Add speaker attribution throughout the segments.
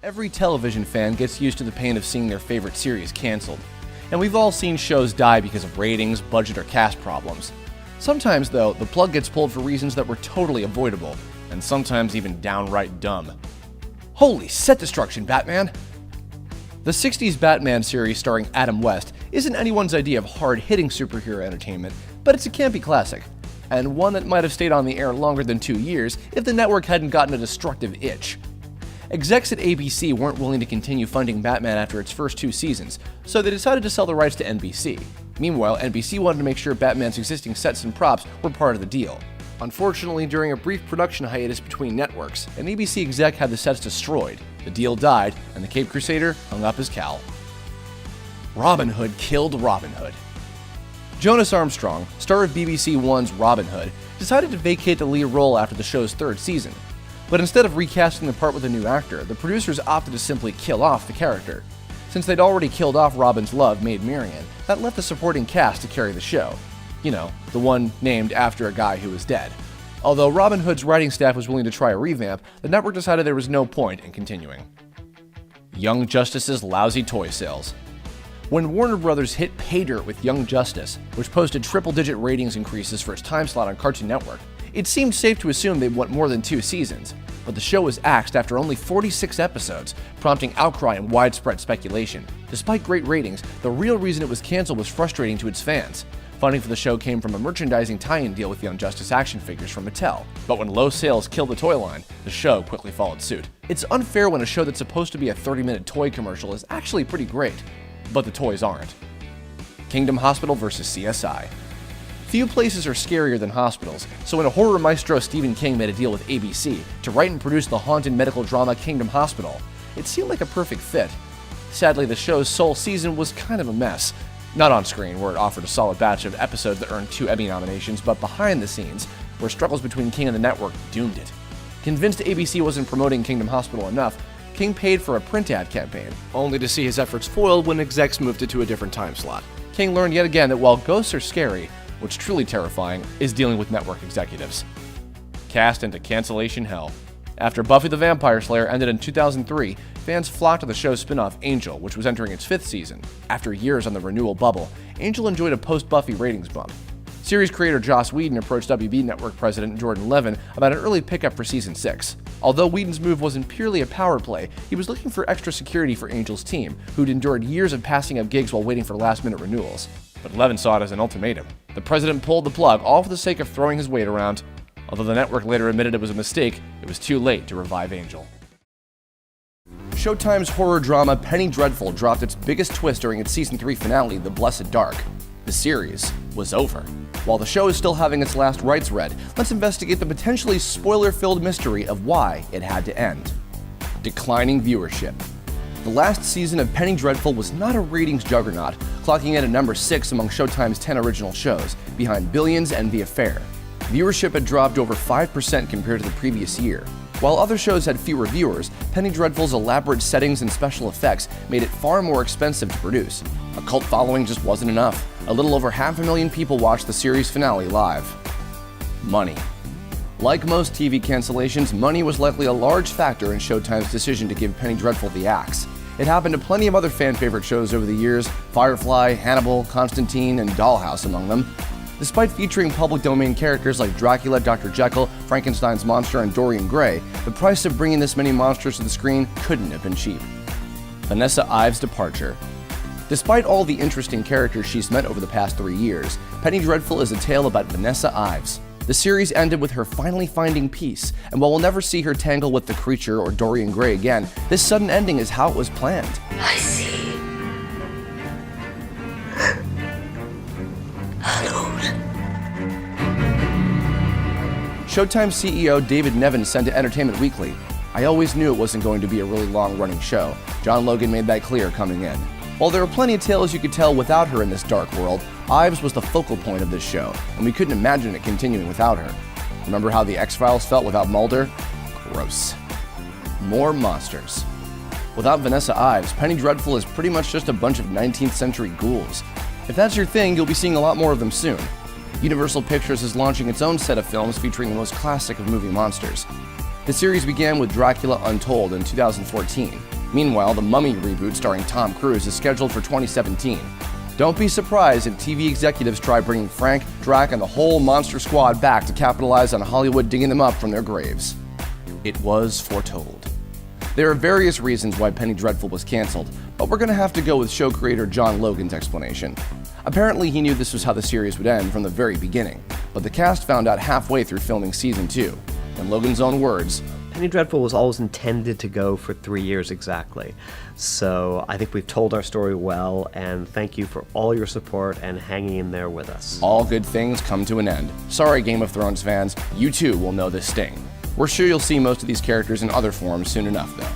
Speaker 1: Every television fan gets used to the pain of seeing their favorite series canceled. And we've all seen shows die because of ratings, budget, or cast problems. Sometimes, though, the plug gets pulled for reasons that were totally avoidable, and sometimes even downright dumb. Holy set destruction, Batman! The 60s Batman series starring Adam West isn't anyone's idea of hard-hitting superhero entertainment, but it's a campy classic, and one that might have stayed on the air longer than 2 years if the network hadn't gotten a destructive itch. Execs at ABC weren't willing to continue funding Batman after its first 2 seasons, so they decided to sell the rights to NBC. Meanwhile, NBC wanted to make sure Batman's existing sets and props were part of the deal. Unfortunately, during a brief production hiatus between networks, an ABC exec had the sets destroyed, the deal died, and the Caped Crusader hung up his cowl. Robin Hood killed Robin Hood. Jonas Armstrong, star of BBC One's Robin Hood, decided to vacate the lead role after the show's 3rd season. But instead of recasting the part with a new actor, the producers opted to simply kill off the character. Since they'd already killed off Robin's love, Maid Marian, that left the supporting cast to carry the show. You know, the one named after a guy who was dead. Although Robin Hood's writing staff was willing to try a revamp, the network decided there was no point in continuing. Young Justice's lousy toy sales. When Warner Bros. Hit pay dirt with Young Justice, which posted triple-digit ratings increases for its time slot on Cartoon Network, it seemed safe to assume they'd want more than 2 seasons, but the show was axed after only 46 episodes, prompting outcry and widespread speculation. Despite great ratings, the real reason it was canceled was frustrating to its fans. Funding for the show came from a merchandising tie-in deal with Young Justice action figures from Mattel, but when low sales killed the toy line, the show quickly followed suit. It's unfair when a show that's supposed to be a 30-minute toy commercial is actually pretty great, but the toys aren't. Kingdom Hospital vs. CSI. Few places are scarier than hospitals, so when a horror maestro Stephen King made a deal with ABC to write and produce the haunted medical drama Kingdom Hospital, it seemed like a perfect fit. Sadly, the show's sole season was kind of a mess. Not on screen, where it offered a solid batch of episodes that earned 2 Emmy nominations, but behind the scenes, where struggles between King and the network doomed it. Convinced ABC wasn't promoting Kingdom Hospital enough, King paid for a print ad campaign, only to see his efforts foiled when execs moved it to a different time slot. King learned yet again that while ghosts are scary, what's truly terrifying is dealing with network executives. Cast into cancellation hell. After Buffy the Vampire Slayer ended in 2003, fans flocked to the show's spin-off Angel, which was entering its 5th season. After years on the renewal bubble, Angel enjoyed a post-Buffy ratings bump. Series creator Joss Whedon approached WB Network president Jordan Levin about an early pickup for season 6. Although Whedon's move wasn't purely a power play, he was looking for extra security for Angel's team, who'd endured years of passing up gigs while waiting for last-minute renewals. But Levin saw it as an ultimatum. The president pulled the plug, all for the sake of throwing his weight around. Although the network later admitted it was a mistake, it was too late to revive Angel. Showtime's horror drama Penny Dreadful dropped its biggest twist during its season 3 finale, The Blessed Dark. The series was over. While the show is still having its last rites read, let's investigate the potentially spoiler-filled mystery of why it had to end. Declining viewership. The last season of Penny Dreadful was not a ratings juggernaut, clocking in at number 6 among Showtime's 10 original shows, behind Billions and The Affair. Viewership had dropped over 5% compared to the previous year. While other shows had fewer viewers, Penny Dreadful's elaborate settings and special effects made it far more expensive to produce. A cult following just wasn't enough. A little over 500,000 people watched the series finale live. Money. Like most TV cancellations, money was likely a large factor in Showtime's decision to give Penny Dreadful the axe. It happened to plenty of other fan-favorite shows over the years, Firefly, Hannibal, Constantine, and Dollhouse among them. Despite featuring public domain characters like Dracula, Dr. Jekyll, Frankenstein's monster, and Dorian Gray, the price of bringing this many monsters to the screen couldn't have been cheap. Vanessa Ives' departure. Despite all the interesting characters she's met over the past 3 years, Penny Dreadful is a tale about Vanessa Ives. The series ended with her finally finding peace, and while we'll never see her tangle with the Creature or Dorian Gray again, this sudden ending is how it was planned.
Speaker 2: I see.
Speaker 1: Showtime CEO David Nevins said to Entertainment Weekly, "I always knew it wasn't going to be a really long-running show. John Logan made that clear coming in. While there are plenty of tales you could tell without her in this dark world, Ives was the focal point of this show, and we couldn't imagine it continuing without her. Remember how the X-Files felt without Mulder? Gross. More monsters. Without Vanessa Ives, Penny Dreadful is pretty much just a bunch of 19th century ghouls. If that's your thing, you'll be seeing a lot more of them soon. Universal Pictures is launching its own set of films featuring the most classic of movie monsters. The series began with Dracula Untold in 2014. Meanwhile, the Mummy reboot starring Tom Cruise is scheduled for 2017. Don't be surprised if TV executives try bringing Frank, Drac, and the whole Monster Squad back to capitalize on Hollywood digging them up from their graves. It was foretold. There are various reasons why Penny Dreadful was canceled, but we're going to have to go with show creator John Logan's explanation. Apparently, he knew this was how the series would end from the very beginning, but the cast found out halfway through filming season 2. In Logan's own words,
Speaker 2: Penny Dreadful was always intended to go for 3 years exactly. So I think we've told our story well, and thank you for all your support and hanging in there with us.
Speaker 1: all good things come to an end. Sorry, Game of Thrones fans, you too will know this sting. We're sure you'll see most of these characters in other forms soon enough, though.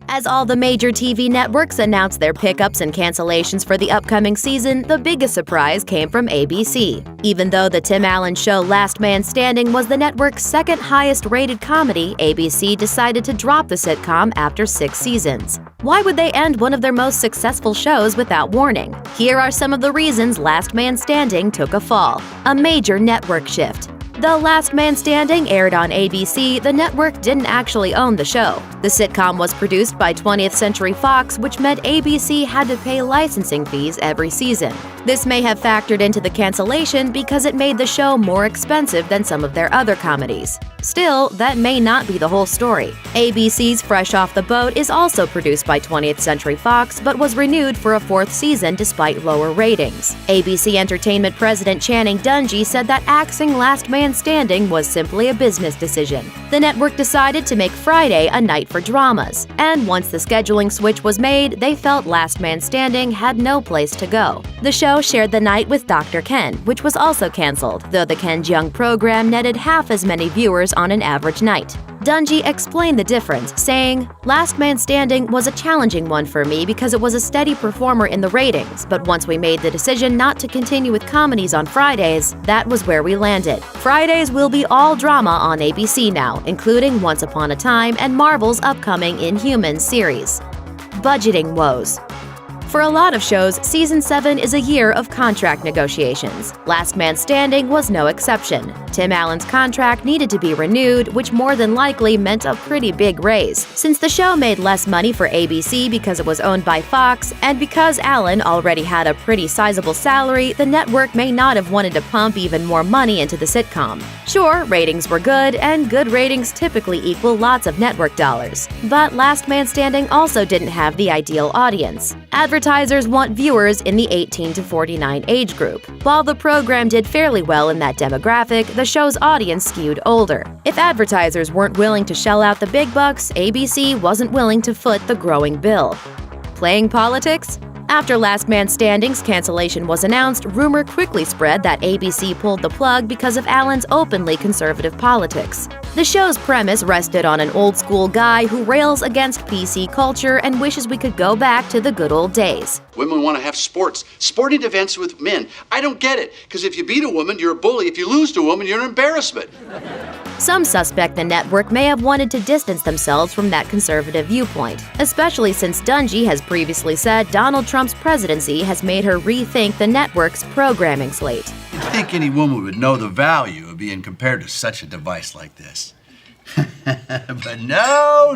Speaker 3: As all the major TV networks announced their pickups and cancellations for the upcoming season, the biggest surprise came from ABC. Even though the Tim Allen show Last Man Standing was the network's second highest rated comedy, ABC decided to drop the sitcom after 6 seasons. Why would they end one of their most successful shows without warning? Here are some of the reasons Last Man Standing took a fall. A major network shift. Though Last Man Standing aired on ABC, the network didn't actually own the show. The sitcom was produced by 20th Century Fox, which meant ABC had to pay licensing fees every season. This may have factored into the cancellation because it made the show more expensive than some of their other comedies. Still, that may not be the whole story. ABC's Fresh Off the Boat is also produced by 20th Century Fox, but was renewed for a 4th season despite lower ratings. ABC Entertainment President Channing Dungey said that axing Last Man Standing was simply a business decision. The network decided to make Friday a night for dramas, and once the scheduling switch was made, they felt Last Man Standing had no place to go. The show shared the night with Dr. Ken, which was also canceled, though the Ken Jeong program netted half as many viewers on an average night. Dungey explained the difference, saying, "Last Man Standing was a challenging one for me because it was a steady performer in the ratings, but once we made the decision not to continue with comedies on Fridays, that was where we landed. Fridays will be all drama on ABC now, including Once Upon a Time and Marvel's upcoming Inhumans series." Budgeting woes. For a lot of shows, Season 7 is a year of contract negotiations. Last Man Standing was no exception. Tim Allen's contract needed to be renewed, which more than likely meant a pretty big raise. Since the show made less money for ABC because it was owned by Fox, and because Allen already had a pretty sizable salary, the network may not have wanted to pump even more money into the sitcom. Sure, ratings were good, and good ratings typically equal lots of network dollars. But Last Man Standing also didn't have the ideal audience. Advertisers want viewers in the 18 to 49 age group. While the program did fairly well in that demographic, the show's audience skewed older. If advertisers weren't willing to shell out the big bucks, ABC wasn't willing to foot the growing bill. Playing politics? After Last Man Standing's cancellation was announced, rumor quickly spread that ABC pulled the plug because of Allen's openly conservative politics. The show's premise rested on an old-school guy who rails against PC culture and wishes we could go back to the good old days.
Speaker 4: Women want to have sporting events with men. I don't get it, because if you beat a woman, you're a bully. If you lose to a woman, you're an embarrassment.
Speaker 3: Some suspect the network may have wanted to distance themselves from that conservative viewpoint, especially since Dungey has previously said Donald Trump's presidency has made her rethink the network's programming slate.
Speaker 4: You'd think any woman would know the value of being compared to such a device like this. But no.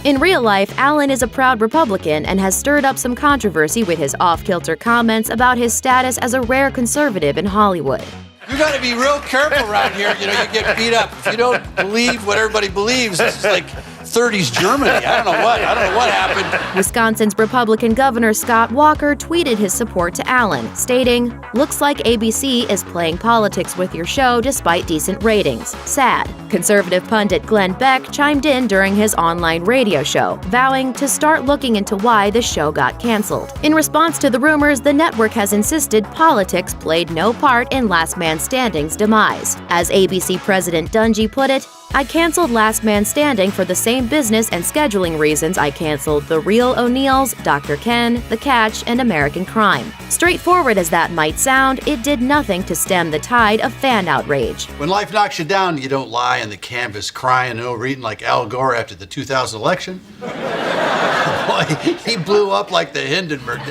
Speaker 3: In real life, Allen is a proud Republican and has stirred up some controversy with his off-kilter comments about his status as a rare conservative in Hollywood.
Speaker 4: You got to be real careful around here. You know, you get beat up. If you don't believe what everybody believes, it's like 30s Germany. I don't know what happened.
Speaker 3: Wisconsin's Republican Governor Scott Walker tweeted his support to Allen, stating, "Looks like ABC is playing politics with your show despite decent ratings. Sad." Conservative pundit Glenn Beck chimed in during his online radio show, vowing to start looking into why the show got canceled. In response to the rumors, the network has insisted politics played no part in Last Man Standing's demise. As ABC President Dungey put it, "I canceled Last Man Standing for the same business and scheduling reasons I canceled The Real O'Neills, Dr. Ken, The Catch, and American Crime." Straightforward as that might sound, it did nothing to stem the tide of fan outrage.
Speaker 4: When life knocks you down, you don't lie on the canvas crying and overeating like Al Gore after the 2000 election. Boy, he blew up like the Hindenburg.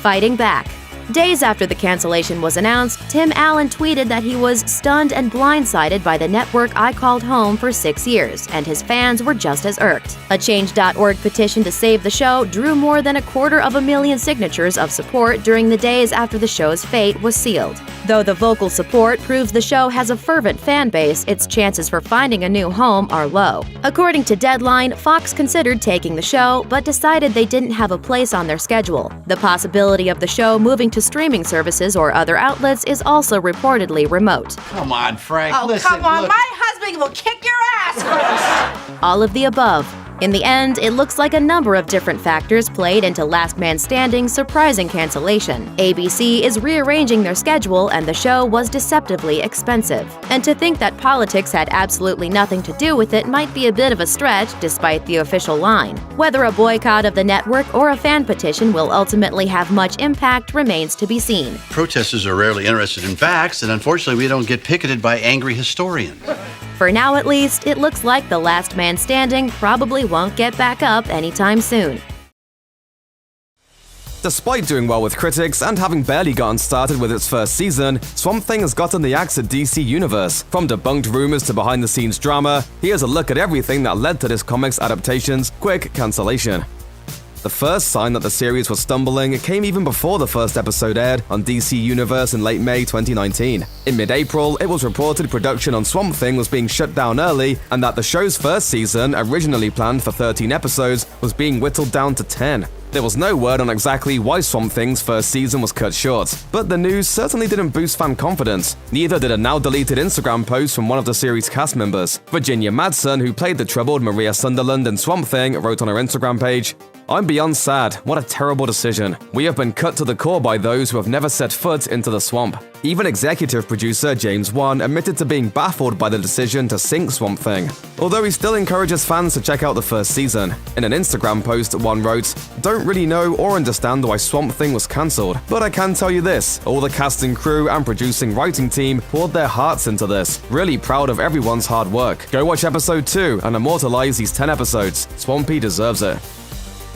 Speaker 3: Fighting back. Days after the cancellation was announced, Tim Allen tweeted that he was stunned and blindsided by the network I called home for 6 years, and his fans were just as irked. A Change.org petition to save the show drew more than 250,000 signatures of support during the days after the show's fate was sealed. Though the vocal support proves the show has a fervent fan base, its chances for finding a new home are low. According to Deadline, Fox considered taking the show, but decided they didn't have a place on their schedule. The possibility of the show moving to streaming services or other outlets is also reportedly remote.
Speaker 4: Come on, Frank.
Speaker 5: Oh,
Speaker 4: listen,
Speaker 5: come on.
Speaker 4: look.
Speaker 5: My husband will kick your ass.
Speaker 3: All of the above. In the end, it looks like a number of different factors played into Last Man Standing's surprising cancellation. ABC is rearranging their schedule, and the show was deceptively expensive. And to think that politics had absolutely nothing to do with it might be a bit of a stretch, despite the official line. Whether a boycott of the network or a fan petition will ultimately have much impact remains to be seen.
Speaker 4: Protesters are rarely interested in facts, and unfortunately, we don't get picketed by angry historians.
Speaker 3: For now at least, it looks like the Last Man Standing probably won't get back up anytime soon.
Speaker 6: Despite doing well with critics and having barely gotten started with its first season, Swamp Thing has gotten the axe at DC Universe. From debunked rumors to behind-the-scenes drama, here's a look at everything that led to this comics adaptation's quick cancellation. The first sign that the series was stumbling came even before the first episode aired on DC Universe in late May 2019. In mid-April, it was reported production on Swamp Thing was being shut down early, and that the show's first season, originally planned for 13 episodes, was being whittled down to 10. There was no word on exactly why Swamp Thing's first season was cut short, but the news certainly didn't boost fan confidence. Neither did a now-deleted Instagram post from one of the series' cast members. Virginia Madsen, who played the troubled Maria Sunderland in Swamp Thing, wrote on her Instagram page, "I'm beyond sad. What a terrible decision. We have been cut to the core by those who have never set foot into the swamp." Even executive producer James Wan admitted to being baffled by the decision to sink Swamp Thing, although he still encourages fans to check out the first season. In an Instagram post, Wan wrote, "Don't really know or understand why Swamp Thing was cancelled, but I can tell you this, all the cast and crew and producing writing team poured their hearts into this. Really proud of everyone's hard work. Go watch episode 2 and immortalize these 10 episodes. Swampy deserves it."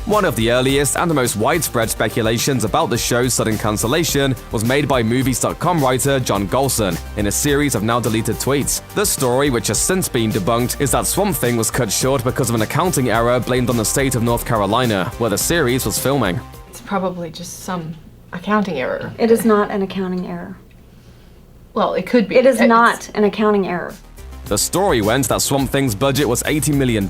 Speaker 6: One of the earliest and most widespread speculations about the show's sudden cancellation was made by Movies.com writer John Golson in a series of now-deleted tweets. The story, which has since been debunked, is that Swamp Thing was cut short because of an accounting error blamed on the state of North Carolina, where the series was filming.
Speaker 7: It's probably just some accounting error.
Speaker 8: It is not an accounting error.
Speaker 7: Well, it could be.
Speaker 8: It is not an accounting error.
Speaker 6: The story went that Swamp Thing's budget was $80 million,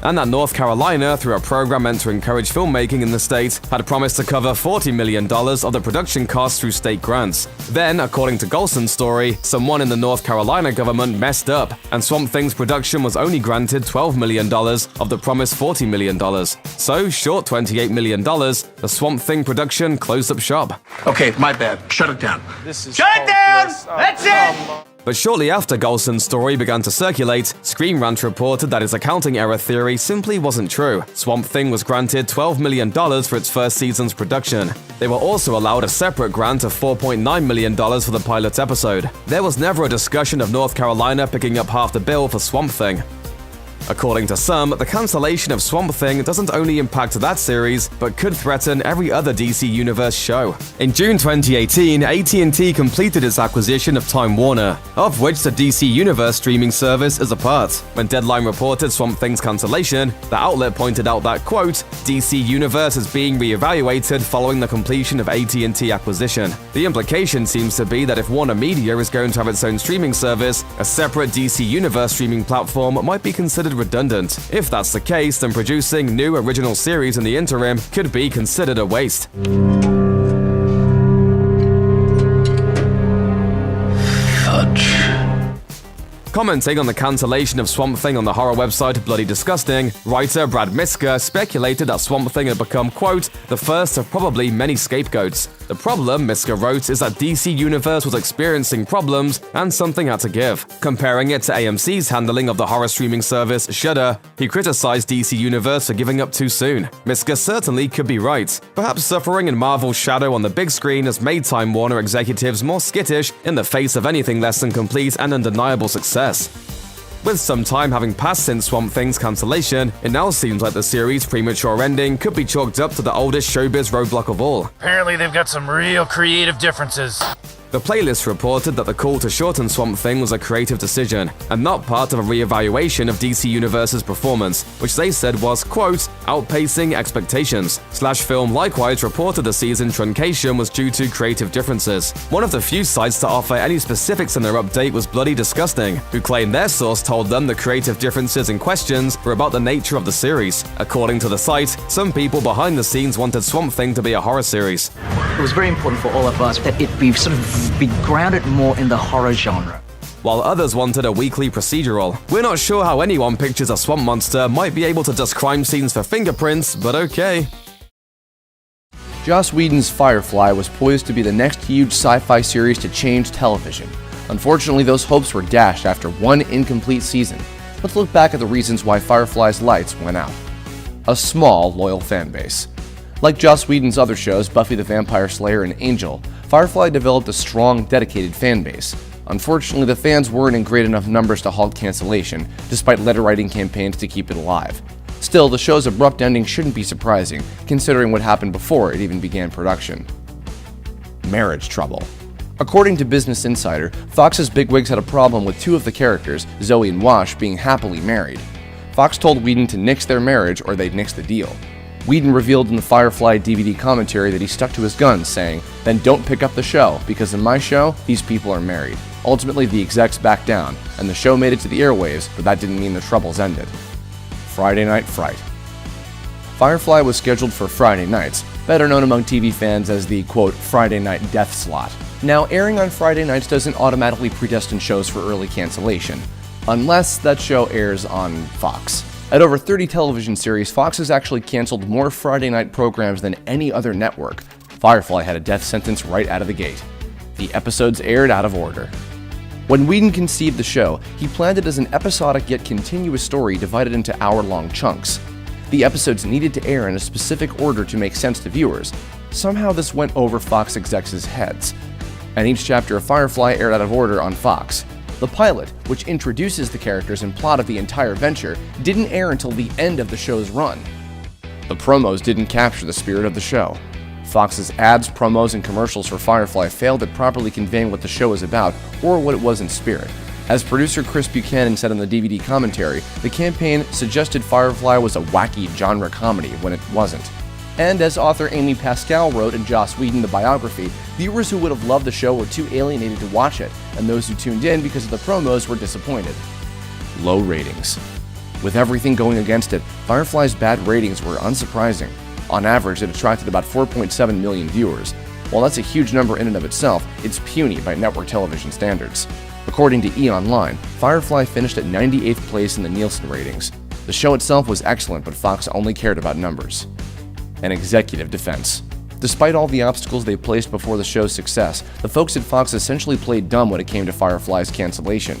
Speaker 6: and that North Carolina, through a program meant to encourage filmmaking in the state, had promised to cover $40 million of the production costs through state grants. Then, according to Golson's story, someone in the North Carolina government messed up, and Swamp Thing's production was only granted $12 million of the promised $40 million. So, short $28 million, the Swamp Thing production closed up shop.
Speaker 9: Okay, my bad. Shut it down.
Speaker 5: Shut it down! That's it!
Speaker 6: But shortly after Golson's story began to circulate, Screen Rant reported that his accounting error theory simply wasn't true. Swamp Thing was granted $12 million for its first season's production. They were also allowed a separate grant of $4.9 million for the pilot episode. There was never a discussion of North Carolina picking up half the bill for Swamp Thing. According to some, the cancellation of Swamp Thing doesn't only impact that series, but could threaten every other DC Universe show. In June 2018, AT&T completed its acquisition of Time Warner, of which the DC Universe streaming service is a part. When Deadline reported Swamp Thing's cancellation, the outlet pointed out that, quote, DC Universe is being reevaluated following the completion of AT&T acquisition. The implication seems to be that if Warner Media is going to have its own streaming service, a separate DC Universe streaming platform might be considered redundant. If that's the case, then producing new original series in the interim could be considered a waste. Commenting on the cancellation of Swamp Thing on the horror website Bloody Disgusting, writer Brad Miska speculated that Swamp Thing had become, quote, the first of probably many scapegoats. The problem, Miska wrote, is that DC Universe was experiencing problems and something had to give. Comparing it to AMC's handling of the horror streaming service Shudder, he criticized DC Universe for giving up too soon. Miska certainly could be right. Perhaps suffering in Marvel's shadow on the big screen has made Time Warner executives more skittish in the face of anything less than complete and undeniable success. With some time having passed since Swamp Thing's cancellation, it now seems like the series' premature ending could be chalked up to the oldest showbiz roadblock of all.
Speaker 5: Apparently they've got some real creative differences.
Speaker 6: The playlist reported that the call to shorten Swamp Thing was a creative decision, and not part of a re-evaluation of DC Universe's performance, which they said was, quote, outpacing expectations. Film likewise reported the season truncation was due to creative differences. One of the few sites to offer any specifics in their update was Bloody Disgusting, who claimed their source told them the creative differences in questions were about the nature of the series. According to the site, some people behind the scenes wanted Swamp Thing to be a horror series.
Speaker 10: It was very important for all of us that it be grounded more in the horror genre.
Speaker 6: While others wanted a weekly procedural. We're not sure how anyone pictures a swamp monster might be able to dust crime scenes for fingerprints, but okay.
Speaker 1: Joss Whedon's Firefly was poised to be the next huge sci-fi series to change television. Unfortunately, those hopes were dashed after one incomplete season. Let's look back at the reasons why Firefly's lights went out. A small, loyal fan base. Like Joss Whedon's other shows, Buffy the Vampire Slayer and Angel, Firefly developed a strong, dedicated fan base. Unfortunately, the fans weren't in great enough numbers to halt cancellation, despite letter-writing campaigns to keep it alive. Still, the show's abrupt ending shouldn't be surprising, considering what happened before it even began production. Marriage trouble. According to Business Insider, Fox's bigwigs had a problem with two of the characters, Zoe and Wash, being happily married. Fox told Whedon to nix their marriage or they'd nix the deal. Whedon revealed in the Firefly DVD commentary that he stuck to his guns, saying, "Then don't pick up the show, because in my show, these people are married." Ultimately, the execs backed down, and the show made it to the airwaves, but that didn't mean the troubles ended. Friday Night Fright. Firefly was scheduled for Friday nights, better known among TV fans as the, quote, Friday night death slot. Now, airing on Friday nights doesn't automatically predestine shows for early cancellation, unless that show airs on Fox. At over 30 television series, Fox has actually canceled more Friday night programs than any other network. Firefly had a death sentence right out of the gate. The episodes aired out of order. When Whedon conceived the show, he planned it as an episodic yet continuous story divided into hour-long chunks. The episodes needed to air in a specific order to make sense to viewers. Somehow this went over Fox execs' heads, and each chapter of Firefly aired out of order on Fox. The pilot, which introduces the characters and plot of the entire venture, didn't air until the end of the show's run. The promos didn't capture the spirit of the show. Fox's ads, promos, and commercials for Firefly failed at properly conveying what the show was about or what it was in spirit. As producer Chris Buchanan said in the DVD commentary, the campaign suggested Firefly was a wacky genre comedy when it wasn't. And as author Amy Pascal wrote in Joss Whedon, the biography, viewers who would have loved the show were too alienated to watch it, and those who tuned in because of the promos were disappointed. Low ratings. With everything going against it, Firefly's bad ratings were unsurprising. On average, it attracted about 4.7 million viewers. While that's a huge number in and of itself, it's puny by network television standards. According to E! Online, Firefly finished at 98th place in the Nielsen ratings. The show itself was excellent, but Fox only cared about numbers. An executive defense. Despite all the obstacles they placed before the show's success, the folks at Fox essentially played dumb when it came to Firefly's cancellation.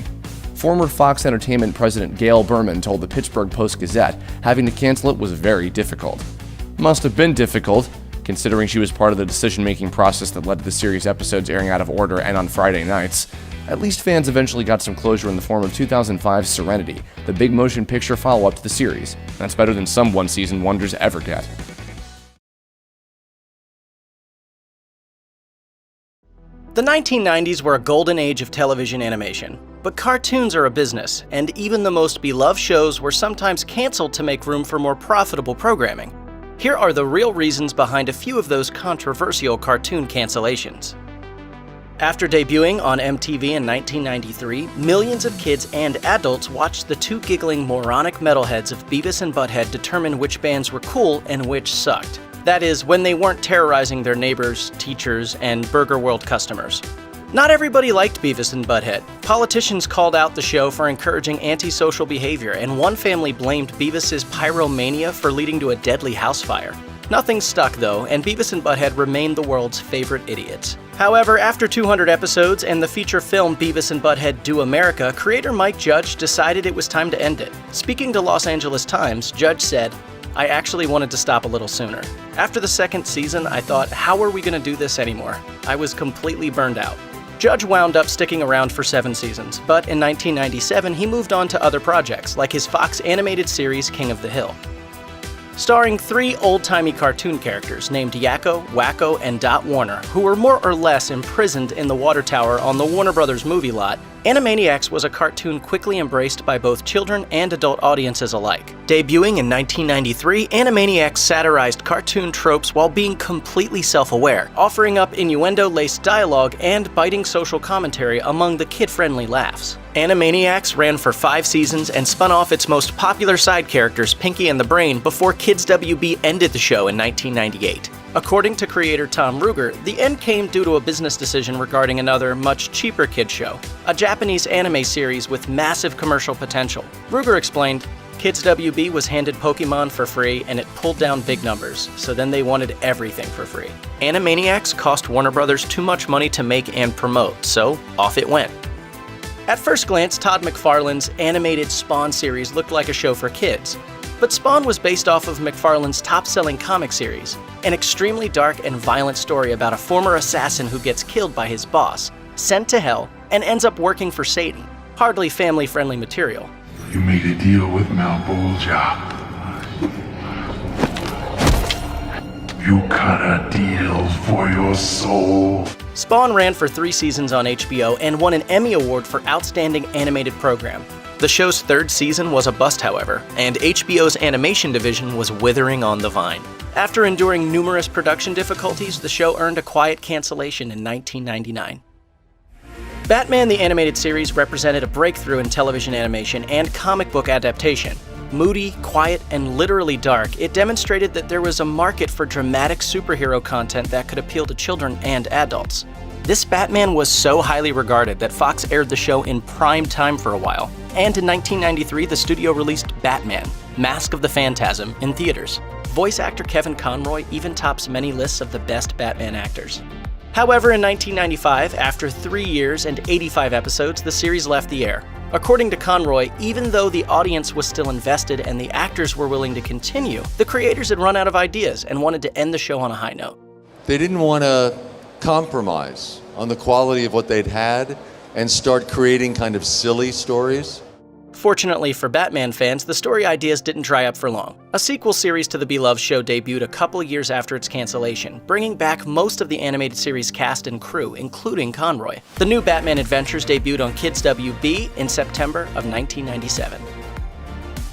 Speaker 1: Former Fox Entertainment president Gail Berman told the Pittsburgh Post-Gazette having to cancel it was very difficult. Must have been difficult, considering she was part of the decision-making process that led to the series' episodes airing out of order and on Friday nights. At least fans eventually got some closure in the form of 2005's Serenity, the big motion picture follow-up to the series. That's better than some one-season wonders ever get.
Speaker 11: The 1990s were a golden age of television animation, but cartoons are a business, and even the most beloved shows were sometimes canceled to make room for more profitable programming. Here are the real reasons behind a few of those controversial cartoon cancellations. After debuting on MTV in 1993, millions of kids and adults watched the two giggling moronic metalheads of Beavis and Butthead determine which bands were cool and which sucked. That is, when they weren't terrorizing their neighbors, teachers, and Burger World customers. Not everybody liked Beavis and Butthead. Politicians called out the show for encouraging antisocial behavior, and one family blamed Beavis's pyromania for leading to a deadly house fire. Nothing stuck though, and Beavis and Butthead remained the world's favorite idiots. However, after 200 episodes and the feature film Beavis and Butthead Do America, creator Mike Judge decided it was time to end it. Speaking to Los Angeles Times, Judge said, "I actually wanted to stop a little sooner. After the second season, I thought, how are we going to do this anymore? I was completely burned out." Judge wound up sticking around for 7 seasons, but in 1997 he moved on to other projects, like his Fox animated series King of the Hill. Starring 3 old-timey cartoon characters named Yakko, Wacko, and Dot Warner, who were more or less imprisoned in the water tower on the Warner Brothers movie lot, Animaniacs was a cartoon quickly embraced by both children and adult audiences alike. Debuting in 1993, Animaniacs satirized cartoon tropes while being completely self-aware, offering up innuendo-laced dialogue and biting social commentary among the kid-friendly laughs. Animaniacs ran for 5 seasons and spun off its most popular side characters, Pinky and the Brain, before Kids WB ended the show in 1998. According to creator Tom Ruegger, the end came due to a business decision regarding another, much cheaper kid show, a Japanese anime series with massive commercial potential. Ruegger explained, Kids WB was handed Pokemon for free and it pulled down big numbers, so then they wanted everything for free. Animaniacs cost Warner Brothers too much money to make and promote, so off it went. At first glance, Todd McFarlane's animated Spawn series looked like a show for kids. But Spawn was based off of McFarlane's top-selling comic series, an extremely dark and violent story about a former assassin who gets killed by his boss, sent to hell, and ends up working for Satan. Hardly family-friendly material.
Speaker 12: You made a deal with Malbolgia. You cut a deal for your soul.
Speaker 11: Spawn ran for 3 seasons on HBO and won an Emmy Award for Outstanding Animated Program. The show's 3rd season was a bust, however, and HBO's animation division was withering on the vine. After enduring numerous production difficulties, the show earned a quiet cancellation in 1999. Batman the Animated Series represented a breakthrough in television animation and comic book adaptation. Moody, quiet, and literally dark, it demonstrated that there was a market for dramatic superhero content that could appeal to children and adults. This Batman was so highly regarded that Fox aired the show in prime time for a while, and in 1993 the studio released Batman, Mask of the Phantasm, in theaters. Voice actor Kevin Conroy even tops many lists of the best Batman actors. However, in 1995, after 3 years and 85 episodes, the series left the air. According to Conroy, even though the audience was still invested and the actors were willing to continue, the creators had run out of ideas and wanted to end the show on a high note.
Speaker 13: They didn't want to compromise on the quality of what they'd had and start creating kind of silly stories.
Speaker 11: Fortunately for Batman fans, the story ideas didn't dry up for long. A sequel series to the beloved show debuted a couple years after its cancellation, bringing back most of the animated series cast and crew, including Conroy. The new Batman Adventures debuted on Kids WB in September of 1997.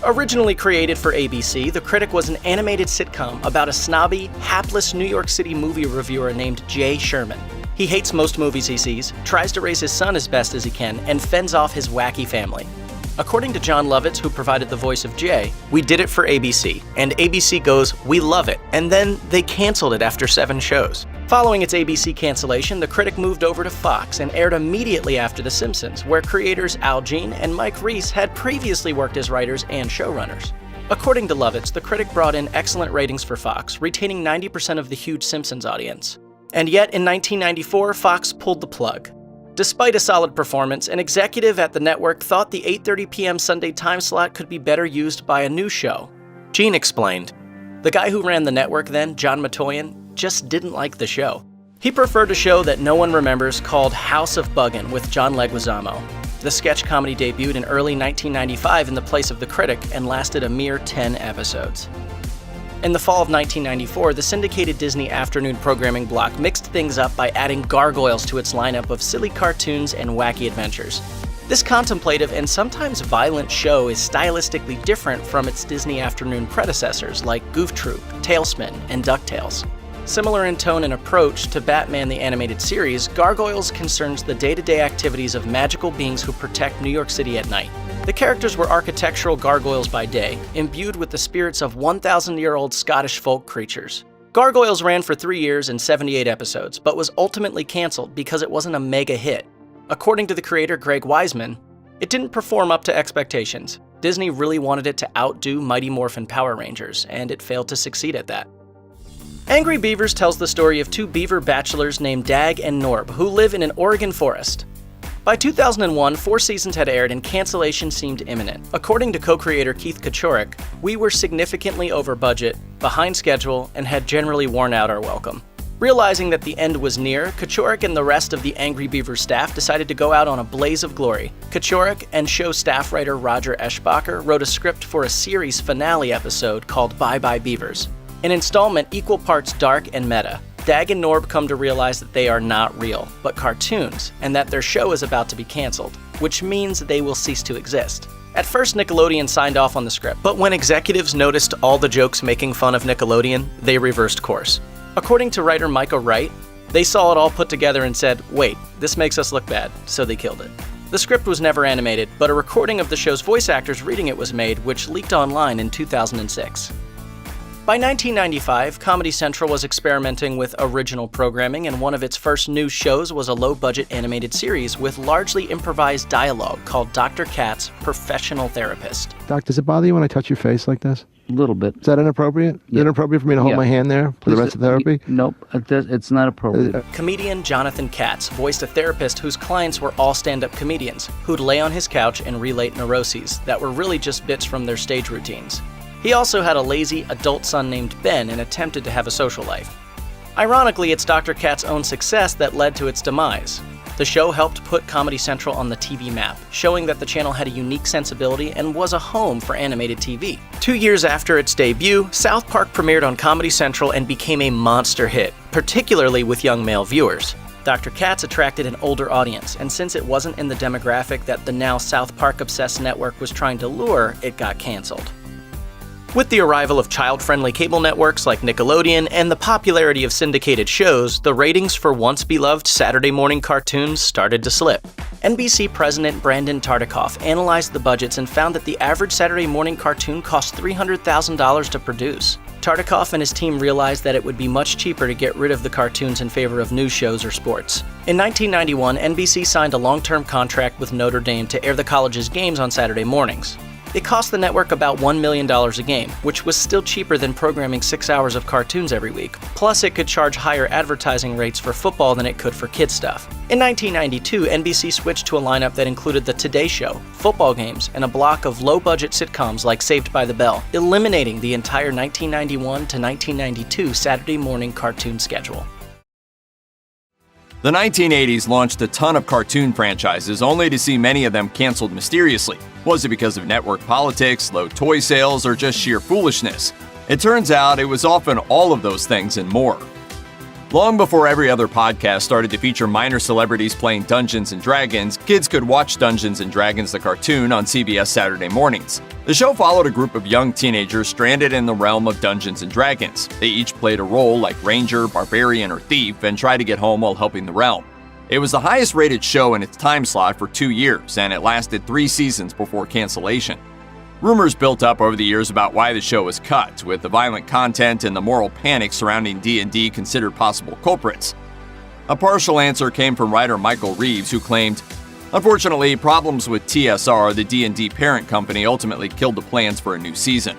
Speaker 11: Originally created for ABC, The Critic was an animated sitcom about a snobby, hapless New York City movie reviewer named Jay Sherman. He hates most movies he sees, tries to raise his son as best as he can, and fends off his wacky family. According to John Lovitz, who provided the voice of Jay, "We did it for ABC, and ABC goes, we love it, and then they canceled it after 7 shows. Following its ABC cancellation, The Critic moved over to Fox and aired immediately after The Simpsons, where creators Al Jean and Mike Reiss had previously worked as writers and showrunners. According to Lovitz, The Critic brought in excellent ratings for Fox, retaining 90% of the huge Simpsons audience. And yet, in 1994, Fox pulled the plug. Despite a solid performance, an executive at the network thought the 8:30 p.m. Sunday time slot could be better used by a new show. Gene explained, "The guy who ran the network then, John Matoyan, just didn't like the show. He preferred a show that no one remembers called House of Buggin' with John Leguizamo. The sketch comedy debuted in early 1995 in the place of The Critic and lasted a mere 10 episodes. In the fall of 1994, the syndicated Disney afternoon programming block mixed things up by adding gargoyles to its lineup of silly cartoons and wacky adventures. This contemplative and sometimes violent show is stylistically different from its Disney afternoon predecessors like Goof Troop, Tailspin, and DuckTales. Similar in tone and approach to Batman the Animated Series, Gargoyles concerns the day-to-day activities of magical beings who protect New York City at night. The characters were architectural gargoyles by day, imbued with the spirits of 1,000-year-old Scottish folk creatures. Gargoyles ran for 3 years and 78 episodes, but was ultimately canceled because it wasn't a mega hit. According to the creator Greg Weisman, it didn't perform up to expectations. Disney really wanted it to outdo Mighty Morphin Power Rangers, and it failed to succeed at that. Angry Beavers tells the story of 2 beaver bachelors named Dag and Norb who live in an Oregon forest. By 2001, 4 seasons had aired and cancellation seemed imminent. According to co-creator Keith Kachorik, "We were significantly over budget, behind schedule, and had generally worn out our welcome." Realizing that the end was near, Kachorik and the rest of the Angry Beaver staff decided to go out on a blaze of glory. Kachorik and show staff writer Roger Eschbacher wrote a script for a series finale episode called Bye Bye Beavers, an installment equal parts dark and meta. Dag and Norb come to realize that they are not real, but cartoons, and that their show is about to be canceled, which means they will cease to exist. At first, Nickelodeon signed off on the script, but when executives noticed all the jokes making fun of Nickelodeon, they reversed course. According to writer Micah Wright, they saw it all put together and said, wait, this makes us look bad, so they killed it. The script was never animated, but a recording of the show's voice actors reading it was made, which leaked online in 2006. By 1995, Comedy Central was experimenting with original programming, and one of its first new shows was a low-budget animated series with largely improvised dialogue called Dr. Kat's Professional Therapist.
Speaker 14: Doc, does it bother you when I touch your face like this?
Speaker 10: A little bit.
Speaker 14: Is that inappropriate? Is it inappropriate for me to hold my hand there for the rest of therapy?
Speaker 10: Nope, it's not appropriate.
Speaker 11: Comedian Jonathan Katz voiced a therapist whose clients were all stand-up comedians who'd lay on his couch and relate neuroses that were really just bits from their stage routines. He also had a lazy adult son named Ben and attempted to have a social life. Ironically, it's Dr. Katz's own success that led to its demise. The show helped put Comedy Central on the TV map, showing that the channel had a unique sensibility and was a home for animated TV. 2 years after its debut, South Park premiered on Comedy Central and became a monster hit, particularly with young male viewers. Dr. Katz attracted an older audience, and since it wasn't in the demographic that the now South Park-obsessed network was trying to lure, it got canceled. With the arrival of child-friendly cable networks like Nickelodeon and the popularity of syndicated shows, the ratings for once-beloved Saturday morning cartoons started to slip. NBC President Brandon Tartikoff analyzed the budgets and found that the average Saturday morning cartoon cost $300,000 to produce. Tartikoff and his team realized that it would be much cheaper to get rid of the cartoons in favor of news shows or sports. In 1991, NBC signed a long-term contract with Notre Dame to air the college's games on Saturday mornings. It cost the network about $1 million a game, which was still cheaper than programming 6 hours of cartoons every week. Plus, it could charge higher advertising rates for football than it could for kids' stuff. In 1992, NBC switched to a lineup that included The Today Show, football games, and a block of low-budget sitcoms like Saved by the Bell, eliminating the entire 1991 to 1992 Saturday morning cartoon schedule.
Speaker 15: The 1980s launched a ton of cartoon franchises, only to see many of them canceled mysteriously. Was it because of network politics, low toy sales, or just sheer foolishness? It turns out it was often all of those things and more. Long before every other podcast started to feature minor celebrities playing Dungeons & Dragons, kids could watch Dungeons & Dragons the cartoon on CBS Saturday mornings. The show followed a group of young teenagers stranded in the realm of Dungeons & Dragons. They each played a role like ranger, barbarian, or thief and tried to get home while helping the realm. It was the highest rated show in its time slot for 2 years, and it lasted 3 seasons before cancellation. Rumors built up over the years about why the show was cut, with the violent content and the moral panic surrounding D&D considered possible culprits. A partial answer came from writer Michael Reeves, who claimed, "Unfortunately, problems with TSR, the D&D parent company, ultimately killed the plans for a new season."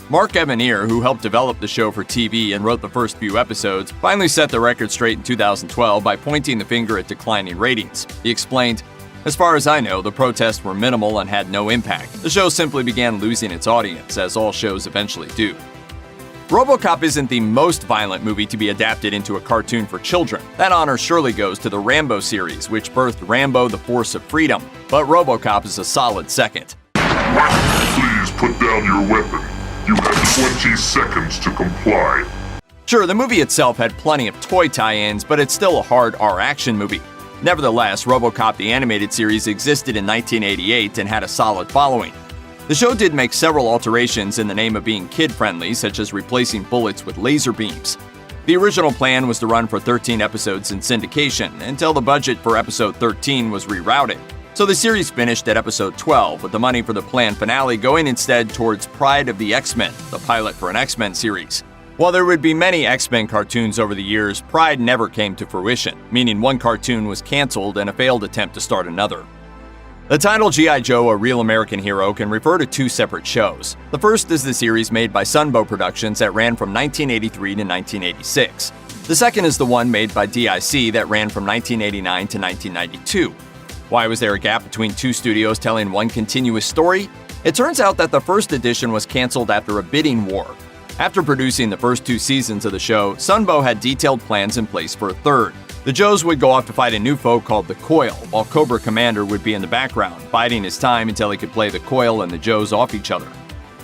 Speaker 15: Mark Evanier, who helped develop the show for TV and wrote the first few episodes, finally set the record straight in 2012 by pointing the finger at declining ratings. He explained, "As far as I know, the protests were minimal and had no impact. The show simply began losing its audience, as all shows eventually do." RoboCop isn't the most violent movie to be adapted into a cartoon for children. That honor surely goes to the Rambo series, which birthed Rambo: The Force of Freedom. But RoboCop is a solid second.
Speaker 12: Please put down your weapon. You have 20 seconds to comply.
Speaker 15: Sure, the movie itself had plenty of toy tie-ins, but it's still a hard R action movie. Nevertheless, RoboCop the animated series existed in 1988 and had a solid following. The show did make several alterations in the name of being kid-friendly, such as replacing bullets with laser beams. The original plan was to run for 13 episodes in syndication, until the budget for episode 13 was rerouted. So the series finished at episode 12, with the money for the planned finale going instead towards Pride of the X-Men, the pilot for an X-Men series. While there would be many X-Men cartoons over the years, Pride never came to fruition, meaning one cartoon was canceled and a failed attempt to start another. The title G.I. Joe, A Real American Hero can refer to 2 separate shows. The first is the series made by Sunbow Productions that ran from 1983 to 1986. The second is the one made by DIC that ran from 1989 to 1992. Why was there a gap between 2 studios telling one continuous story? It turns out that the first edition was canceled after a bidding war. After producing the first 2 seasons of the show, Sunbow had detailed plans in place for a third. The Joes would go off to fight a new foe called the Coil, while Cobra Commander would be in the background, biding his time until he could play the Coil and the Joes off each other.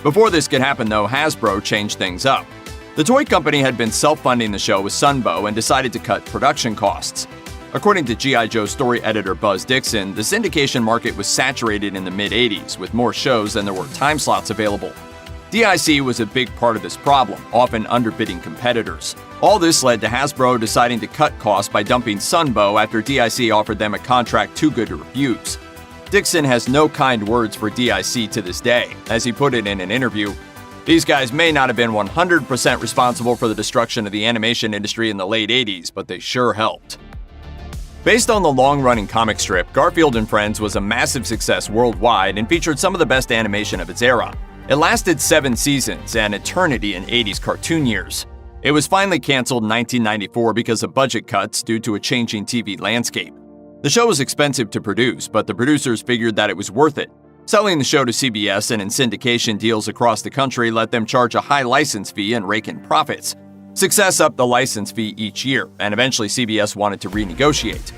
Speaker 15: Before this could happen, though, Hasbro changed things up. The toy company had been self-funding the show with Sunbow and decided to cut production costs. According to G.I. Joe story editor Buzz Dixon, the syndication market was saturated in the mid-'80s, with more shows than there were time slots available. DIC was a big part of this problem, often underbidding competitors. All this led to Hasbro deciding to cut costs by dumping Sunbow after DIC offered them a contract too good to refuse. Dixon has no kind words for DIC to this day. As he put it in an interview, "These guys may not have been 100% responsible for the destruction of the animation industry in the late 80s, but they sure helped." Based on the long-running comic strip, Garfield and Friends was a massive success worldwide and featured some of the best animation of its era. It lasted 7 seasons, an eternity in 80s cartoon years. It was finally canceled in 1994 because of budget cuts due to a changing TV landscape. The show was expensive to produce, but the producers figured that it was worth it. Selling the show to CBS and in syndication deals across the country let them charge a high license fee and rake in profits. Success upped the license fee each year, and eventually CBS wanted to renegotiate.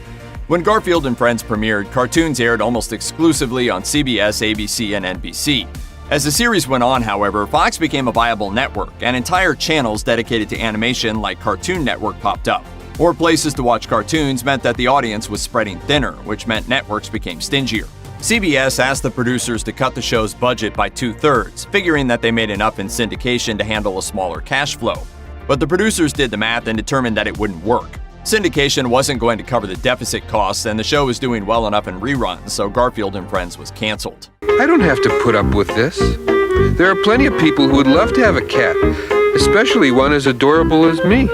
Speaker 15: When Garfield and Friends premiered, cartoons aired almost exclusively on CBS, ABC, and NBC. As the series went on, however, Fox became a viable network, and entire channels dedicated to animation like Cartoon Network popped up. More places to watch cartoons meant that the audience was spreading thinner, which meant networks became stingier. CBS asked the producers to cut the show's budget by 2/3, figuring that they made enough in syndication to handle a smaller cash flow. But the producers did the math and determined that it wouldn't work. Syndication wasn't going to cover the deficit costs, and the show was doing well enough in reruns, so Garfield and Friends was canceled.
Speaker 16: I don't have to put up with this. There are plenty of people who would love to have a cat, especially one as adorable as me.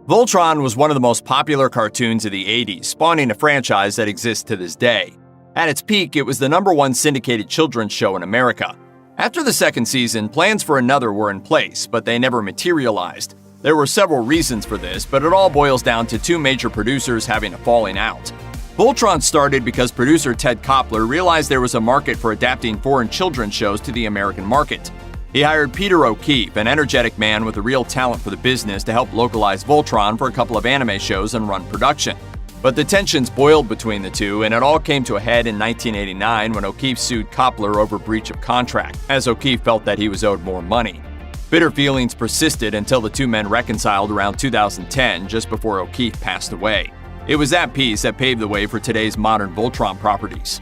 Speaker 15: Voltron was one of the most popular cartoons of the 80s, spawning a franchise that exists to this day. At its peak, it was the #1 syndicated children's show in America. After the second season, plans for another were in place, but they never materialized. There were several reasons for this, but it all boils down to 2 major producers having a falling out. Voltron started because producer Ted Koppler realized there was a market for adapting foreign children's shows to the American market. He hired Peter O'Keefe, an energetic man with a real talent for the business, to help localize Voltron for a couple of anime shows and run production. But the tensions boiled between the two, and it all came to a head in 1989 when O'Keefe sued Koppler over breach of contract, as O'Keefe felt that he was owed more money. Bitter feelings persisted until the 2 men reconciled around 2010, just before O'Keefe passed away. It was that peace that paved the way for today's modern Voltron properties.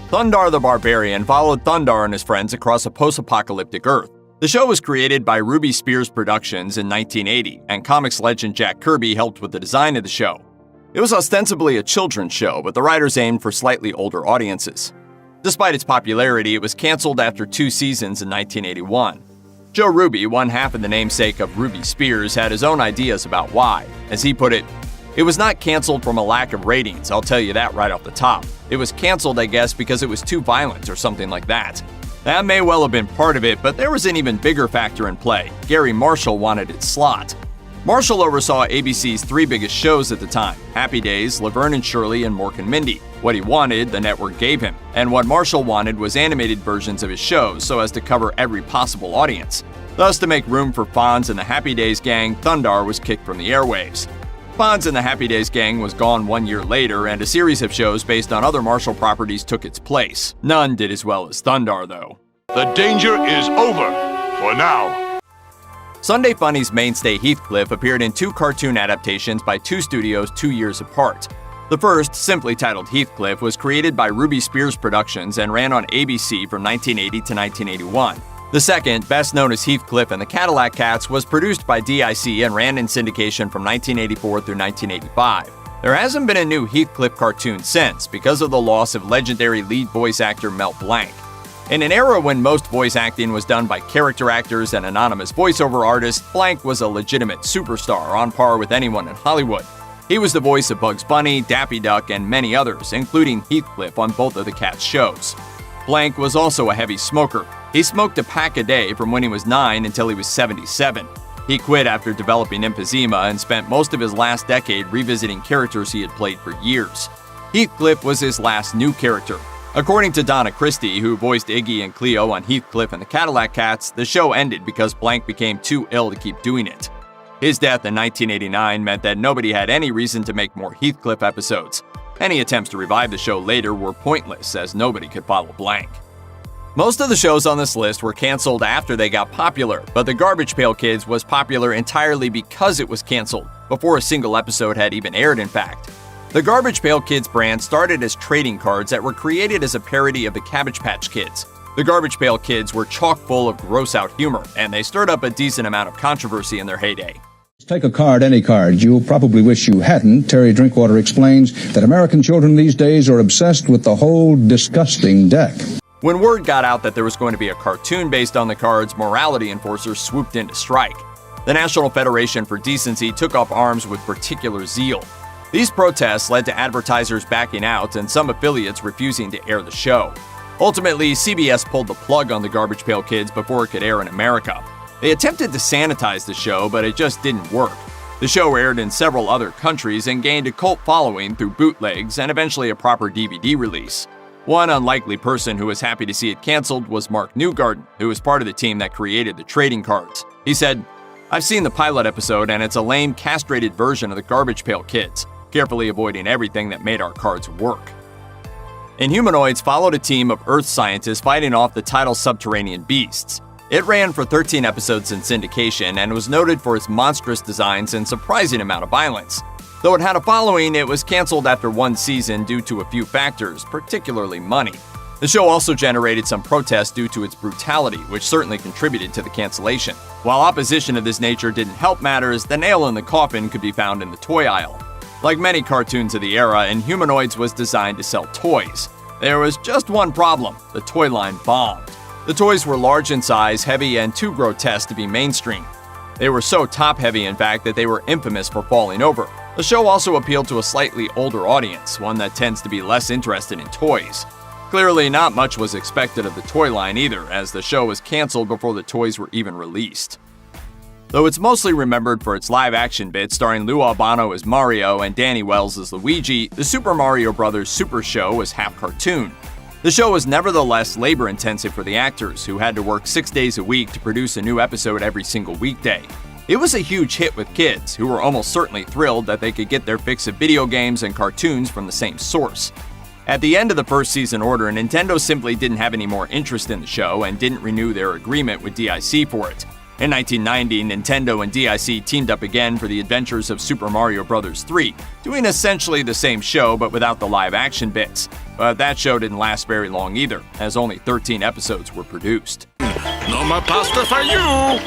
Speaker 15: Thundar the Barbarian followed Thundar and his friends across a post-apocalyptic Earth. The show was created by Ruby Spears Productions in 1980, and comics legend Jack Kirby helped with the design of the show. It was ostensibly a children's show, but the writers aimed for slightly older audiences. Despite its popularity, it was canceled after 2 seasons in 1981. Joe Ruby, one half of the namesake of Ruby Spears, had his own ideas about why. As he put it, "It was not canceled from a lack of ratings, I'll tell you that right off the top. It was canceled, I guess, because it was too violent or something like that." That may well have been part of it, but there was an even bigger factor in play. Gary Marshall wanted its slot. Marshall oversaw ABC's 3 biggest shows at the time: Happy Days, Laverne and Shirley, and Mork and Mindy. What he wanted, the network gave him, and what Marshall wanted was animated versions of his shows so as to cover every possible audience. Thus, to make room for Fonz and the Happy Days gang, Thundar was kicked from the airwaves. Fonz and the Happy Days gang was gone 1 year later, and a series of shows based on other Marshall properties took its place. None did as well as Thundar, though.
Speaker 12: The danger is over, for now.
Speaker 15: Sunday Funny's mainstay Heathcliff appeared in 2 cartoon adaptations by 2 studios 2 years apart. The first, simply titled Heathcliff, was created by Ruby Spears Productions and ran on ABC from 1980 to 1981. The second, best known as Heathcliff and the Cadillac Cats, was produced by DIC and ran in syndication from 1984 through 1985. There hasn't been a new Heathcliff cartoon since because of the loss of legendary lead voice actor Mel Blanc. In an era when most voice acting was done by character actors and anonymous voiceover artists, Blanc was a legitimate superstar on par with anyone in Hollywood. He was the voice of Bugs Bunny, Daffy Duck, and many others, including Heathcliff on both of the Cats shows. Blanc was also a heavy smoker. He smoked a pack a day from when he was 9 until he was 77. He quit after developing emphysema and spent most of his last decade revisiting characters he had played for years. Heathcliff was his last new character. According to Donna Christie, who voiced Iggy and Cleo on Heathcliff and the Cadillac Cats, the show ended because Blank became too ill to keep doing it. His death in 1989 meant that nobody had any reason to make more Heathcliff episodes. Any attempts to revive the show later were pointless, as nobody could follow Blank. Most of the shows on this list were canceled after they got popular, but the Garbage Pail Kids was popular entirely because it was canceled, before a single episode had even aired, in fact. The Garbage Pail Kids brand started as trading cards that were created as a parody of the Cabbage Patch Kids. The Garbage Pail Kids were chock full of gross-out humor, and they stirred up a decent amount of controversy in their heyday.
Speaker 17: Take a card, any card. You'll probably wish you hadn't. Terry Drinkwater explains that American children these days are obsessed with the whole disgusting deck.
Speaker 15: When word got out that there was going to be a cartoon based on the cards, morality enforcers swooped in to strike. The National Federation for Decency took up arms with particular zeal. These protests led to advertisers backing out and some affiliates refusing to air the show. Ultimately, CBS pulled the plug on the Garbage Pail Kids before it could air in America. They attempted to sanitize the show, but it just didn't work. The show aired in several other countries and gained a cult following through bootlegs and eventually a proper DVD release. One unlikely person who was happy to see it canceled was Mark Newgarden, who was part of the team that created the trading cards. He said, "I've seen the pilot episode and it's a lame, castrated version of the Garbage Pail Kids, carefully avoiding everything that made our cards work." Inhumanoids followed a team of Earth scientists fighting off the tidal subterranean beasts. It ran for 13 episodes in syndication and was noted for its monstrous designs and surprising amount of violence. Though it had a following, it was canceled after one season due to a few factors, particularly money. The show also generated some protests due to its brutality, which certainly contributed to the cancellation. While opposition of this nature didn't help matters, the nail in the coffin could be found in the toy aisle. Like many cartoons of the era, Inhumanoids was designed to sell toys. There was just one problem: the toy line bombed. The toys were large in size, heavy, and too grotesque to be mainstream. They were so top-heavy, in fact, that they were infamous for falling over. The show also appealed to a slightly older audience, one that tends to be less interested in toys. Clearly, not much was expected of the toy line either, as the show was canceled before the toys were even released. Though it's mostly remembered for its live-action bits starring Lou Albano as Mario and Danny Wells as Luigi, the Super Mario Bros. Super Show was half cartoon. The show was nevertheless labor-intensive for the actors, who had to work 6 days a week to produce a new episode every single weekday. It was a huge hit with kids, who were almost certainly thrilled that they could get their fix of video games and cartoons from the same source. At the end of the first season order, Nintendo simply didn't have any more interest in the show and didn't renew their agreement with DIC for it. In 1990, Nintendo and DIC teamed up again for the Adventures of Super Mario Bros. 3, doing essentially the same show but without the live-action bits. But that show didn't last very long either, as only 13 episodes were produced.
Speaker 9: No more pasta for you!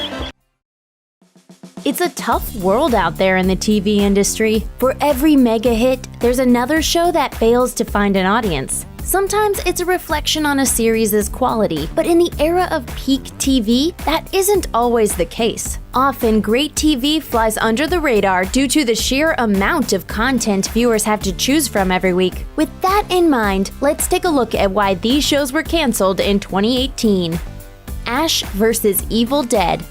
Speaker 3: It's a tough world out there in the TV industry. For every mega hit, there's another show that fails to find an audience. Sometimes it's a reflection on a series' quality, but in the era of peak TV, that isn't always the case. Often, great TV flies under the radar due to the sheer amount of content viewers have to choose from every week. With that in mind, let's take a look at why these shows were canceled in 2018. Ash vs. Evil Dead.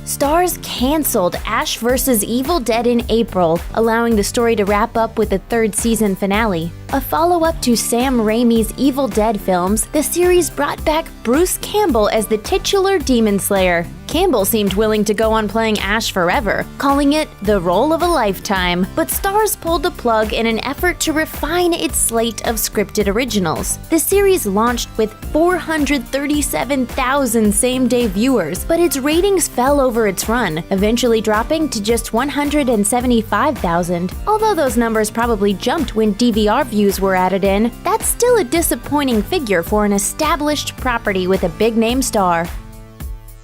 Speaker 3: Starz canceled Ash vs. Evil Dead in April, allowing the story to wrap up with the third season finale. A follow-up to Sam Raimi's Evil Dead films, the series brought back Bruce Campbell as the titular Demon Slayer. Campbell seemed willing to go on playing Ash forever, calling it the role of a lifetime, but Starz pulled the plug in an effort to refine its slate of scripted originals. The series launched with 437,000 same-day viewers, but its ratings fell over its run, eventually dropping to just 175,000. Although those numbers probably jumped when DVR views were added in, that's still a disappointing figure for an established property with a big-name star.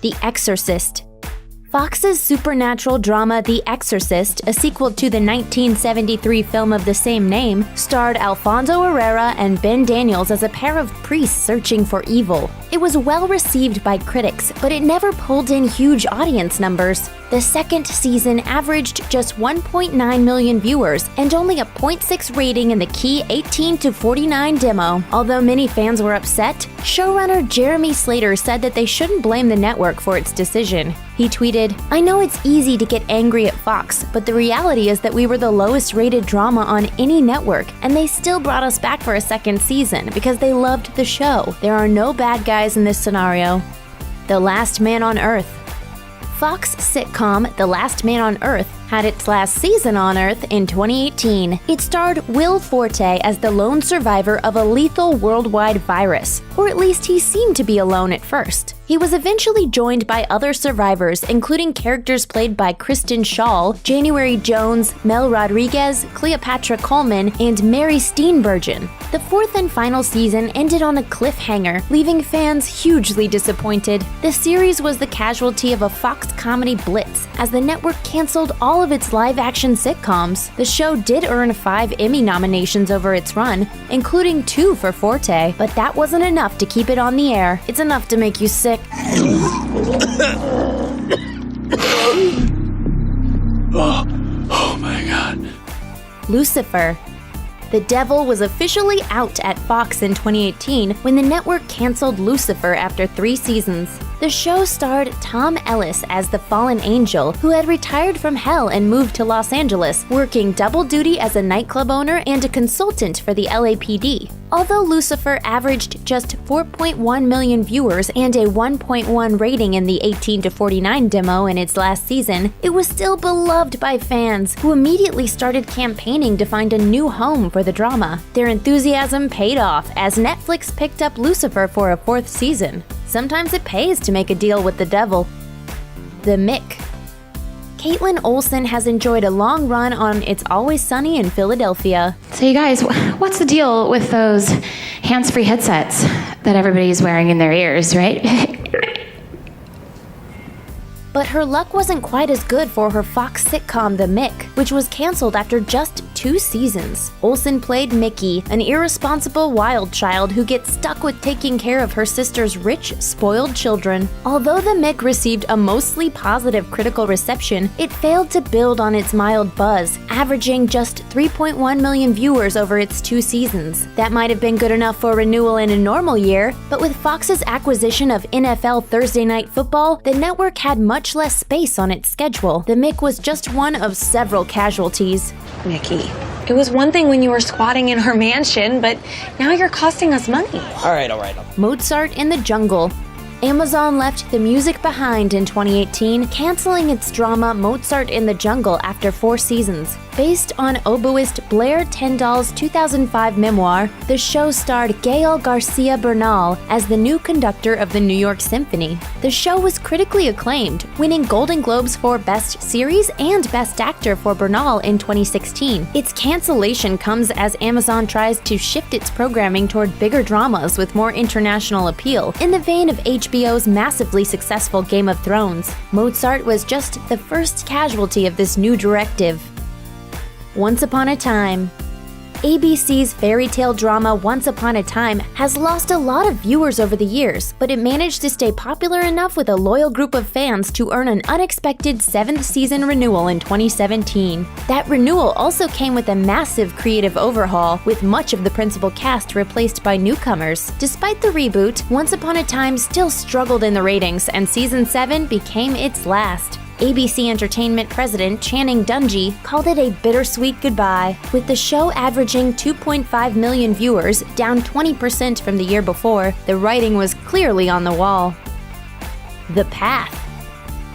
Speaker 3: The Exorcist. Fox's supernatural drama The Exorcist, a sequel to the 1973 film of the same name, starred Alfonso Herrera and Ben Daniels as a pair of priests searching for evil. It was well received by critics, but it never pulled in huge audience numbers. The second season averaged just 1.9 million viewers and only a 0.6 rating in the key 18 to 49 demo. Although many fans were upset, showrunner Jeremy Slater said that they shouldn't blame the network for its decision. He tweeted, "I know it's easy to get angry at Fox, but the reality is that we were the lowest rated drama on any network, and they still brought us back for a second season because they loved the show. There are no bad guys in this scenario." The Last Man on Earth. Fox sitcom The Last Man on Earth had its last season on Earth in 2018. It starred Will Forte as the lone survivor of a lethal worldwide virus, or at least he seemed to be alone at first. He was eventually joined by other survivors, including characters played by Kristen Schaal, January Jones, Mel Rodriguez, Cleopatra Coleman, and Mary Steenburgen. The fourth and final season ended on a cliffhanger, leaving fans hugely disappointed. The series was the casualty of a Fox comedy blitz, as the network canceled all of its live-action sitcoms. The show did earn 5 Emmy nominations over its run, including 2 for Forte, but that wasn't enough to keep it on the air. It's enough to make you sick.
Speaker 4: Oh my God.
Speaker 3: Lucifer. The devil was officially out at Fox in 2018 when the network canceled Lucifer after 3 seasons. The show starred Tom Ellis as the fallen angel who had retired from hell and moved to Los Angeles, working double duty as a nightclub owner and a consultant for the LAPD. Although Lucifer averaged just 4.1 million viewers and a 1.1 rating in the 18 to 49 demo in its last season, it was still beloved by fans who immediately started campaigning to find a new home for the drama. Their enthusiasm paid off as Netflix picked up Lucifer for a 4th season. Sometimes it pays to make a deal with the devil. The Mick. Caitlin Olsen has enjoyed a long run on It's Always Sunny in Philadelphia.
Speaker 18: So you guys, what's the deal with those hands-free headsets that everybody's wearing in their ears, right?
Speaker 3: But her luck wasn't quite as good for her Fox sitcom The Mick, which was canceled after just 2 seasons. Olsen played Mickey, an irresponsible wild child who gets stuck with taking care of her sister's rich, spoiled children. Although The Mick received a mostly positive critical reception, it failed to build on its mild buzz, averaging just 3.1 million viewers over its 2 seasons. That might have been good enough for renewal in a normal year, but with Fox's acquisition of NFL Thursday Night Football, the network had much less space on its schedule. The Mick was just one of several casualties.
Speaker 19: Nikki, it was one thing when you were squatting in her mansion, but now you're costing us money.
Speaker 11: All right.
Speaker 3: Mozart in the Jungle. Amazon left the music behind in 2018, canceling its drama Mozart in the Jungle after 4 seasons. Based on oboist Blair Tyndall's 2005 memoir, the show starred Gael Garcia Bernal as the new conductor of the New York Symphony. The show was critically acclaimed, winning Golden Globes for Best Series and Best Actor for Bernal in 2016. Its cancellation comes as Amazon tries to shift its programming toward bigger dramas with more international appeal, in the vein of HBO's massively successful Game of Thrones. Mozart was just the first casualty of this new directive. Once Upon a Time. ABC's fairy tale drama Once Upon a Time has lost a lot of viewers over the years, but it managed to stay popular enough with a loyal group of fans to earn an unexpected 7th season renewal in 2017. That renewal also came with a massive creative overhaul, with much of the principal cast replaced by newcomers. Despite the reboot, Once Upon a Time still struggled in the ratings, and season 7 became its last. ABC Entertainment president Channing Dungey called it a bittersweet goodbye, with the show averaging 2.5 million viewers, down 20% from the year before. The writing was clearly on the wall. The Path.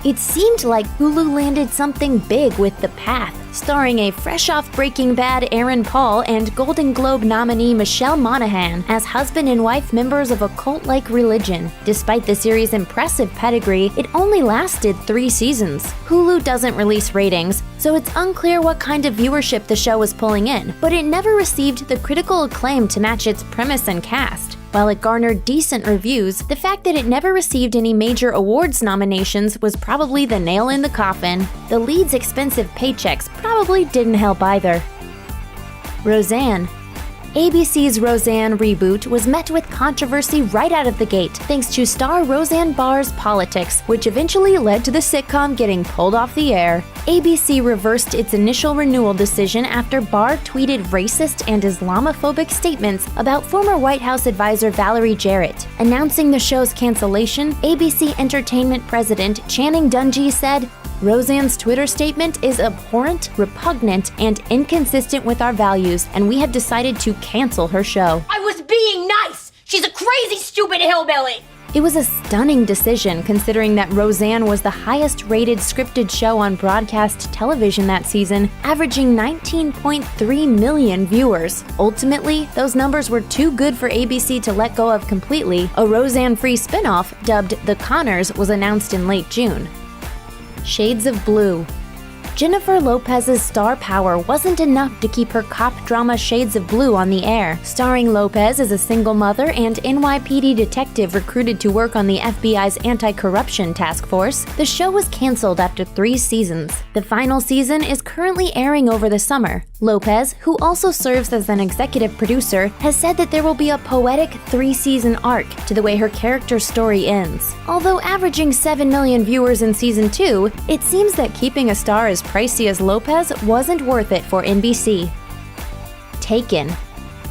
Speaker 3: It seemed like Hulu landed something big with The Path, starring a fresh-off Breaking Bad Aaron Paul and Golden Globe nominee Michelle Monaghan as husband and wife members of a cult-like religion. Despite the series' impressive pedigree, it only lasted 3 seasons. Hulu doesn't release ratings, so it's unclear what kind of viewership the show was pulling in, but it never received the critical acclaim to match its premise and cast. While it garnered decent reviews, the fact that it never received any major awards nominations was probably the nail in the coffin. The lead's expensive paychecks probably didn't help either. Roseanne. ABC's Roseanne reboot was met with controversy right out of the gate, thanks to star Roseanne Barr's politics, which eventually led to the sitcom getting pulled off the air. ABC reversed its initial renewal decision after Barr tweeted racist and Islamophobic statements about former White House advisor Valerie Jarrett. Announcing the show's cancellation, ABC Entertainment president Channing Dungey said, "Roseanne's Twitter statement is abhorrent, repugnant, and inconsistent with our values, and we have decided to cancel her show."
Speaker 20: I was being nice! She's a crazy, stupid hillbilly!
Speaker 3: It was a stunning decision considering that Roseanne was the highest-rated scripted show on broadcast television that season, averaging 19.3 million viewers. Ultimately, those numbers were too good for ABC to let go of completely. A Roseanne-free spin-off, dubbed The Conners, was announced in late June. Shades of Blue. Jennifer Lopez's star power wasn't enough to keep her cop drama Shades of Blue on the air. Starring Lopez as a single mother and NYPD detective recruited to work on the FBI's anti-corruption task force, the show was canceled after 3 seasons. The final season is currently airing over the summer. Lopez, who also serves as an executive producer, has said that there will be a poetic 3-season arc to the way her character's story ends. Although averaging 7 million viewers in season 2, it seems that keeping a star as pricey as Lopez wasn't worth it for NBC. Taken.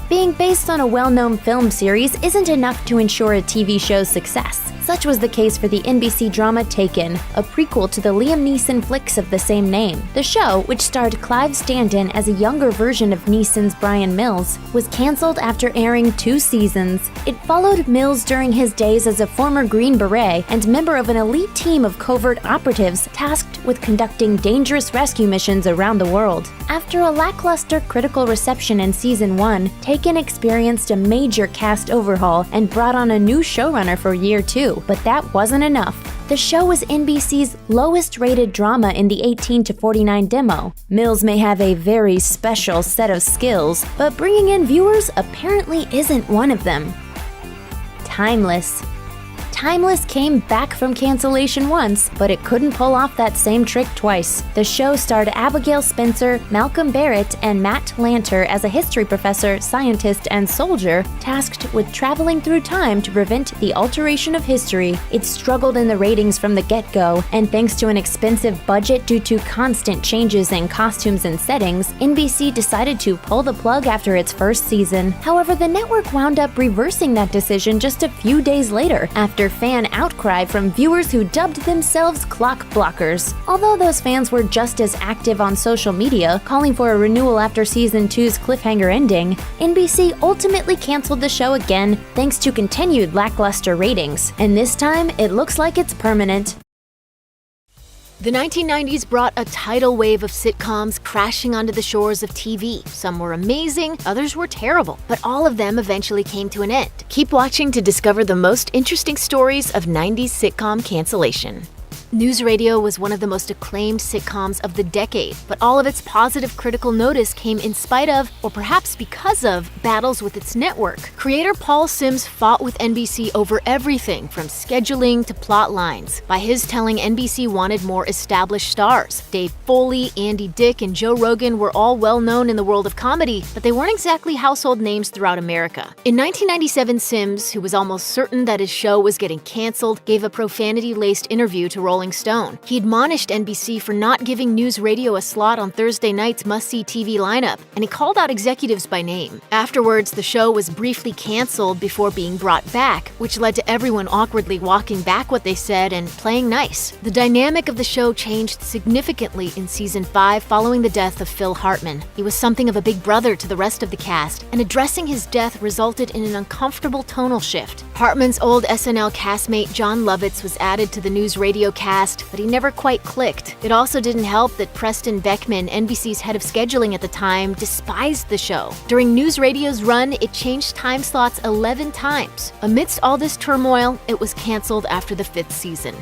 Speaker 3: Being based on a well-known film series isn't enough to ensure a TV show's success. Such was the case for the NBC drama Taken, a prequel to the Liam Neeson flicks of the same name. The show, which starred Clive Stanton as a younger version of Neeson's Brian Mills, was canceled after airing 2 seasons. It followed Mills during his days as a former Green Beret and member of an elite team of covert operatives tasked with conducting dangerous rescue missions around the world. After a lackluster critical reception in season 1, Taken experienced a major cast overhaul and brought on a new showrunner for year 2. But that wasn't enough. The show was NBC's lowest-rated drama in the 18 to 49 demo. Mills may have a very special set of skills, but bringing in viewers apparently isn't one of them. Timeless. Timeless came back from cancellation once, but it couldn't pull off that same trick twice. The show starred Abigail Spencer, Malcolm Barrett, and Matt Lanter as a history professor, scientist, and soldier tasked with traveling through time to prevent the alteration of history. It struggled in the ratings from the get-go, and thanks to an expensive budget due to constant changes in costumes and settings, NBC decided to pull the plug after its first season. However, the network wound up reversing that decision just a few days later, after fan outcry from viewers who dubbed themselves clock blockers. Although those fans were just as active on social media, calling for a renewal after season 2's cliffhanger ending, NBC ultimately canceled the show again thanks to continued lackluster ratings. And this time, it looks like it's permanent.
Speaker 21: The 1990s brought a tidal wave of sitcoms crashing onto the shores of TV. Some were amazing, others were terrible, but all of them eventually came to an end. Keep watching to discover the most interesting stories of 90s sitcom cancellation. News Radio was one of the most acclaimed sitcoms of the decade, but all of its positive critical notice came in spite of, or perhaps because of, battles with its network. Creator Paul Simms fought with NBC over everything from scheduling to plot lines. By his telling, NBC wanted more established stars. Dave Foley, Andy Dick, and Joe Rogan were all well known in the world of comedy, but they weren't exactly household names throughout America. In 1997, Simms, who was almost certain that his show was getting canceled, gave a profanity-laced interview to Rolling Stone. He admonished NBC for not giving News Radio a slot on Thursday night's must-see TV lineup, and he called out executives by name. Afterwards, the show was briefly canceled before being brought back, which led to everyone awkwardly walking back what they said and playing nice. The dynamic of the show changed significantly in season 5 following the death of Phil Hartman. He was something of a big brother to the rest of the cast, and addressing his death resulted in an uncomfortable tonal shift. Hartman's old SNL castmate John Lovitz was added to the News Radio cast, but he never quite clicked. It also didn't help that Preston Beckman, NBC's head of scheduling at the time, despised the show. During News Radio's run, it changed time slots 11 times. Amidst all this turmoil, it was canceled after the 5th season.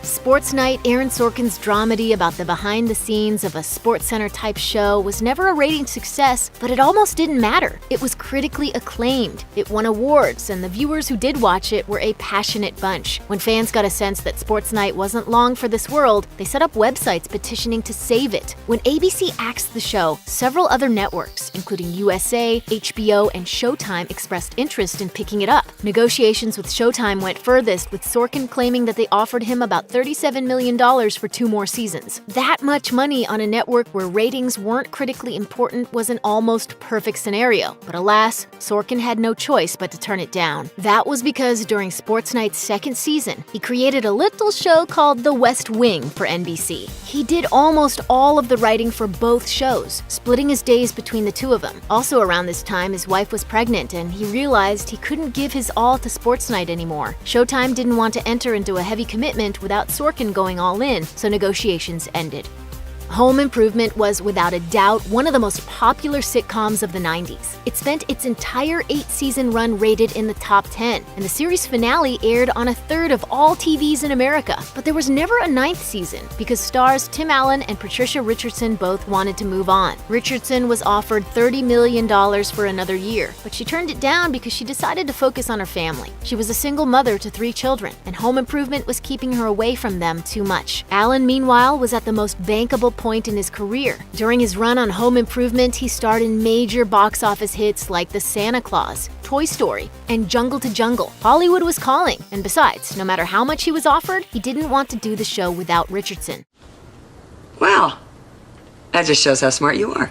Speaker 21: Sports Night, Aaron Sorkin's dramedy about the behind-the-scenes of a SportsCenter-type show, was never a rating success, but it almost didn't matter. It was critically acclaimed, it won awards, and the viewers who did watch it were a passionate bunch. When fans got a sense that Sports Night wasn't long for this world, they set up websites petitioning to save it. When ABC axed the show, several other networks, including USA, HBO, and Showtime, expressed interest in picking it up. Negotiations with Showtime went furthest, with Sorkin claiming that they offered him about $37 million for 2 more seasons. That much money on a network where ratings weren't critically important was an almost perfect scenario. But alas, Sorkin had no choice but to turn it down. That was because during Sports Night's second season, he created a little show called The West Wing for NBC. He did almost all of the writing for both shows, splitting his days between the two of them. Also around this time, his wife was pregnant, and he realized he couldn't give his all to Sports Night anymore. Showtime didn't want to enter into a heavy commitment without Sorkin going all in, so negotiations ended. Home Improvement was, without a doubt, one of the most popular sitcoms of the 90s. It spent its entire 8-season run rated in the top 10, and the series finale aired on a third of all TVs in America. But there was never a 9th season, because stars Tim Allen and Patricia Richardson both wanted to move on. Richardson was offered $30 million for another year, but she turned it down because she decided to focus on her family. She was a single mother to 3 children, and Home Improvement was keeping her away from them too much. Allen, meanwhile, was at the most bankable point in his career. During his run on Home Improvement, he starred in major box office hits like The Santa Claus, Toy Story, and Jungle to Jungle. Hollywood was calling, and besides, no matter how much he was offered, he didn't want to do the show without Richardson.
Speaker 2: Wow, that just shows how smart you are.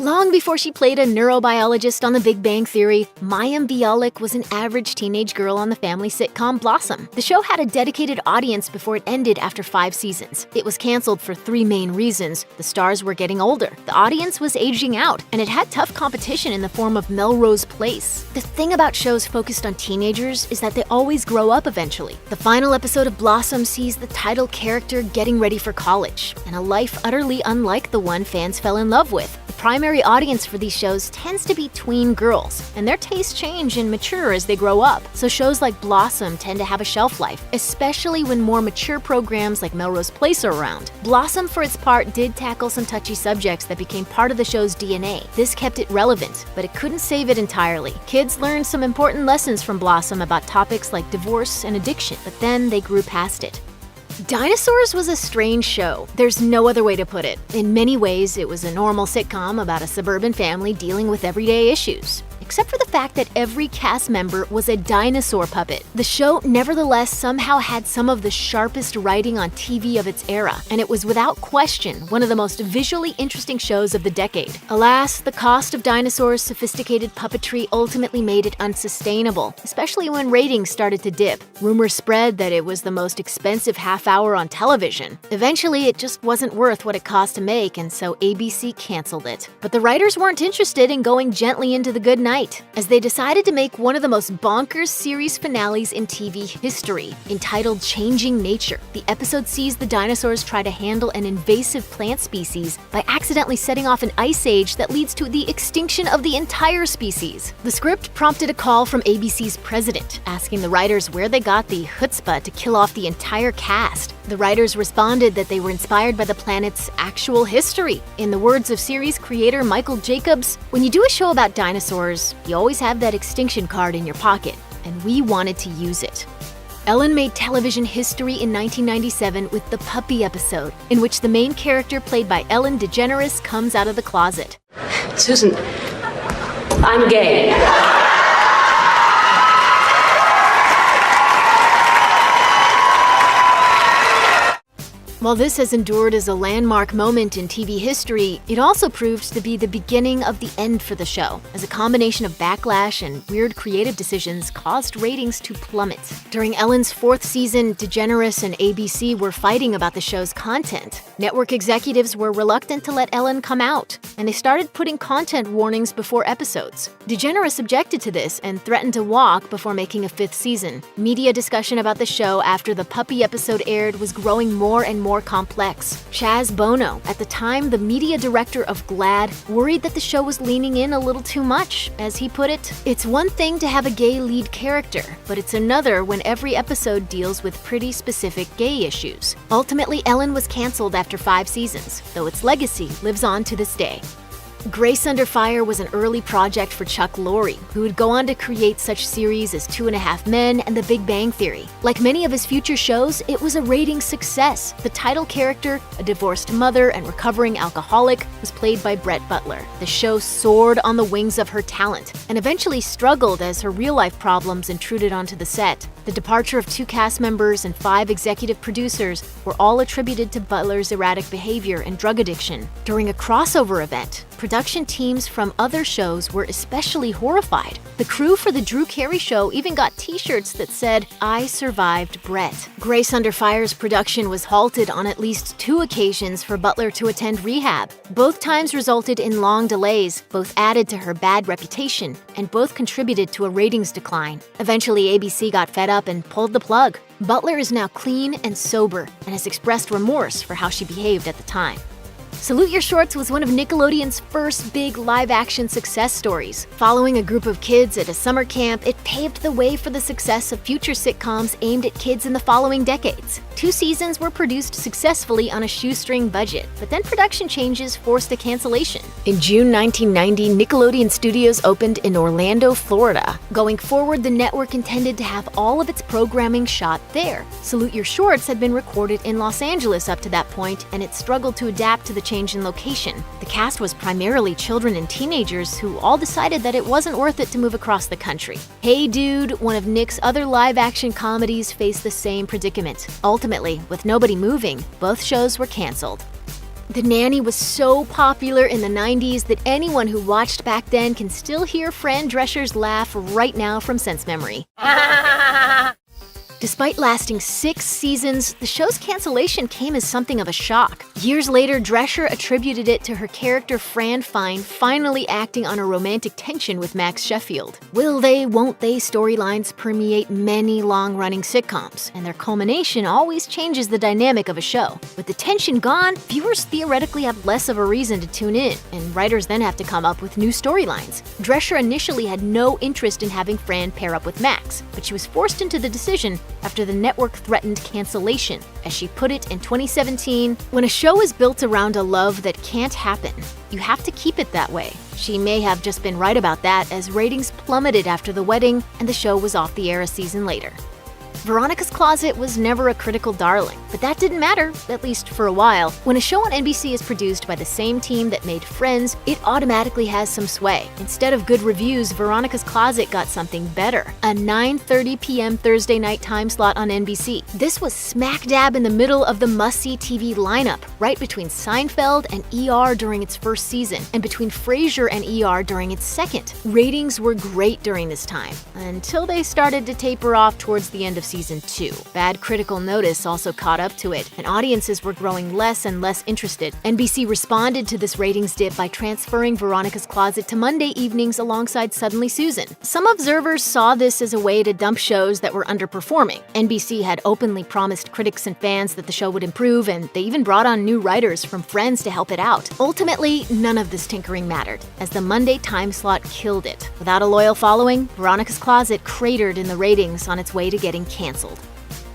Speaker 21: Long before she played a neurobiologist on The Big Bang Theory, Mayim Bialik was an average teenage girl on the family sitcom Blossom. The show had a dedicated audience before it ended after 5 seasons. It was canceled for 3 main reasons. The stars were getting older, the audience was aging out, and it had tough competition in the form of Melrose Place. The thing about shows focused on teenagers is that they always grow up eventually. The final episode of Blossom sees the title character getting ready for college, and a life utterly unlike the one fans fell in love with. The primary audience for these shows tends to be tween girls, and their tastes change and mature as they grow up. So shows like Blossom tend to have a shelf life, especially when more mature programs like Melrose Place are around. Blossom, for its part, did tackle some touchy subjects that became part of the show's DNA. This kept it relevant, but it couldn't save it entirely. Kids learned some important lessons from Blossom about topics like divorce and addiction, but then they grew past it. Dinosaurs was a strange show. There's no other way to put it. In many ways, it was a normal sitcom about a suburban family dealing with everyday issues. Except for the fact that every cast member was a dinosaur puppet. The show, nevertheless, somehow had some of the sharpest writing on TV of its era, and it was without question one of the most visually interesting shows of the decade. Alas, the cost of Dinosaurs' sophisticated puppetry ultimately made it unsustainable, especially when ratings started to dip. Rumors spread that it was the most expensive half-hour on television. Eventually, it just wasn't worth what it cost to make, and so ABC canceled it. But the writers weren't interested in going gently into the good night, as they decided to make one of the most bonkers series finales in TV history, entitled Changing Nature. The episode sees the dinosaurs try to handle an invasive plant species by accidentally setting off an ice age that leads to the extinction of the entire species. The script prompted a call from ABC's president, asking the writers where they got the chutzpah to kill off the entire cast. The writers responded that they were inspired by the planet's actual history. In the words of series creator Michael Jacobs, "When you do a show about dinosaurs, you always have that extinction card in your pocket, and we wanted to use it." Ellen made television history in 1997 with the Puppy episode, in which the main character played by Ellen DeGeneres comes out of the closet.
Speaker 22: Susan, I'm gay.
Speaker 21: While this has endured as a landmark moment in TV history, it also proved to be the beginning of the end for the show, as a combination of backlash and weird creative decisions caused ratings to plummet. During Ellen's 4th season, DeGeneres and ABC were fighting about the show's content. Network executives were reluctant to let Ellen come out, and they started putting content warnings before episodes. DeGeneres objected to this and threatened to walk before making a 5th season. Media discussion about the show after the Puppy episode aired was growing more and more more complex. Chaz Bono, at the time the media director of GLAAD, worried that the show was leaning in a little too much. As he put it, "It's one thing to have a gay lead character, but it's another when every episode deals with pretty specific gay issues." Ultimately, Ellen was canceled after 5 seasons, though its legacy lives on to this day. Grace Under Fire was an early project for Chuck Lorre, who would go on to create such series as 2.5 Men and The Big Bang Theory. Like many of his future shows, it was a ratings success. The title character, a divorced mother and recovering alcoholic, was played by Brett Butler. The show soared on the wings of her talent, and eventually struggled as her real-life problems intruded onto the set. The departure of 2 cast members and 5 executive producers were all attributed to Butler's erratic behavior and drug addiction. During a crossover event, production teams from other shows were especially horrified. The crew for The Drew Carey Show even got t-shirts that said, "I survived Brett." Grace Under Fire's production was halted on at least 2 occasions for Butler to attend rehab. Both times resulted in long delays, both added to her bad reputation, and both contributed to a ratings decline. Eventually, ABC got fed up and pulled the plug. Butler is now clean and sober and has expressed remorse for how she behaved at the time. Salute Your Shorts was one of Nickelodeon's first big live-action success stories. Following a group of kids at a summer camp, it paved the way for the success of future sitcoms aimed at kids in the following decades. 2 seasons were produced successfully on a shoestring budget, but then production changes forced a cancellation. In June 1990, Nickelodeon Studios opened in Orlando, Florida. Going forward, the network intended to have all of its programming shot there. Salute Your Shorts had been recorded in Los Angeles up to that point, and it struggled to adapt to the change in location. The cast was primarily children and teenagers who all decided that it wasn't worth it to move across the country. Hey Dude, one of Nick's other live-action comedies, faced the same predicament. Ultimately, with nobody moving, both shows were canceled. The Nanny was so popular in the 90s that anyone who watched back then can still hear Fran Drescher's laugh right now from sense memory. Despite lasting 6 seasons, the show's cancellation came as something of a shock. Years later, Drescher attributed it to her character Fran Fine finally acting on a romantic tension with Max Sheffield. Will they, won't they storylines permeate many long-running sitcoms, and their culmination always changes the dynamic of a show. With the tension gone, viewers theoretically have less of a reason to tune in, and writers then have to come up with new storylines. Drescher initially had no interest in having Fran pair up with Max, but she was forced into the decision after the network threatened cancellation. As she put it in 2017, "When a show is built around a love that can't happen, you have to keep it that way." She may have just been right about that, as ratings plummeted after the wedding and the show was off the air a season later. Veronica's Closet was never a critical darling, but that didn't matter, at least for a while. When a show on NBC is produced by the same team that made Friends, it automatically has some sway. Instead of good reviews, Veronica's Closet got something better, a 9:30 p.m. Thursday night time slot on NBC. This was smack dab in the middle of the must-see TV lineup, right between Seinfeld and ER during its first season, and between Frasier and ER during its second. Ratings were great during this time, until they started to taper off towards the end of Season 2. Bad critical notice also caught up to it, and audiences were growing less and less interested. NBC responded to this ratings dip by transferring Veronica's Closet to Monday evenings alongside Suddenly Susan. Some observers saw this as a way to dump shows that were underperforming. NBC had openly promised critics and fans that the show would improve, and they even brought on new writers from Friends to help it out. Ultimately, none of this tinkering mattered, as the Monday time slot killed it. Without a loyal following, Veronica's Closet cratered in the ratings on its way to getting canceled.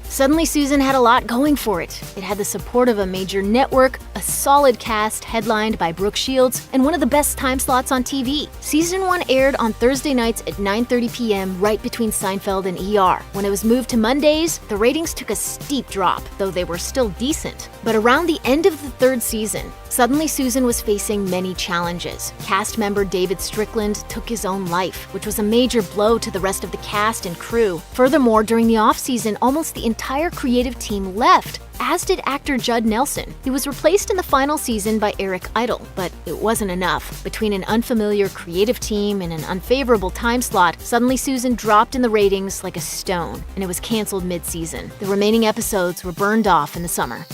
Speaker 21: Suddenly Susan had a lot going for it. It had the support of a major network, a solid cast headlined by Brooke Shields, and one of the best time slots on TV. Season 1 aired on Thursday nights at 9:30 p.m. right between Seinfeld and ER. When it was moved to Mondays, the ratings took a steep drop, though they were still decent. But around the end of the 3rd season, Suddenly Susan was facing many challenges. Cast member David Strickland took his own life, which was a major blow to the rest of the cast and crew. Furthermore, during the off-season, almost the entire creative team left, as did actor Judd Nelson. He was replaced in the final season by Eric Idle, but it wasn't enough. Between an unfamiliar creative team and an unfavorable time slot, Suddenly Susan dropped in the ratings like a stone, and it was canceled mid-season. The remaining episodes were burned off in the summer.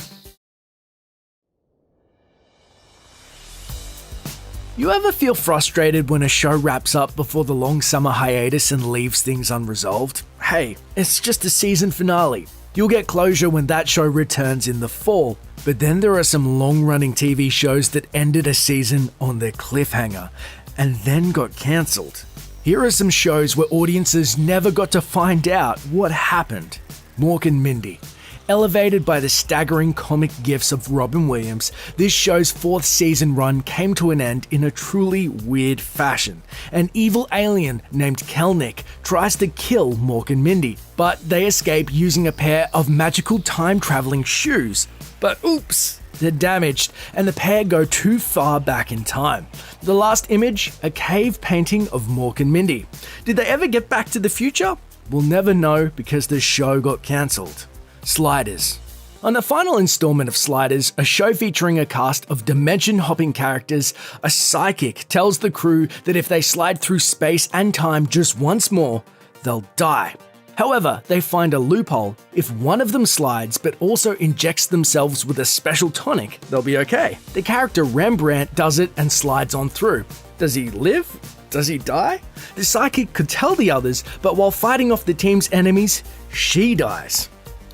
Speaker 7: You ever feel frustrated when a show wraps up before the long summer hiatus and leaves things unresolved? Hey, it's just a season finale. You'll get closure when that show returns in the fall, but then there are some long-running TV shows that ended a season on their cliffhanger and then got cancelled. Here are some shows where audiences never got to find out what happened. Mork and Mindy. Elevated by the staggering comic gifts of Robin Williams, this show's 4th season run came to an end in a truly weird fashion. An evil alien named Kelnick tries to kill Mork and Mindy, but they escape using a pair of magical time-traveling shoes. But oops! They're damaged, and the pair go too far back in time. The last image, a cave painting of Mork and Mindy. Did they ever get back to the future? We'll never know because the show got cancelled. Sliders. On the final installment of Sliders, a show featuring a cast of dimension-hopping characters, a psychic tells the crew that if they slide through space and time just once more, they'll die. However, they find a loophole. If one of them slides but also injects themselves with a special tonic, they'll be okay. The character Rembrandt does it and slides on through. Does he live? Does he die? The psychic could tell the others, but while fighting off the team's enemies, she dies.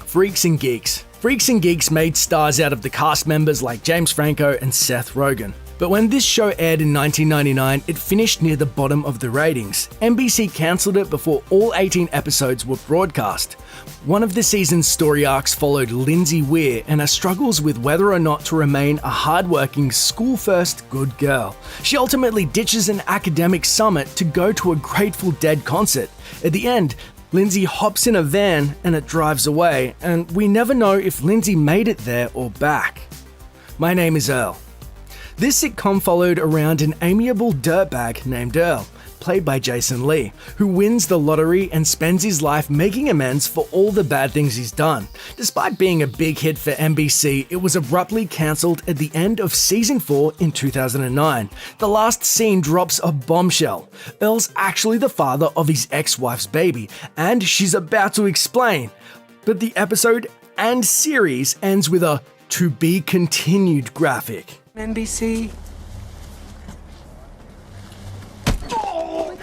Speaker 7: Freaks and Geeks. Freaks and Geeks made stars out of the cast members like James Franco and Seth Rogen. But when this show aired in 1999, it finished near the bottom of the ratings. NBC cancelled it before all 18 episodes were broadcast. One of the season's story arcs followed Lindsay Weir and her struggles with whether or not to remain a hardworking, school-first good girl. She ultimately ditches an academic summit to go to a Grateful Dead concert. At the end, Lindsay hops in a van and it drives away, and we never know if Lindsay made it there or back. My name is Earl. This sitcom followed around an amiable dirtbag named Earl, played by Jason Lee, who wins the lottery and spends his life making amends for all the bad things he's done. Despite being a big hit for NBC, it was abruptly cancelled at the end of season 4 in 2009. The last scene drops a bombshell. Earl's actually the father of his ex-wife's baby, and she's about to explain. But the episode and series ends with a "to be continued" graphic.
Speaker 5: NBC.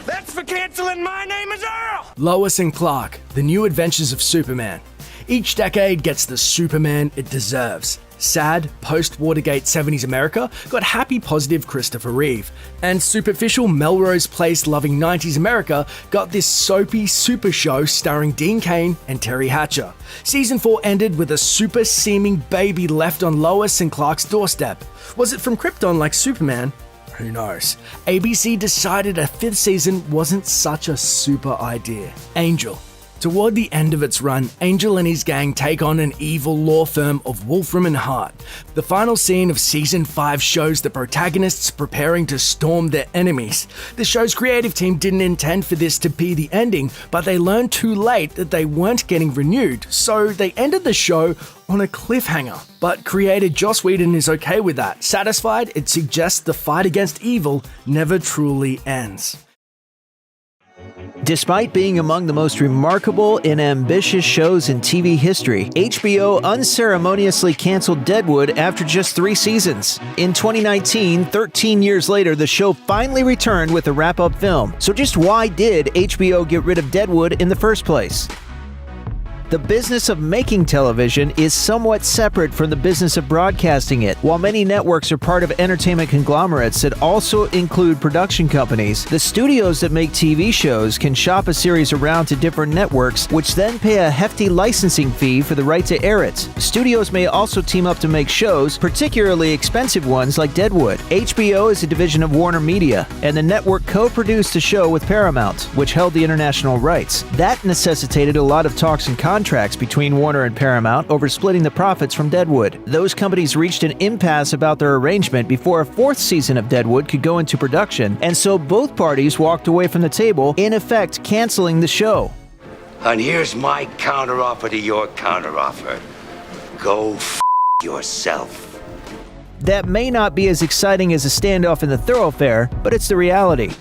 Speaker 5: That's for canceling My Name is Earl!
Speaker 7: Lois and Clark, The New Adventures of Superman. Each decade gets the Superman it deserves. Sad, post-Watergate 70s America got happy, positive Christopher Reeve. And superficial Melrose Place-loving 90s America got this soapy super show starring Dean Cain and Terry Hatcher. Season 4 ended with a super-seeming baby left on Lois and Clark's doorstep. Was it from Krypton like Superman? Who knows? ABC decided a 5th season wasn't such a super idea. Angel. Toward the end of its run, Angel and his gang take on an evil law firm of Wolfram and Hart. The final scene of Season 5 shows the protagonists preparing to storm their enemies. The show's creative team didn't intend for this to be the ending, but they learned too late that they weren't getting renewed, so they ended the show on a cliffhanger. But creator Joss Whedon is okay with that. Satisfied, it suggests the fight against evil never truly ends.
Speaker 8: Despite being among the most remarkable and ambitious shows in TV history, HBO unceremoniously canceled Deadwood after just 3 seasons. In 2019, 13 years later, the show finally returned with a wrap-up film. So just why did HBO get rid of Deadwood in the first place? The business of making television is somewhat separate from the business of broadcasting it. While many networks are part of entertainment conglomerates that also include production companies, the studios that make TV shows can shop a series around to different networks, which then pay a hefty licensing fee for the right to air it. Studios may also team up to make shows, particularly expensive ones like Deadwood. HBO is a division of Warner Media, and the network co-produced the show with Paramount, which held the international rights. That necessitated a lot of talks and contracts between Warner and Paramount over splitting the profits from Deadwood. Those companies reached an impasse about their arrangement before a 4th season of Deadwood could go into production, and so both parties walked away from the table, in effect canceling the show.
Speaker 23: And here's my counteroffer to your counteroffer. Go yourself.
Speaker 8: That may not be as exciting as a standoff in the thoroughfare, but it's the reality.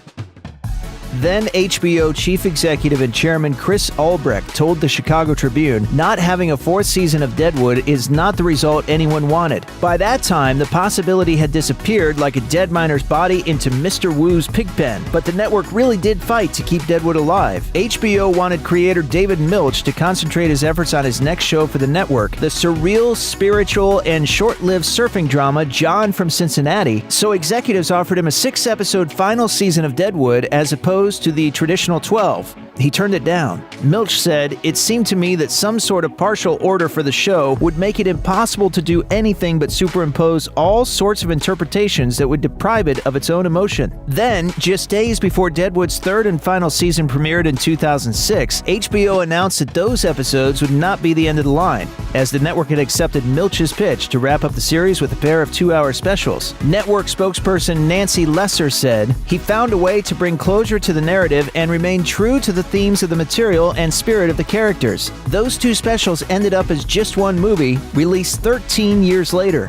Speaker 8: Then HBO chief executive and chairman Chris Albrecht told the Chicago Tribune, "Not having a fourth season of Deadwood is not the result anyone wanted." By that time, the possibility had disappeared like a dead miner's body into Mr. Wu's pig pen, but the network really did fight to keep Deadwood alive. HBO wanted creator David Milch to concentrate his efforts on his next show for the network, the surreal, spiritual, and short-lived surfing drama John from Cincinnati, so executives offered him a 6-episode final season of Deadwood as opposed to the traditional 12. He turned it down. Milch said, "It seemed to me that some sort of partial order for the show would make it impossible to do anything but superimpose all sorts of interpretations that would deprive it of its own emotion." Then, just days before Deadwood's third and final season premiered in 2006, HBO announced that those episodes would not be the end of the line, as the network had accepted Milch's pitch to wrap up the series with a pair of 2-hour specials. Network spokesperson Nancy Lesser said, "He found a way to bring closure to the narrative and remain true to the themes of the material and spirit of the characters. Those 2 specials ended up as just one movie, released 13 years later."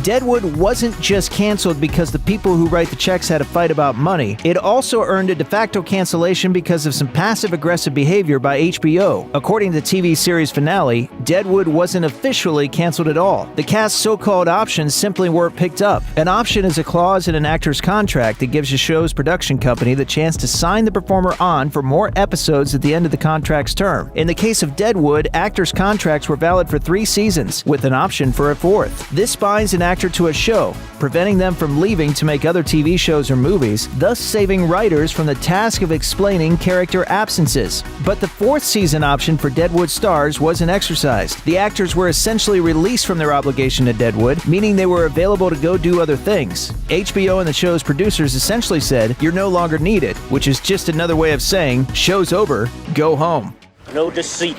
Speaker 8: Deadwood wasn't just canceled because the people who write the checks had a fight about money. It also earned a de facto cancellation because of some passive-aggressive behavior by HBO. According to the TV series finale, Deadwood wasn't officially canceled at all. The cast's so-called options simply weren't picked up. An option is a clause in an actor's contract that gives a show's production company the chance to sign the performer on for more episodes at the end of the contract's term. In the case of Deadwood, actors' contracts were valid for 3 seasons, with an option for a 4th. This binds an actor to a show, preventing them from leaving to make other TV shows or movies, thus saving writers from the task of explaining character absences. But the 4th season option for Deadwood stars wasn't exercised. The actors were essentially released from their obligation to Deadwood, meaning they were available to go do other things. HBO and the show's producers essentially said, "You're no longer needed," which is just another way of saying, "Show's over, go home."
Speaker 1: No deceit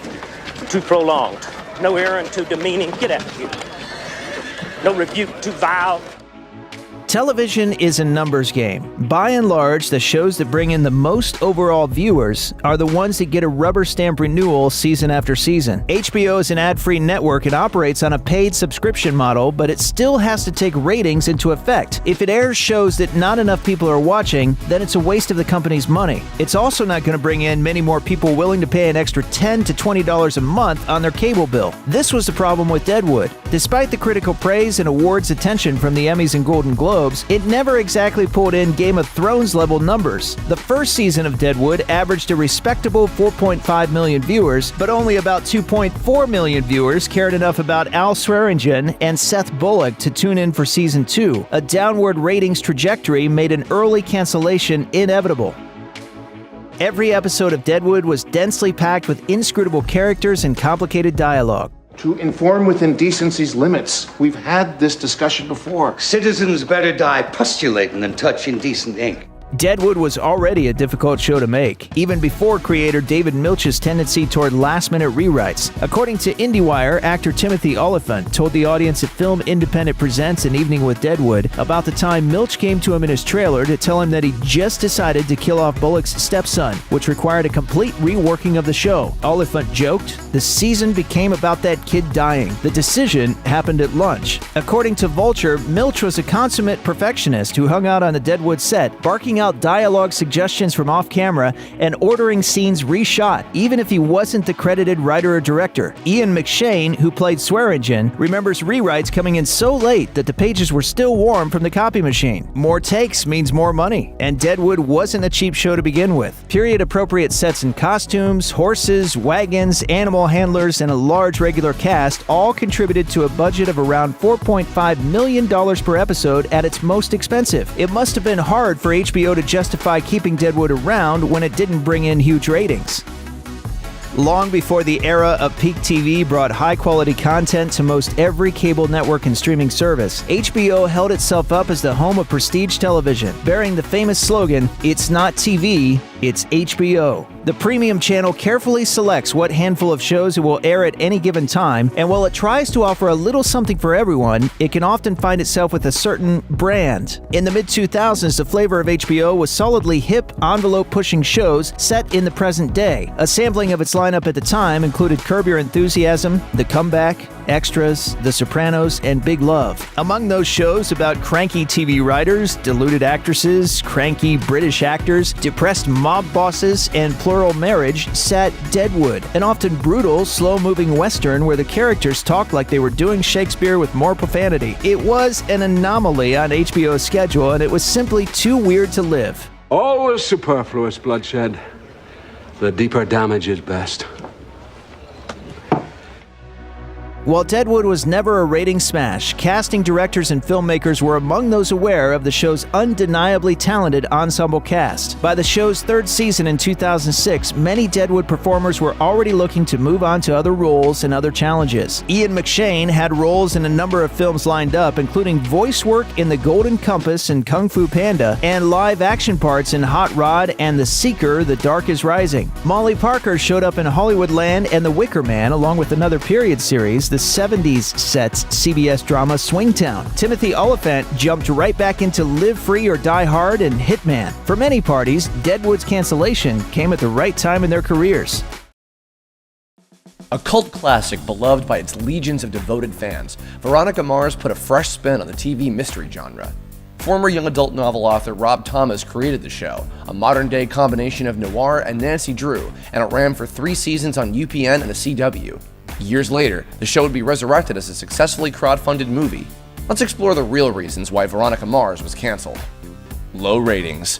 Speaker 1: too prolonged, no errand too demeaning. Get out of here. No rebuke too vile.
Speaker 8: Television is a numbers game. By and large, the shows that bring in the most overall viewers are the ones that get a rubber stamp renewal season after season. HBO is an ad-free network and operates on a paid subscription model, but it still has to take ratings into effect. If it airs shows that not enough people are watching, then it's a waste of the company's money. It's also not going to bring in many more people willing to pay an extra $10 to $20 a month on their cable bill. This was the problem with Deadwood. Despite the critical praise and awards attention from the Emmys and Golden Globes, it never exactly pulled in Game of Thrones level numbers. The first season of Deadwood averaged a respectable 4.5 million viewers, but only about 2.4 million viewers cared enough about Al Swearingen and Seth Bullock to tune in for season 2. A downward ratings trajectory made an early cancellation inevitable. Every episode of Deadwood was densely packed with inscrutable characters and complicated dialogue.
Speaker 6: To inform within decency's limits. We've had this discussion before.
Speaker 23: Citizens better die postulating than touch indecent ink.
Speaker 8: Deadwood was already a difficult show to make, even before creator David Milch's tendency toward last-minute rewrites. According to IndieWire, actor Timothy Oliphant told the audience at Film Independent Presents An Evening with Deadwood about the time Milch came to him in his trailer to tell him that he just decided to kill off Bullock's stepson, which required a complete reworking of the show. Oliphant joked, "The season became about that kid dying. The decision happened at lunch." According to Vulture, Milch was a consummate perfectionist who hung out on the Deadwood set, barking out dialogue suggestions from off-camera and ordering scenes reshot, even if he wasn't the credited writer or director. Ian McShane, who played Swearingen, remembers rewrites coming in so late that the pages were still warm from the copy machine. More takes means more money, and Deadwood wasn't a cheap show to begin with. Period-appropriate sets and costumes, horses, wagons, animal handlers, and a large regular cast all contributed to a budget of around $4.5 million per episode at its most expensive. It must have been hard for HBO to justify keeping Deadwood around when it didn't bring in huge ratings. Long before the era of peak TV brought high-quality content to most every cable network and streaming service, HBO held itself up as the home of prestige television, bearing the famous slogan, "It's not TV, it's HBO." The premium channel carefully selects what handful of shows it will air at any given time, and while it tries to offer a little something for everyone, it can often find itself with a certain brand. In the mid-2000s, the flavor of HBO was solidly hip, envelope-pushing shows set in the present day. A sampling of its lineup at the time included Curb Your Enthusiasm, The Comeback, Extras, The Sopranos, and Big Love. Among those shows about cranky TV writers, deluded actresses, cranky British actors, depressed mob bosses, and plural marriage sat Deadwood, an often brutal, slow-moving western where the characters talked like they were doing Shakespeare with more profanity. It was an anomaly on HBO's schedule, and it was simply too weird to live.
Speaker 10: Always superfluous bloodshed. The deeper damage is best.
Speaker 8: While Deadwood was never a rating smash, casting directors and filmmakers were among those aware of the show's undeniably talented ensemble cast. By the show's third season in 2006, many Deadwood performers were already looking to move on to other roles and other challenges. Ian McShane had roles in a number of films lined up, including voice work in The Golden Compass and Kung Fu Panda, and live action parts in Hot Rod and The Seeker, The Dark is Rising. Molly Parker showed up in Hollywoodland and The Wicker Man, along with another period series, the 70s set's CBS drama Swingtown. Timothy Oliphant jumped right back into Live Free or Die Hard and Hitman. For many parties, Deadwood's cancellation came at the right time in their careers.
Speaker 13: A cult classic beloved by its legions of devoted fans, Veronica Mars put a fresh spin on the TV mystery genre. Former young adult novel author Rob Thomas created the show, a modern-day combination of noir and Nancy Drew, and it ran for 3 seasons on UPN and the CW. Years later, the show would be resurrected as a successfully crowdfunded movie. Let's explore the real reasons why Veronica Mars was canceled. Low ratings.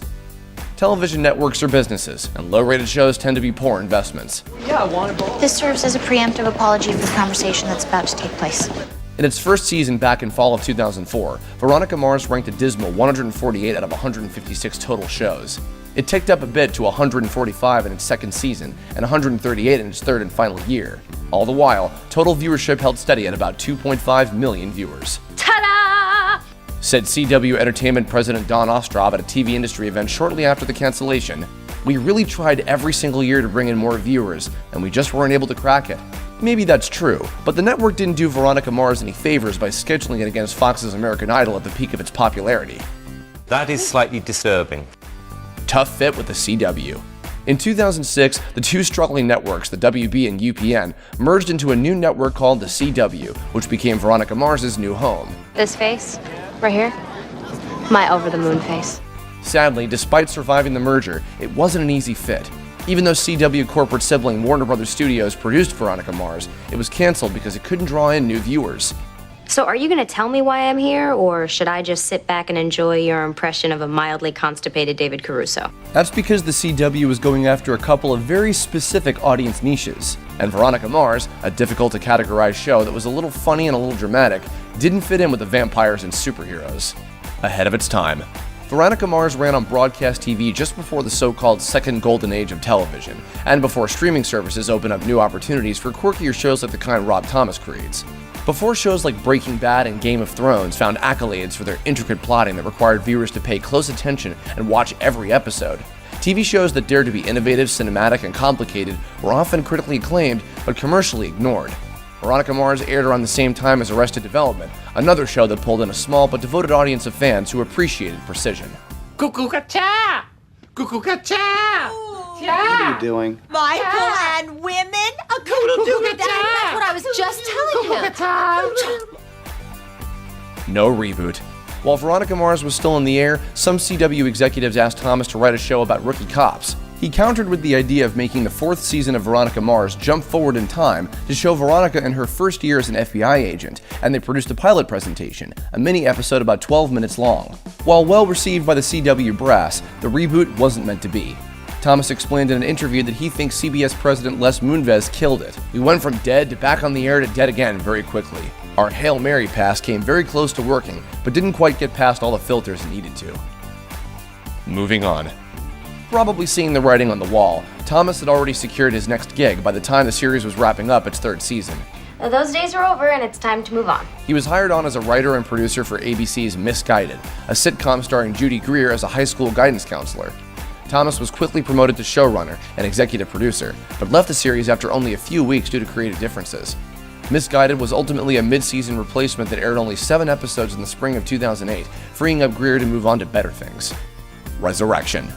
Speaker 13: Television networks are businesses, and low-rated shows tend to be poor investments.
Speaker 14: Yeah, I want it both. This serves as a preemptive apology for the conversation that's about to take place.
Speaker 13: In its first season back in fall of 2004, Veronica Mars ranked a dismal 148 out of 156 total shows. It ticked up a bit to 145 in its second season and 138 in its third and final year. All the while, total viewership held steady at about 2.5 million viewers.
Speaker 20: Ta-da!
Speaker 13: Said CW Entertainment President Don Ostrov at a TV industry event shortly after the cancellation, "We really tried every single year to bring in more viewers, and we just weren't able to crack it." Maybe that's true, but the network didn't do Veronica Mars any favors by scheduling it against Fox's American Idol at the peak of its popularity.
Speaker 24: That is slightly disturbing.
Speaker 13: Tough fit with the CW. In 2006, the two struggling networks, the WB and UPN, merged into a new network called the CW, which became Veronica Mars's new home.
Speaker 14: This face, right here, my over-the-moon face.
Speaker 13: Sadly, despite surviving the merger, it wasn't an easy fit. Even though CW corporate sibling Warner Brothers Studios produced Veronica Mars, it was canceled because it couldn't draw in new viewers.
Speaker 14: So are you going to tell me why I'm here, or should I just sit back and enjoy your impression of a mildly constipated David Caruso?
Speaker 13: That's because the CW was going after a couple of very specific audience niches, and Veronica Mars, a difficult to categorize show that was a little funny and a little dramatic, didn't fit in with the vampires and superheroes. Ahead of its time. Veronica Mars ran on broadcast TV just before the so-called second golden age of television, and before streaming services opened up new opportunities for quirkier shows like the kind Rob Thomas creates. Before shows like Breaking Bad and Game of Thrones found accolades for their intricate plotting that required viewers to pay close attention and watch every episode, TV shows that dared to be innovative, cinematic, and complicated were often critically acclaimed but commercially ignored. Veronica Mars aired around the same time as Arrested Development, another show that pulled in a small but devoted audience of fans who appreciated precision.
Speaker 5: Cuckoo-ca-cha! Cuckoo-ca-cha!
Speaker 25: What are you doing?
Speaker 20: Michael and women? A That's what I was just telling him.
Speaker 13: No reboot. While Veronica Mars was still in the air, some CW executives asked Thomas to write a show about rookie cops. He countered with the idea of making the 4th season of Veronica Mars jump forward in time to show Veronica in her first year as an FBI agent, and they produced a pilot presentation, a mini episode about 12 minutes long. While well received by the CW brass, the reboot wasn't meant to be. Thomas explained in an interview that he thinks CBS President Les Moonves killed it. We went from dead to back on the air to dead again very quickly. Our Hail Mary pass came very close to working, but didn't quite get past all the filters it needed to. Moving on. Probably seeing the writing on the wall, Thomas had already secured his next gig by the time the series was wrapping up its 3rd season.
Speaker 14: Those days are over and it's time to move on.
Speaker 13: He was hired on as a writer and producer for ABC's Misguided, a sitcom starring Judy Greer as a high school guidance counselor. Thomas was quickly promoted to showrunner and executive producer, but left the series after only a few weeks due to creative differences. Misguided was ultimately a mid-season replacement that aired only 7 episodes in the spring of 2008, freeing up Greer to move on to better things. Resurrection.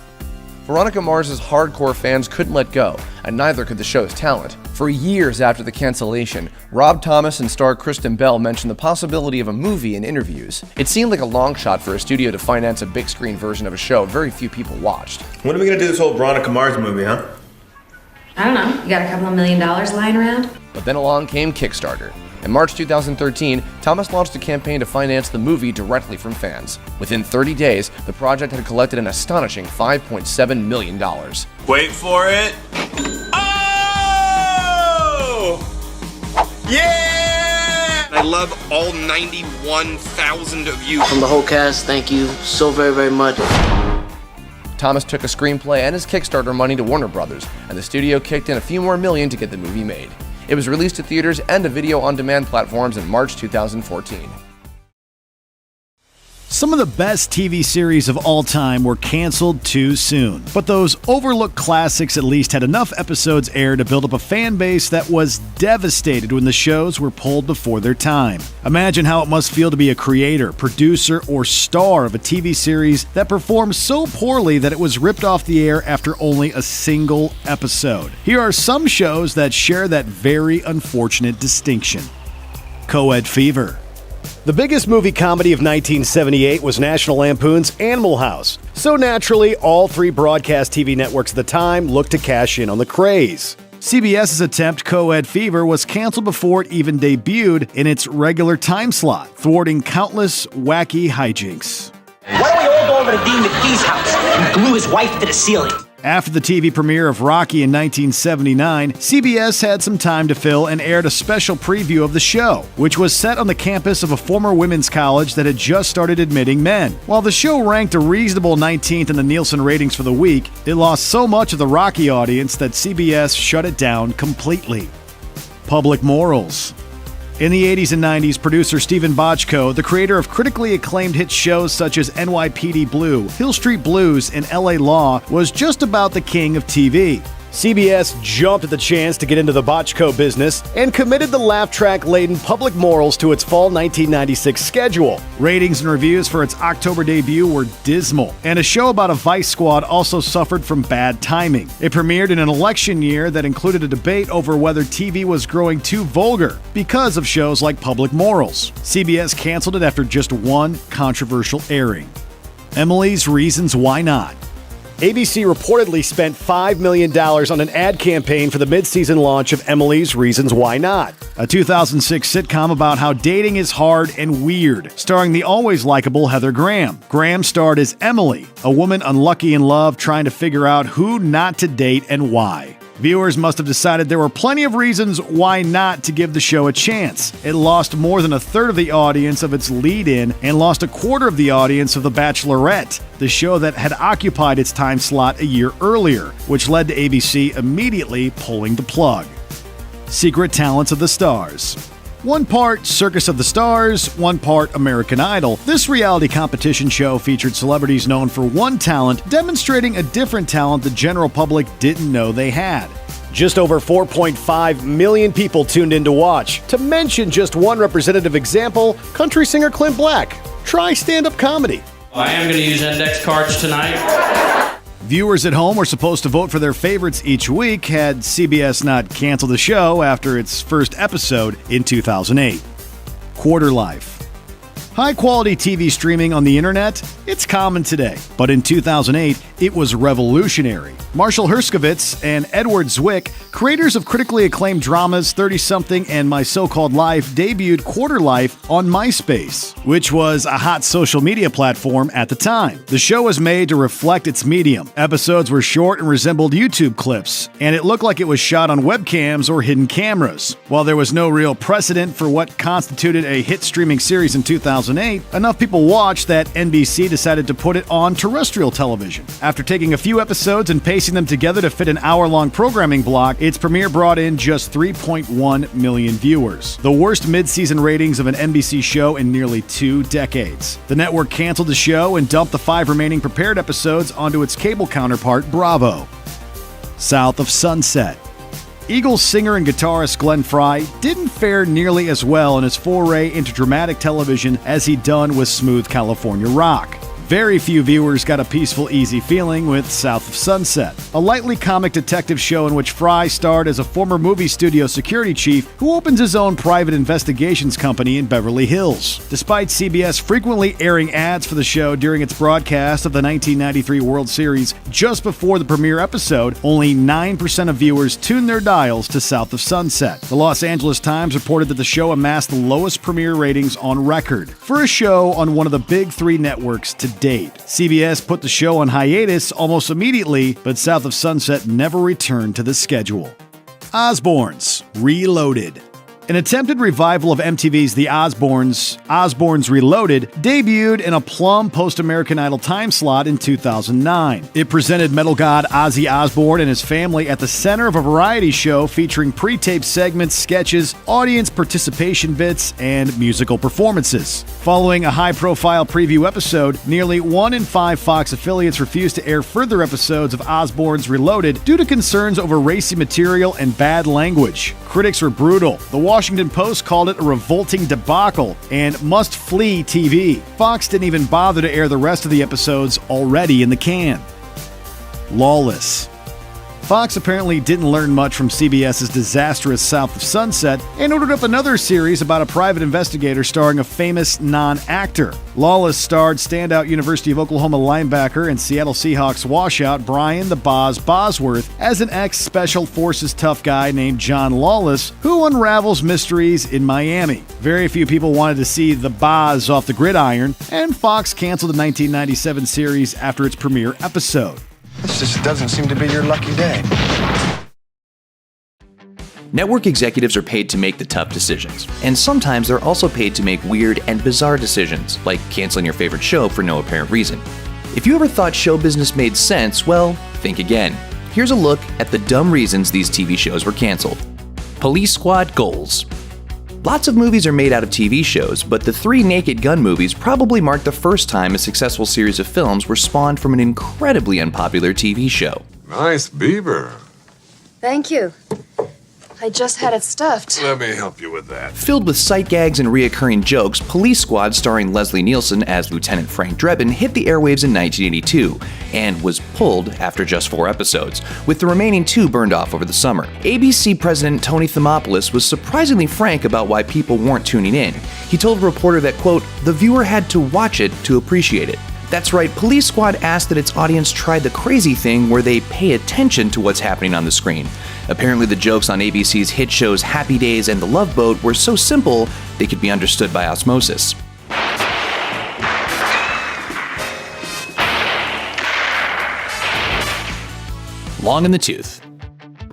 Speaker 13: Veronica Mars's hardcore fans couldn't let go, and neither could the show's talent. For years after the cancellation, Rob Thomas and star Kristen Bell mentioned the possibility of a movie in interviews. It seemed like a long shot for a studio to finance a big screen version of a show very few people watched.
Speaker 9: When are we gonna do this whole Veronica Mars movie, huh?
Speaker 2: I don't know. You got a couple of $1 million lying around?
Speaker 13: But then along came Kickstarter. In March 2013, Thomas launched a campaign to finance the movie directly from fans. Within 30 days, the project had collected an astonishing $5.7 million.
Speaker 9: Wait for it. Yeah!
Speaker 12: I love all 91,000 of you.
Speaker 15: From the whole cast, thank you so very, very much.
Speaker 13: Thomas took a screenplay and his Kickstarter money to Warner Brothers, and the studio kicked in a few more million to get the movie made. It was released to theaters and to video-on-demand platforms in March 2014.
Speaker 16: Some of the best TV series of all time were canceled too soon, but those overlooked classics at least had enough episodes aired to build up a fan base that was devastated when the shows were pulled before their time. Imagine how it must feel to be a creator, producer, or star of a TV series that performed so poorly that it was ripped off the air after only a single episode. Here are some shows that share that very unfortunate distinction. Co-ed Fever. The biggest movie comedy of 1978 was National Lampoon's Animal House. So naturally, all three broadcast TV networks at the time looked to cash in on the craze. CBS's attempt, Co-ed Fever, was canceled before it even debuted in its regular time slot, thwarting countless wacky hijinks.
Speaker 17: Why don't we all go over to Dean McGee's house and glue his wife to the ceiling?
Speaker 16: After the TV premiere of Rocky in 1979, CBS had some time to fill and aired a special preview of the show, which was set on the campus of a former women's college that had just started admitting men. While the show ranked a reasonable 19th in the Nielsen ratings for the week, it lost so much of the Rocky audience that CBS shut it down completely. Public Morals. In the 80s and 90s, producer Stephen Bochco, the creator of critically acclaimed hit shows such as NYPD Blue, Hill Street Blues, and LA Law, was just about the king of TV. CBS jumped at the chance to get into the Bochco business and committed the laugh track-laden Public Morals to its fall 1996 schedule. Ratings and reviews for its October debut were dismal, and a show about a vice squad also suffered from bad timing. It premiered in an election year that included a debate over whether TV was growing too vulgar because of shows like Public Morals. CBS canceled it after just one controversial airing. Emily's Reasons Why Not. ABC reportedly spent $5 million on an ad campaign for the mid-season launch of Emily's Reasons Why Not, a 2006 sitcom about how dating is hard and weird, starring the always likable Heather Graham. Graham starred as Emily, a woman unlucky in love trying to figure out who not to date and why. Viewers must have decided there were plenty of reasons why not to give the show a chance. It lost more than a third of the audience of its lead-in and lost a quarter of the audience of The Bachelorette, the show that had occupied its time slot a year earlier, which led to ABC immediately pulling the plug. Secret Talents of the Stars. One part Circus of the Stars, one part American Idol, this reality competition show featured celebrities known for one talent demonstrating a different talent the general public didn't know they had. Just over 4.5 million people tuned in to watch. To mention just one representative example, country singer Clint Black. Try stand-up comedy.
Speaker 26: I am going to use index cards tonight.
Speaker 16: Viewers at home were supposed to vote for their favorites each week had CBS not canceled the show after its first episode in 2008. Quarter Life. High-quality TV streaming on the internet, it's common today. But in 2008, it was revolutionary. Marshall Herskovitz and Edward Zwick, creators of critically acclaimed dramas 30-something and My So-Called Life, debuted Quarter Life on MySpace, which was a hot social media platform at the time. The show was made to reflect its medium. Episodes were short and resembled YouTube clips, and it looked like it was shot on webcams or hidden cameras. While there was no real precedent for what constituted a hit streaming series in 2008, enough people watched that NBC decided to put it on terrestrial television. After taking a few episodes and pacing them together to fit an hour-long programming block, its premiere brought in just 3.1 million viewers, the worst mid-season ratings of an NBC show in nearly 2 decades. The network canceled the show and dumped the 5 remaining prepared episodes onto its cable counterpart, Bravo. South of Sunset. Eagles singer and guitarist Glenn Frey didn't fare nearly as well in his foray into dramatic television as he'd done with smooth California rock. Very few viewers got a peaceful, easy feeling with South of Sunset, a lightly comic detective show in which Fry starred as a former movie studio security chief who opens his own private investigations company in Beverly Hills. Despite CBS frequently airing ads for the show during its broadcast of the 1993 World Series just before the premiere episode, only 9% of viewers tuned their dials to South of Sunset. The Los Angeles Times reported that the show amassed the lowest premiere ratings on record for a show on one of the big three networks to date. CBS put the show on hiatus almost immediately, but South of Sunset never returned to the schedule. Osbournes Reloaded. An attempted revival of MTV's The Osbournes Reloaded, debuted in a plum post-American Idol time slot in 2009. It presented metal god Ozzy Osbourne and his family at the center of a variety show featuring pre-taped segments, sketches, audience participation bits, and musical performances. Following a high-profile preview episode, nearly 1 in 5 Fox affiliates refused to air further episodes of Osbournes Reloaded due to concerns over racy material and bad language. Critics were brutal. The Washington Post called it a revolting debacle and must-flee TV. Fox didn't even bother to air the rest of the episodes already in the can. Lawless. Fox apparently didn't learn much from CBS's disastrous South of Sunset and ordered up another series about a private investigator starring a famous non-actor. Lawless starred standout University of Oklahoma linebacker and Seattle Seahawks washout Brian the Boz Bosworth as an ex-Special Forces tough guy named John Lawless who unravels mysteries in Miami. Very few people wanted to see the Boz off the gridiron, and Fox canceled the 1997 series after its premiere episode.
Speaker 3: This just doesn't seem to be your lucky day.
Speaker 4: Network executives are paid to make the tough decisions, and sometimes they're also paid to make weird and bizarre decisions, like canceling your favorite show for no apparent reason. If you ever thought show business made sense, well, think again. Here's a look at the dumb reasons these TV shows were canceled. Police Squad Goals. Lots of movies are made out of TV shows, but the 3 Naked Gun movies probably marked the first time a successful series of films were spawned from an incredibly unpopular TV show.
Speaker 10: Nice beaver.
Speaker 11: Thank you. I just had it stuffed.
Speaker 10: Let me help you with that.
Speaker 4: Filled with sight gags and reoccurring jokes, Police Squad, starring Leslie Nielsen as Lieutenant Frank Drebin, hit the airwaves in 1982 and was pulled after just 4 episodes, with the remaining 2 burned off over the summer. ABC president Tony Thomopoulos was surprisingly frank about why people weren't tuning in. He told a reporter that, quote, "The viewer had to watch it to appreciate it." That's right, Police Squad asked that its audience try the crazy thing where they pay attention to what's happening on the screen. Apparently the jokes on ABC's hit shows Happy Days and The Love Boat were so simple they could be understood by osmosis. Long in the tooth.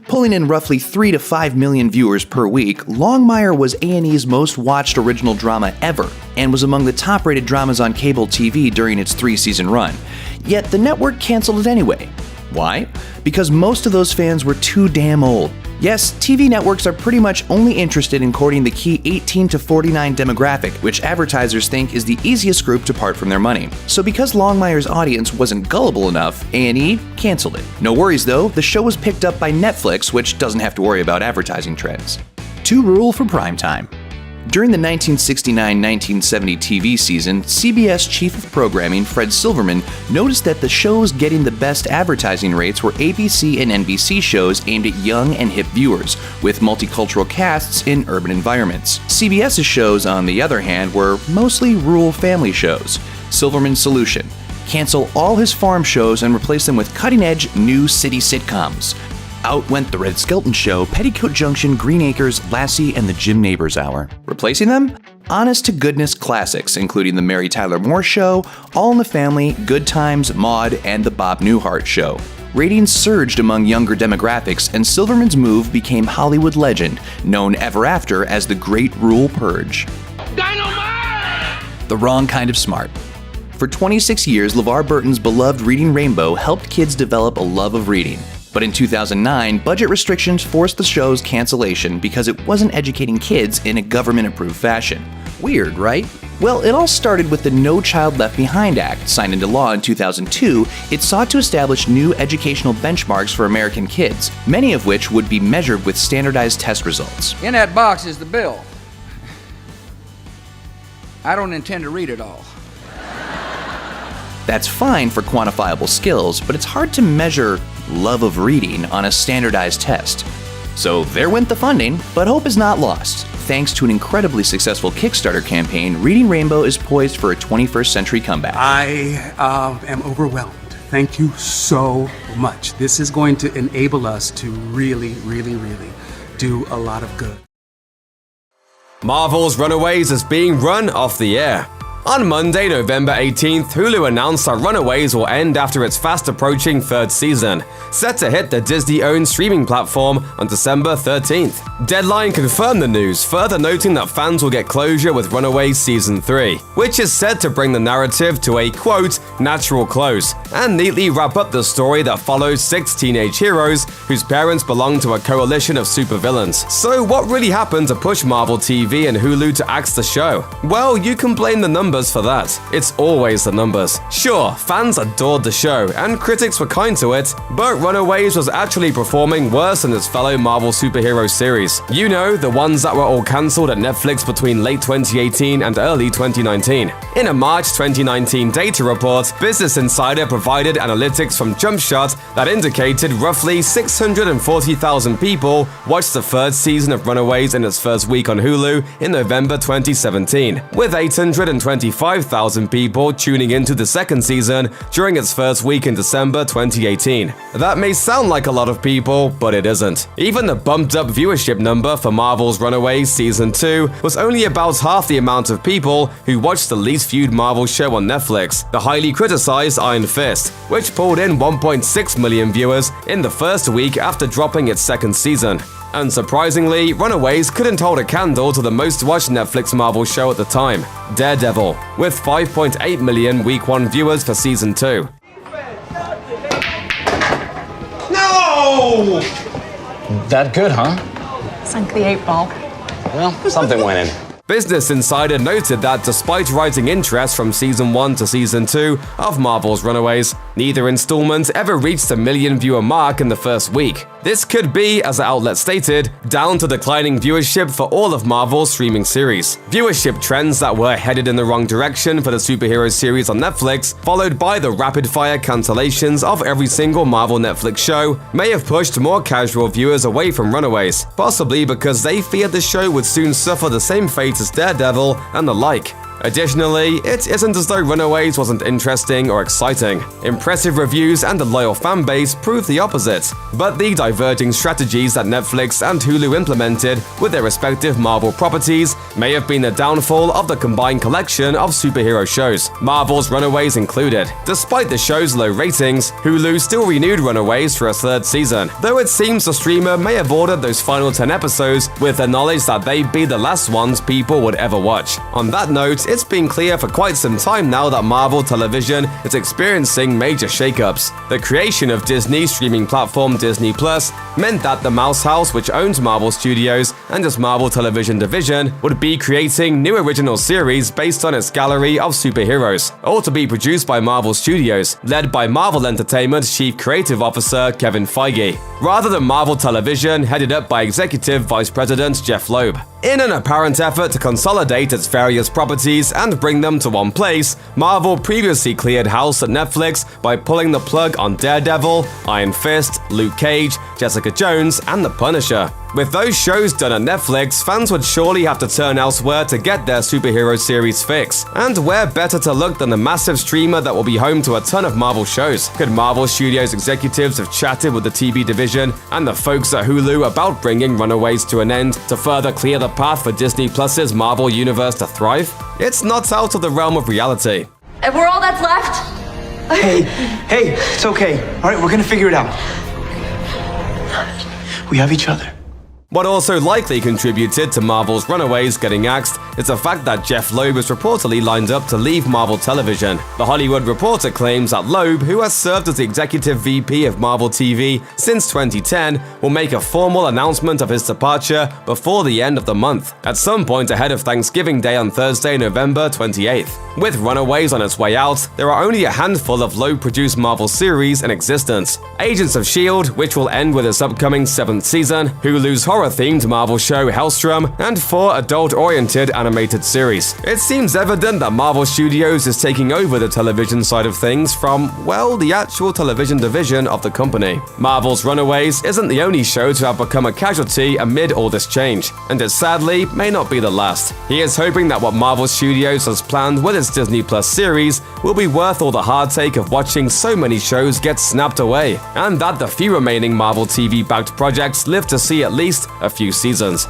Speaker 4: Pulling in roughly 3 to 5 million viewers per week, Longmire was A&E's most watched original drama ever, and was among the top-rated dramas on cable TV during its 3-season run. Yet the network canceled it anyway. Why? Because most of those fans were too damn old. Yes, TV networks are pretty much only interested in courting the key 18 to 49 demographic, which advertisers think is the easiest group to part from their money. So because Longmire's audience wasn't gullible enough, A&E canceled it. No worries though, the show was picked up by Netflix, which doesn't have to worry about advertising trends. To rule for primetime. During the 1969-1970 TV season, CBS Chief of Programming Fred Silverman noticed that the shows getting the best advertising rates were ABC and NBC shows aimed at young and hip viewers, with multicultural casts in urban environments. CBS's shows, on the other hand, were mostly rural family shows. Silverman's solution: cancel all his farm shows and replace them with cutting-edge new city sitcoms. Out went The Red Skelton Show, Petticoat Junction, Green Acres, Lassie, and The Jim Neighbors Hour. Replacing them? Honest-to-goodness classics, including The Mary Tyler Moore Show, All in the Family, Good Times, Maude, and The Bob Newhart Show. Ratings surged among younger demographics, and Silverman's move became Hollywood legend, known ever after as the Great Rural Purge. Dynamite! The wrong kind of smart. For 26 years, LeVar Burton's beloved Reading Rainbow helped kids develop a love of reading. But in 2009, budget restrictions forced the show's cancellation because it wasn't educating kids in a government-approved fashion. Weird, right? Well, it all started with the No Child Left Behind Act, signed into law in 2002. It sought to establish new educational benchmarks for American kids, many of which would be measured with standardized test results.
Speaker 18: In that box is the bill. I don't intend to read it all.
Speaker 4: That's fine for quantifiable skills, but it's hard to measure love of reading on a standardized test. So there went the funding, but hope is not lost. Thanks to an incredibly successful Kickstarter campaign, Reading Rainbow is poised for a 21st century comeback.
Speaker 1: I am overwhelmed. Thank you so much. This is going to enable us to really, really, really do a lot of good.
Speaker 7: Marvel's Runaways is being run off the air. On Monday, November 18th, Hulu announced that Runaways will end after its fast-approaching third season, set to hit the Disney-owned streaming platform on December 13th. Deadline confirmed the news, further noting that fans will get closure with Runaways Season 3, which is said to bring the narrative to a, quote, natural close, and neatly wrap up the story that follows 6 teenage heroes whose parents belong to a coalition of supervillains. So what really happened to push Marvel TV and Hulu to axe the show? Well, you can blame the numbers for that. It's always the numbers. Sure, fans adored the show, and critics were kind to it, but Runaways was actually performing worse than its fellow Marvel superhero series. You know, the ones that were all cancelled at Netflix between late 2018 and early 2019. In a March 2019 data report, Business Insider provided analytics from Jumpshot that indicated roughly 640,000 people watched the third season of Runaways in its first week on Hulu in November 2017, with 825,000 people tuning into the second season during its first week in December 2018. That may sound like a lot of people, but it isn't. Even the bumped-up viewership number for Marvel's Runaways Season 2 was only about half the amount of people who watched the least viewed Marvel show on Netflix, the highly criticized Iron Fist, which pulled in 1.6 million viewers in the first week after dropping its second season. Unsurprisingly, Runaways couldn't hold a candle to the most-watched Netflix Marvel show at the time, Daredevil, with 5.8 million Week 1 viewers for Season 2.
Speaker 18: No!
Speaker 19: That good, huh?
Speaker 21: Sunk the 8 ball.
Speaker 19: Well, something went in.
Speaker 7: Business Insider noted that despite rising interest from Season 1 to Season 2 of Marvel's Runaways, neither installment ever reached the million-viewer mark in the first week. This could be, as the outlet stated, down to declining viewership for all of Marvel's streaming series. Viewership trends that were headed in the wrong direction for the superhero series on Netflix, followed by the rapid-fire cancellations of every single Marvel Netflix show, may have pushed more casual viewers away from Runaways, possibly because they feared the show would soon suffer the same fate as Daredevil and the like. Additionally, it isn't as though Runaways wasn't interesting or exciting. Impressive reviews and a loyal fanbase prove the opposite. But the diverging strategies that Netflix and Hulu implemented with their respective Marvel properties may have been the downfall of the combined collection of superhero shows, Marvel's Runaways included. Despite the show's low ratings, Hulu still renewed Runaways for a third season, though it seems the streamer may have ordered those final 10 episodes with the knowledge that they'd be the last ones people would ever watch. On that note, it's been clear for quite some time now that Marvel Television is experiencing major shakeups. The creation of Disney streaming platform Disney Plus meant that the Mouse House, which owns Marvel Studios and its Marvel Television division, would be creating new original series based on its gallery of superheroes, all to be produced by Marvel Studios, led by Marvel Entertainment's Chief Creative Officer Kevin Feige, rather than Marvel Television, headed up by Executive Vice President Jeff Loeb. In an apparent effort to consolidate its various properties and bring them to one place, Marvel previously cleared house at Netflix by pulling the plug on Daredevil, Iron Fist, Luke Cage, Jessica Jones, and The Punisher. With those shows done at Netflix, fans would surely have to turn elsewhere to get their superhero series fix. And where better to look than the massive streamer that will be home to a ton of Marvel shows? Could Marvel Studios executives have chatted with the TV division and the folks at Hulu about bringing Runaways to an end to further clear the path for Disney Plus's Marvel Universe to thrive? It's not out of the realm of reality.
Speaker 21: And we're all that's left?
Speaker 17: Hey, it's okay. All right, we're gonna figure it out. We have each other.
Speaker 7: What also likely contributed to Marvel's Runaways getting axed is the fact that Jeff Loeb is reportedly lined up to leave Marvel Television. The Hollywood Reporter claims that Loeb, who has served as the executive VP of Marvel TV since 2010, will make a formal announcement of his departure before the end of the month, at some point ahead of Thanksgiving Day on Thursday, November 28th. With Runaways on its way out, there are only a handful of Loeb-produced Marvel series in existence. Agents of S.H.I.E.L.D., which will end with its upcoming 7th season, Hulu's horror-themed Marvel show Hellstrom, and 4 adult-oriented animated series. It seems evident that Marvel Studios is taking over the television side of things from, well, the actual television division of the company. Marvel's Runaways isn't the only show to have become a casualty amid all this change, and it sadly may not be the last. He is hoping that what Marvel Studios has planned with its Disney Plus series will be worth all the heartache of watching so many shows get snapped away, and that the few remaining Marvel TV-backed projects live to see at least a few seasons.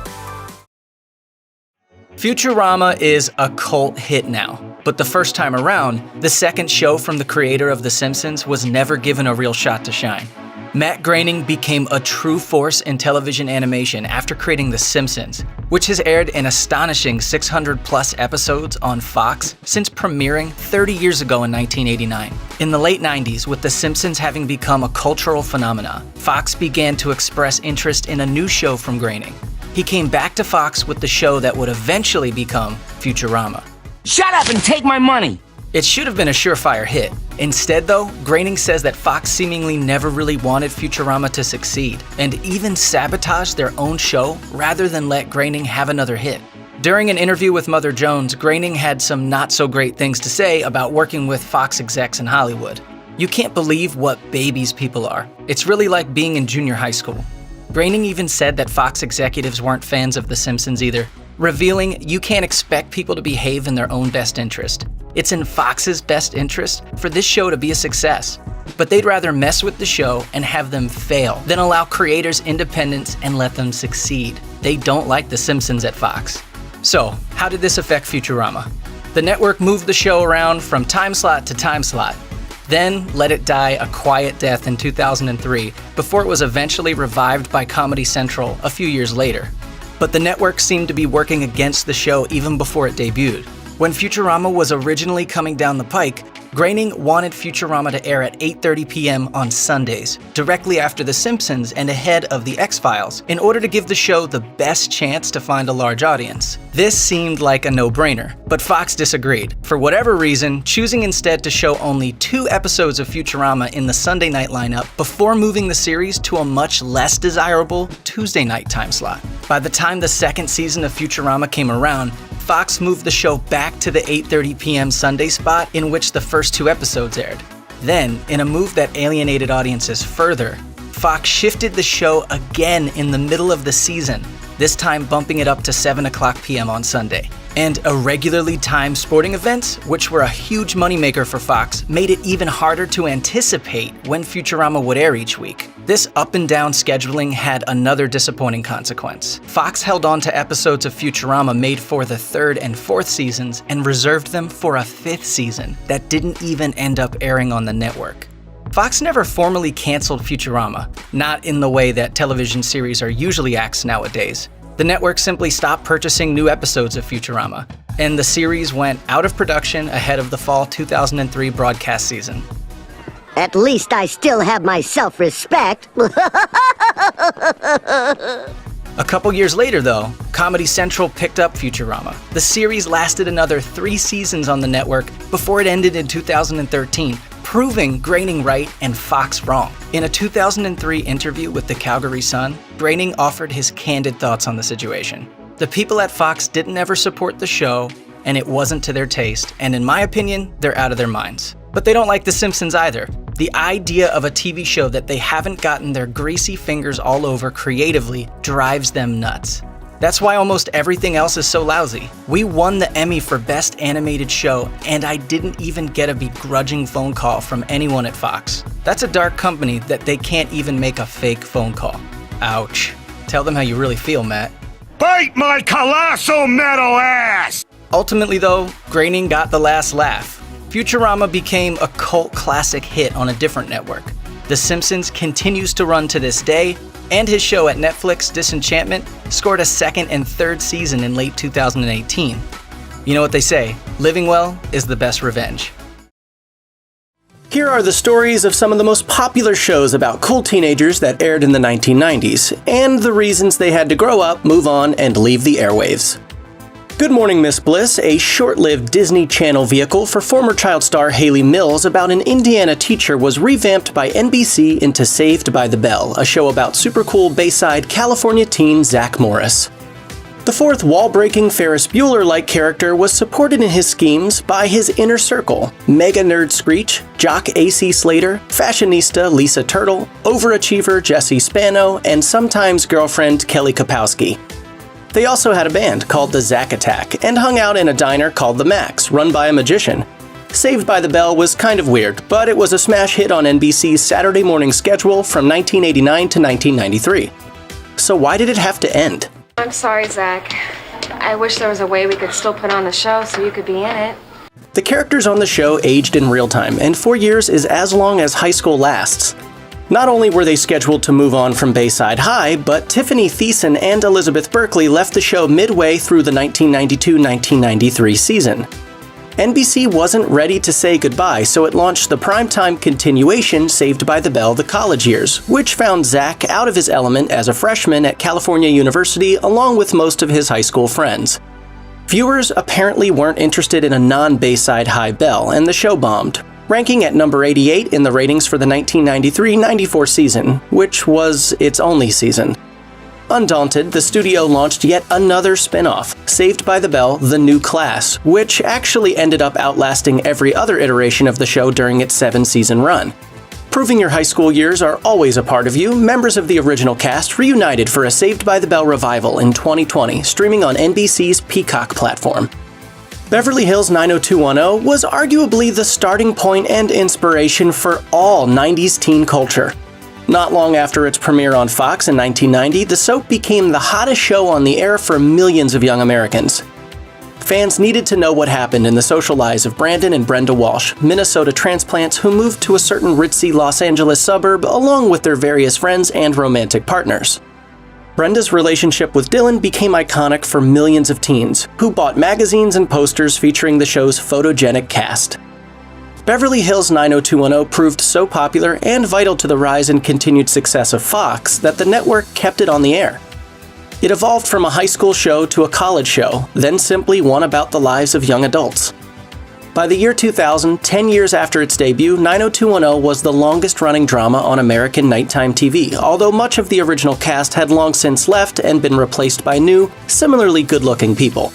Speaker 6: Futurama is a cult hit now, but the first time around, the second show from the creator of The Simpsons was never given a real shot to shine. Matt Groening became a true force in television animation after creating The Simpsons, which has aired an astonishing 600+ episodes on Fox since premiering 30 years ago in 1989. In the late 90s, with The Simpsons having become a cultural phenomenon, Fox began to express interest in a new show from Groening. He came back to Fox with the show that would eventually become Futurama.
Speaker 17: Shut up and take my money!
Speaker 6: It should have been a surefire hit. Instead, though, Groening says that Fox seemingly never really wanted Futurama to succeed, and even sabotaged their own show rather than let Groening have another hit. During an interview with Mother Jones, Groening had some not-so-great things to say about working with Fox execs in Hollywood. You can't believe what babies people are. It's really like being in junior high school. Groening even said that Fox executives weren't fans of The Simpsons either, revealing you can't expect people to behave in their own best interest. It's in Fox's best interest for this show to be a success, but they'd rather mess with the show and have them fail than allow creators independence and let them succeed. They don't like The Simpsons at Fox. So, how did this affect Futurama? The network moved the show around from time slot to time slot, then let it die a quiet death in 2003 before it was eventually revived by Comedy Central a few years later. But the network seemed to be working against the show even before it debuted. When Futurama was originally coming down the pike, Groening wanted Futurama to air at 8:30 p.m. on Sundays, directly after The Simpsons and ahead of The X-Files, in order to give the show the best chance to find a large audience. This seemed like a no-brainer, but Fox disagreed, for whatever reason, choosing instead to show only 2 episodes of Futurama in the Sunday night lineup before moving the series to a much less desirable Tuesday night time slot. By the time the second season of Futurama came around, Fox moved the show back to the 8:30 p.m. Sunday spot in which the first 2 episodes aired. Then, in a move that alienated audiences further, Fox shifted the show again in the middle of the season, this time bumping it up to 7:00 p.m. on Sunday. And irregularly timed sporting events, which were a huge moneymaker for Fox, made it even harder to anticipate when Futurama would air each week. This up and down scheduling had another disappointing consequence. Fox held on to episodes of Futurama made for the 3rd and 4th seasons and reserved them for a 5th season that didn't even end up airing on the network. Fox never formally canceled Futurama, not in the way that television series are usually axed nowadays. The network simply stopped purchasing new episodes of Futurama, and the series went out of production ahead of the fall 2003 broadcast season.
Speaker 8: At least I still have my self-respect.
Speaker 6: A couple years later, though, Comedy Central picked up Futurama. The series lasted another 3 seasons on the network before it ended in 2013, proving Groening right and Fox wrong. In a 2003 interview with the Calgary Sun, Groening offered his candid thoughts on the situation. The people at Fox didn't ever support the show, and it wasn't to their taste, and in my opinion, they're out of their minds. But they don't like The Simpsons either. The idea of a TV show that they haven't gotten their greasy fingers all over creatively drives them nuts. That's why almost everything else is so lousy. We won the Emmy for Best Animated Show, and I didn't even get a begrudging phone call from anyone at Fox. That's a dark company that they can't even make a fake phone call. Ouch. Tell them how you really feel, Matt.
Speaker 5: Bite my colossal metal ass!
Speaker 6: Ultimately, though, Groening got the last laugh. Futurama became a cult classic hit on a different network. The Simpsons continues to run to this day, and his show at Netflix, Disenchantment, scored a 2nd and 3rd season in late 2018. You know what they say, living well is the best revenge.
Speaker 18: Here are the stories of some of the most popular shows about cool teenagers that aired in the 1990s, and the reasons they had to grow up, move on, and leave the airwaves. Good Morning, Miss Bliss, a short-lived Disney Channel vehicle for former child star Hayley Mills about an Indiana teacher, was revamped by NBC into Saved by the Bell, a show about super cool Bayside California teen Zach Morris. The fourth wall-breaking Ferris Bueller-like character was supported in his schemes by his inner circle: mega nerd Screech, jock AC Slater, fashionista Lisa Turtle, overachiever Jesse Spano, and sometimes girlfriend Kelly Kapowski. They also had a band called the Zack Attack and hung out in a diner called The Max, run by a magician. Saved by the Bell was kind of weird, but it was a smash hit on NBC's Saturday morning schedule from 1989 to 1993. So why did it have to end?
Speaker 21: I'm sorry, Zach. I wish there was a way we could still put on the show so you could be in it.
Speaker 18: The characters on the show aged in real time, and 4 years is as long as high school lasts. Not only were they scheduled to move on from Bayside High, but Tiffany Thiessen and Elizabeth Berkley left the show midway through the 1992-1993 season. NBC wasn't ready to say goodbye, so it launched the primetime continuation Saved by the Bell: The College Years, which found Zach out of his element as a freshman at California University along with most of his high school friends. Viewers apparently weren't interested in a non-Bayside High Belle, and the show bombed, ranking at number 88 in the ratings for the 1993-94 season, which was its only season. Undaunted, the studio launched yet another spin-off, Saved by the Bell: The New Class, which actually ended up outlasting every other iteration of the show during its 7-season run. Proving your high school years are always a part of you, members of the original cast reunited for a Saved by the Bell revival in 2020, streaming on NBC's Peacock platform. Beverly Hills 90210 was arguably the starting point and inspiration for all 90s teen culture. Not long after its premiere on Fox in 1990, the soap became the hottest show on the air for millions of young Americans. Fans needed to know what happened in the social lives of Brandon and Brenda Walsh, Minnesota transplants who moved to a certain ritzy Los Angeles suburb along with their various friends and romantic partners. Brenda's relationship with Dylan became iconic for millions of teens, who bought magazines and posters featuring the show's photogenic cast. Beverly Hills 90210 proved so popular and vital to the rise and continued success of Fox that the network kept it on the air. It evolved from a high school show to a college show, then simply one about the lives of young adults. By the year 2000, 10 years after its debut, 90210 was the longest-running drama on American nighttime TV, although much of the original cast had long since left and been replaced by new, similarly good-looking people.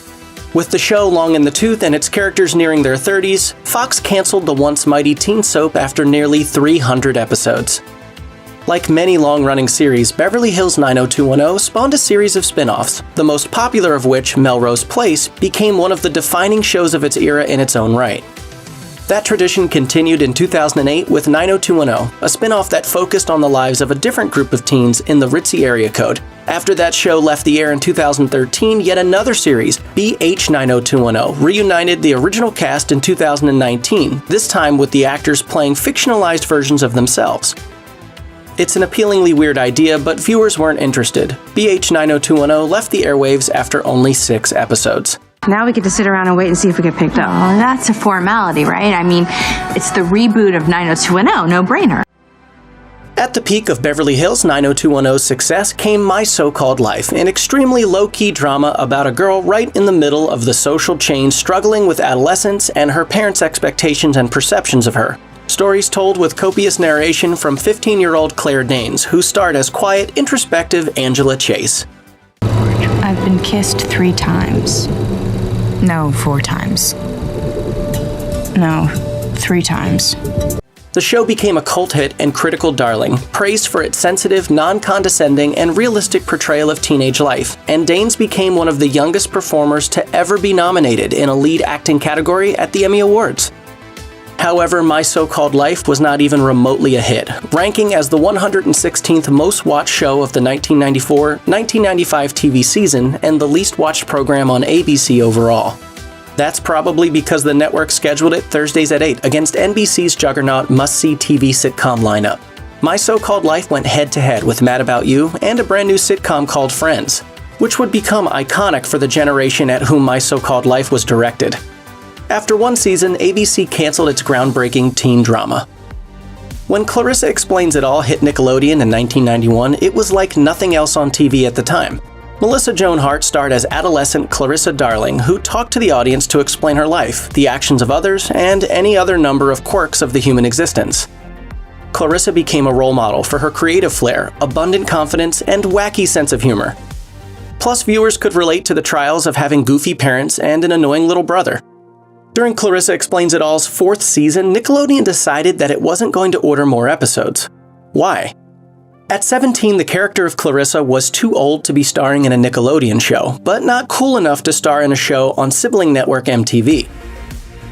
Speaker 18: With the show long in the tooth and its characters nearing their 30s, Fox canceled the once mighty teen soap after nearly 300 episodes. Like many long-running series, Beverly Hills 90210 spawned a series of spin-offs, the most popular of which, Melrose Place, became one of the defining shows of its era in its own right. That tradition continued in 2008 with 90210, a spin-off that focused on the lives of a different group of teens in the ritzy area code. After that show left the air in 2013, yet another series, BH 90210, reunited the original cast in 2019, this time with the actors playing fictionalized versions of themselves. It's an appealingly weird idea, but viewers weren't interested. BH 90210 left the airwaves after only 6 episodes.
Speaker 21: Now we get to sit around and wait and see if we get picked up. Oh, that's a formality, right? I mean, it's the reboot of 90210, no-brainer.
Speaker 18: At the peak of Beverly Hills 90210's success came My So-Called Life, an extremely low-key drama about a girl right in the middle of the social chain struggling with adolescence and her parents' expectations and perceptions of her. Stories told with copious narration from 15-year-old Claire Danes, who starred as quiet, introspective Angela Chase.
Speaker 21: I've been kissed 3 times. No, 4 times. No, 3 times.
Speaker 18: The show became a cult hit and critical darling, praised for its sensitive, non-condescending, and realistic portrayal of teenage life, and Danes became one of the youngest performers to ever be nominated in a lead acting category at the Emmy Awards. However, My So-Called Life was not even remotely a hit, ranking as the 116th most watched show of the 1994-1995 TV season and the least watched program on ABC overall. That's probably because the network scheduled it Thursdays at 8 against NBC's juggernaut must-see TV sitcom lineup. My So-Called Life went head-to-head with Mad About You and a brand new sitcom called Friends, which would become iconic for the generation at whom My So-Called Life was directed. After 1 season, ABC canceled its groundbreaking teen drama. When Clarissa Explains It All hit Nickelodeon in 1991, it was like nothing else on TV at the time. Melissa Joan Hart starred as adolescent Clarissa Darling, who talked to the audience to explain her life, the actions of others, and any other number of quirks of the human existence. Clarissa became a role model for her creative flair, abundant confidence, and wacky sense of humor. Plus, viewers could relate to the trials of having goofy parents and an annoying little brother. During Clarissa Explains It All's 4th season, Nickelodeon decided that it wasn't going to order more episodes. Why? At 17, the character of Clarissa was too old to be starring in a Nickelodeon show, but not cool enough to star in a show on sibling network MTV.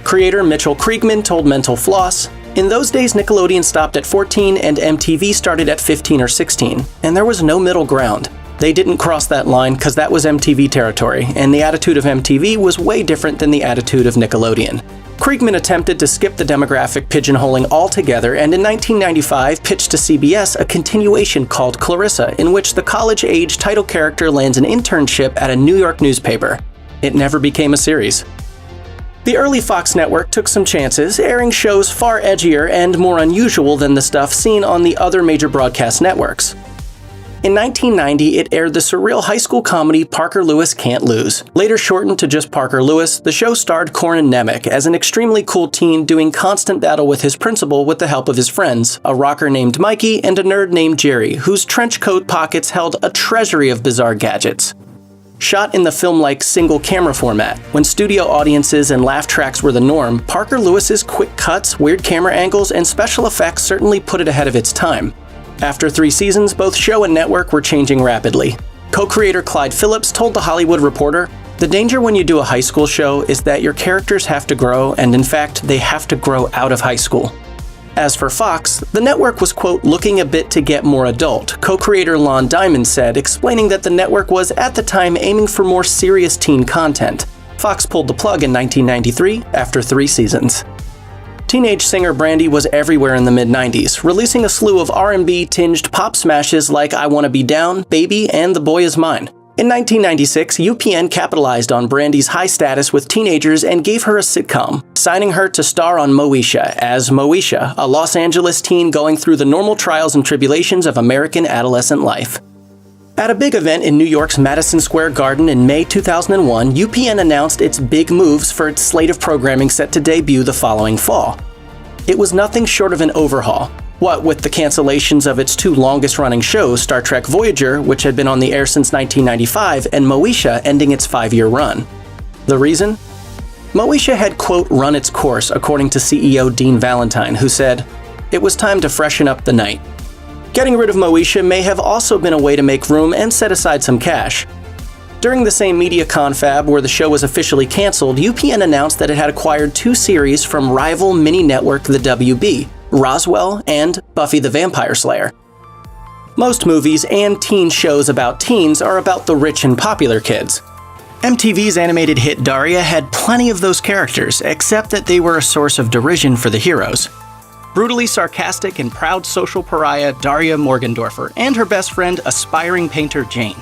Speaker 18: Creator Mitchell Kriegman told Mental Floss, "In those days, Nickelodeon stopped at 14 and MTV started at 15 or 16, and there was no middle ground. They didn't cross that line because that was MTV territory, and the attitude of MTV was way different than the attitude of Nickelodeon." Kriegman attempted to skip the demographic pigeonholing altogether, and in 1995 pitched to CBS a continuation called Clarissa, in which the college-age title character lands an internship at a New York newspaper. It never became a series. The early Fox network took some chances, airing shows far edgier and more unusual than the stuff seen on the other major broadcast networks. In 1990, it aired the surreal high school comedy Parker Lewis Can't Lose. Later shortened to just Parker Lewis, the show starred Corin Nemec as an extremely cool teen doing constant battle with his principal with the help of his friends, a rocker named Mikey and a nerd named Jerry, whose trench coat pockets held a treasury of bizarre gadgets. Shot in the film-like single-camera format, when studio audiences and laugh tracks were the norm, Parker Lewis's quick cuts, weird camera angles, and special effects certainly put it ahead of its time. After 3 seasons, both show and network were changing rapidly. Co-creator Clyde Phillips told The Hollywood Reporter, "The danger when you do a high school show is that your characters have to grow, and in fact, they have to grow out of high school." As for Fox, the network was, quote, looking a bit to get more adult, co-creator Lon Diamond said, explaining that the network was, at the time, aiming for more serious teen content. Fox pulled the plug in 1993 after 3 seasons. Teenage singer Brandy was everywhere in the mid-90s, releasing a slew of R&B-tinged pop smashes like I Wanna Be Down, Baby, and The Boy Is Mine. In 1996, UPN capitalized on Brandy's high status with teenagers and gave her a sitcom, signing her to star on Moesha as Moesha, a Los Angeles teen going through the normal trials and tribulations of American adolescent life. At a big event in New York's Madison Square Garden in May 2001, UPN announced its big moves for its slate of programming set to debut the following fall. It was nothing short of an overhaul. What with the cancellations of its 2 longest-running shows, Star Trek Voyager, which had been on the air since 1995, and Moesha ending its 5-year run. The reason? Moesha had, quote, run its course, according to CEO Dean Valentine, who said, "It was time to freshen up the night." Getting rid of Moesha may have also been a way to make room and set aside some cash. During the same media confab where the show was officially canceled, UPN announced that it had acquired 2 series from rival mini-network the WB, Roswell and Buffy the Vampire Slayer. Most movies and teen shows about teens are about the rich and popular kids. MTV's animated hit Daria had plenty of those characters, except that they were a source of derision for the heroes. Brutally sarcastic and proud social pariah Daria Morgendorffer and her best friend, aspiring painter Jane.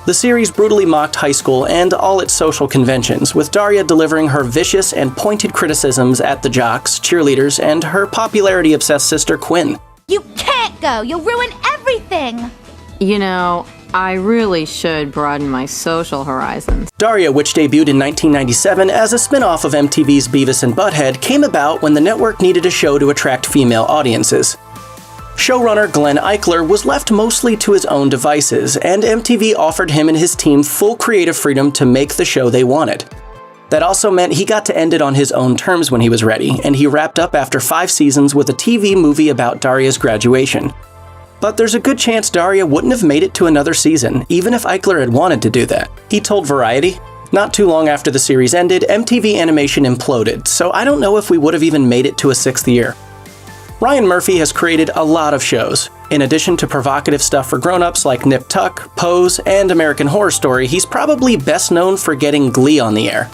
Speaker 18: The series brutally mocked high school and all its social conventions, with Daria delivering her vicious and pointed criticisms at the jocks, cheerleaders, and her popularity-obsessed sister Quinn.
Speaker 14: You can't go! You'll ruin everything!
Speaker 21: You know, I really should broaden my social horizons.
Speaker 18: Daria, which debuted in 1997 as a spin-off of MTV's Beavis and Butthead, came about when the network needed a show to attract female audiences. Showrunner Glenn Eichler was left mostly to his own devices, and MTV offered him and his team full creative freedom to make the show they wanted. That also meant he got to end it on his own terms when he was ready, and he wrapped up after 5 seasons with a TV movie about Daria's graduation. But there's a good chance Daria wouldn't have made it to another season, even if Eichler had wanted to do that. He told Variety, "Not too long after the series ended, MTV Animation imploded, so I don't know if we would have even made it to a 6th year." Ryan Murphy has created a lot of shows. In addition to provocative stuff for grown-ups like Nip Tuck, Pose, and American Horror Story, he's probably best known for getting Glee on the air.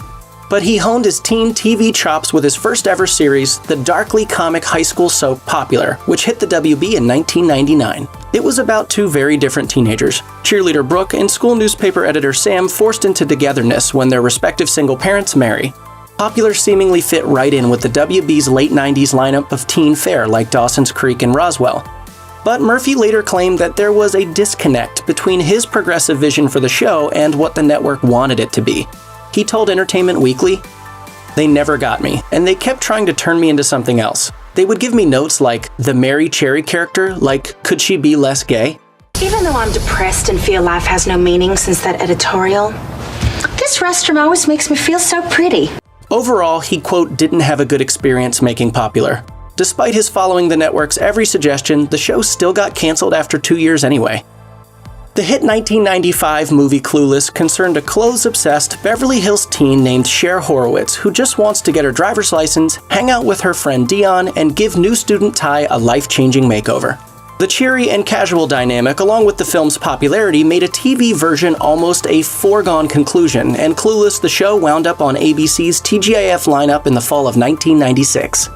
Speaker 18: But he honed his teen TV chops with his first ever series, the darkly comic high school soap Popular, which hit the WB in 1999. It was about 2 very different teenagers, cheerleader Brooke and school newspaper editor Sam, forced into togetherness when their respective single parents marry. Popular seemingly fit right in with the WB's late 90s lineup of teen fare like Dawson's Creek and Roswell. But Murphy later claimed that there was a disconnect between his progressive vision for the show and what the network wanted it to be. He told Entertainment Weekly, "They never got me, and they kept trying to turn me into something else. They would give me notes like the Mary Cherry character, like could she be less gay?"
Speaker 2: Even though I'm depressed and feel life has no meaning since that editorial, this restaurant always makes me feel so pretty.
Speaker 18: Overall, he, quote, didn't have a good experience making Popular. Despite his following the network's every suggestion, the show still got canceled after 2 years anyway. The hit 1995 movie Clueless concerned a clothes-obsessed Beverly Hills teen named Cher Horowitz who just wants to get her driver's license, hang out with her friend Dion, and give new student Ty a life-changing makeover. The cheery and casual dynamic, along with the film's popularity, made a TV version almost a foregone conclusion, and Clueless the show wound up on ABC's TGIF lineup in the fall of 1996.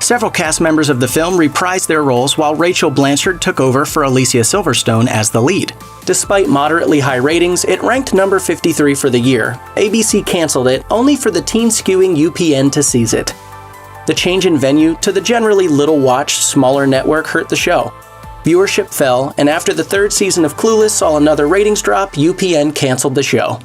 Speaker 18: Several cast members of the film reprised their roles while Rachel Blanchard took over for Alicia Silverstone as the lead. Despite moderately high ratings, it ranked number 53 for the year. ABC canceled it, only for the teen-skewing UPN to seize it. The change in venue to the generally little-watched, smaller network hurt the show. Viewership fell, and after the third season of Clueless saw another ratings drop, UPN canceled the show.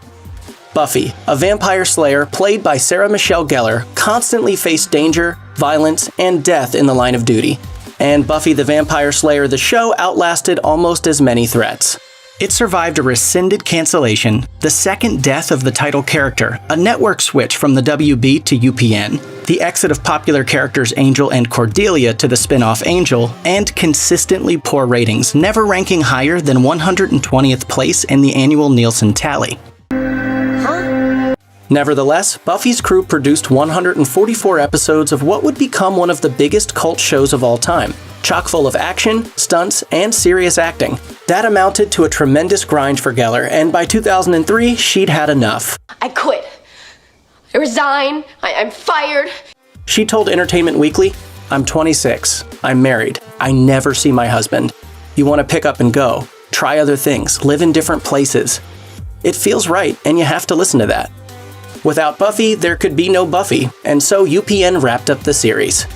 Speaker 18: Buffy, a vampire slayer played by Sarah Michelle Gellar, constantly faced danger, violence, and death in the line of duty. And Buffy the Vampire Slayer the show outlasted almost as many threats. It survived a rescinded cancellation, the second death of the title character, a network switch from the WB to UPN, the exit of popular characters Angel and Cordelia to the spin-off Angel, and consistently poor ratings, never ranking higher than 120th place in the annual Nielsen tally. Nevertheless, Buffy's crew produced 144 episodes of what would become one of the biggest cult shows of all time, chock full of action, stunts, and serious acting. That amounted to a tremendous grind for Gellar, and by 2003, she'd had enough.
Speaker 20: I quit. I resign. I'm fired.
Speaker 18: She told Entertainment Weekly, "I'm 26. I'm married. I never see my husband. You want to pick up and go. Try other things. Live in different places. It feels right, and you have to listen to that." Without Buffy, there could be no Buffy, and so UPN wrapped up the series.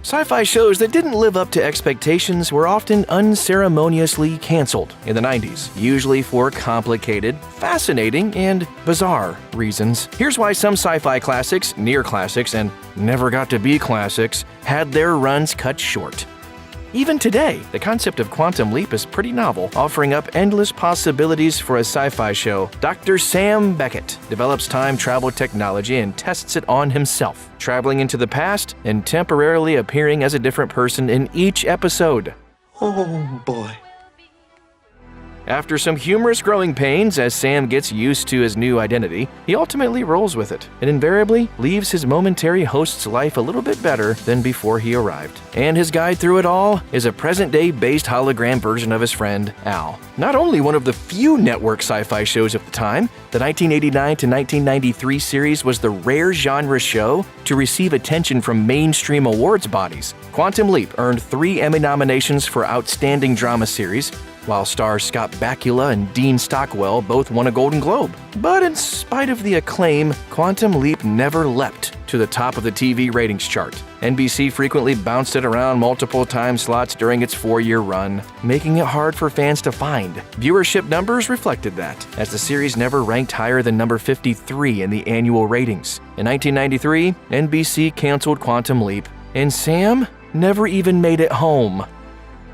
Speaker 22: Sci-fi shows that didn't live up to expectations were often unceremoniously canceled in the 90s, usually for complicated, fascinating, and bizarre reasons. Here's why some sci-fi classics, near classics, and never got to be classics had their runs cut short. Even today, the concept of quantum leap is pretty novel, offering up endless possibilities for a sci-fi show. Dr. Sam Beckett develops time travel technology and tests it on himself, traveling into the past and temporarily appearing as a different person in each episode.
Speaker 23: Oh boy.
Speaker 22: After some humorous growing pains as Sam gets used to his new identity, he ultimately rolls with it and invariably leaves his momentary host's life a little bit better than before he arrived. And his guide through it all is a present-day based hologram version of his friend, Al. Not only one of the few network sci-fi shows of the time, the 1989 to 1993 series was the rare genre show to receive attention from mainstream awards bodies. Quantum Leap earned 3 Emmy nominations for Outstanding Drama Series, while stars Scott Bakula and Dean Stockwell both won a Golden Globe. But in spite of the acclaim, Quantum Leap never leapt to the top of the TV ratings chart. NBC frequently bounced it around multiple time slots during its 4-year run, making it hard for fans to find. Viewership numbers reflected that, as the series never ranked higher than number 53 in the annual ratings. In 1993, NBC canceled Quantum Leap, and Sam never even made it home.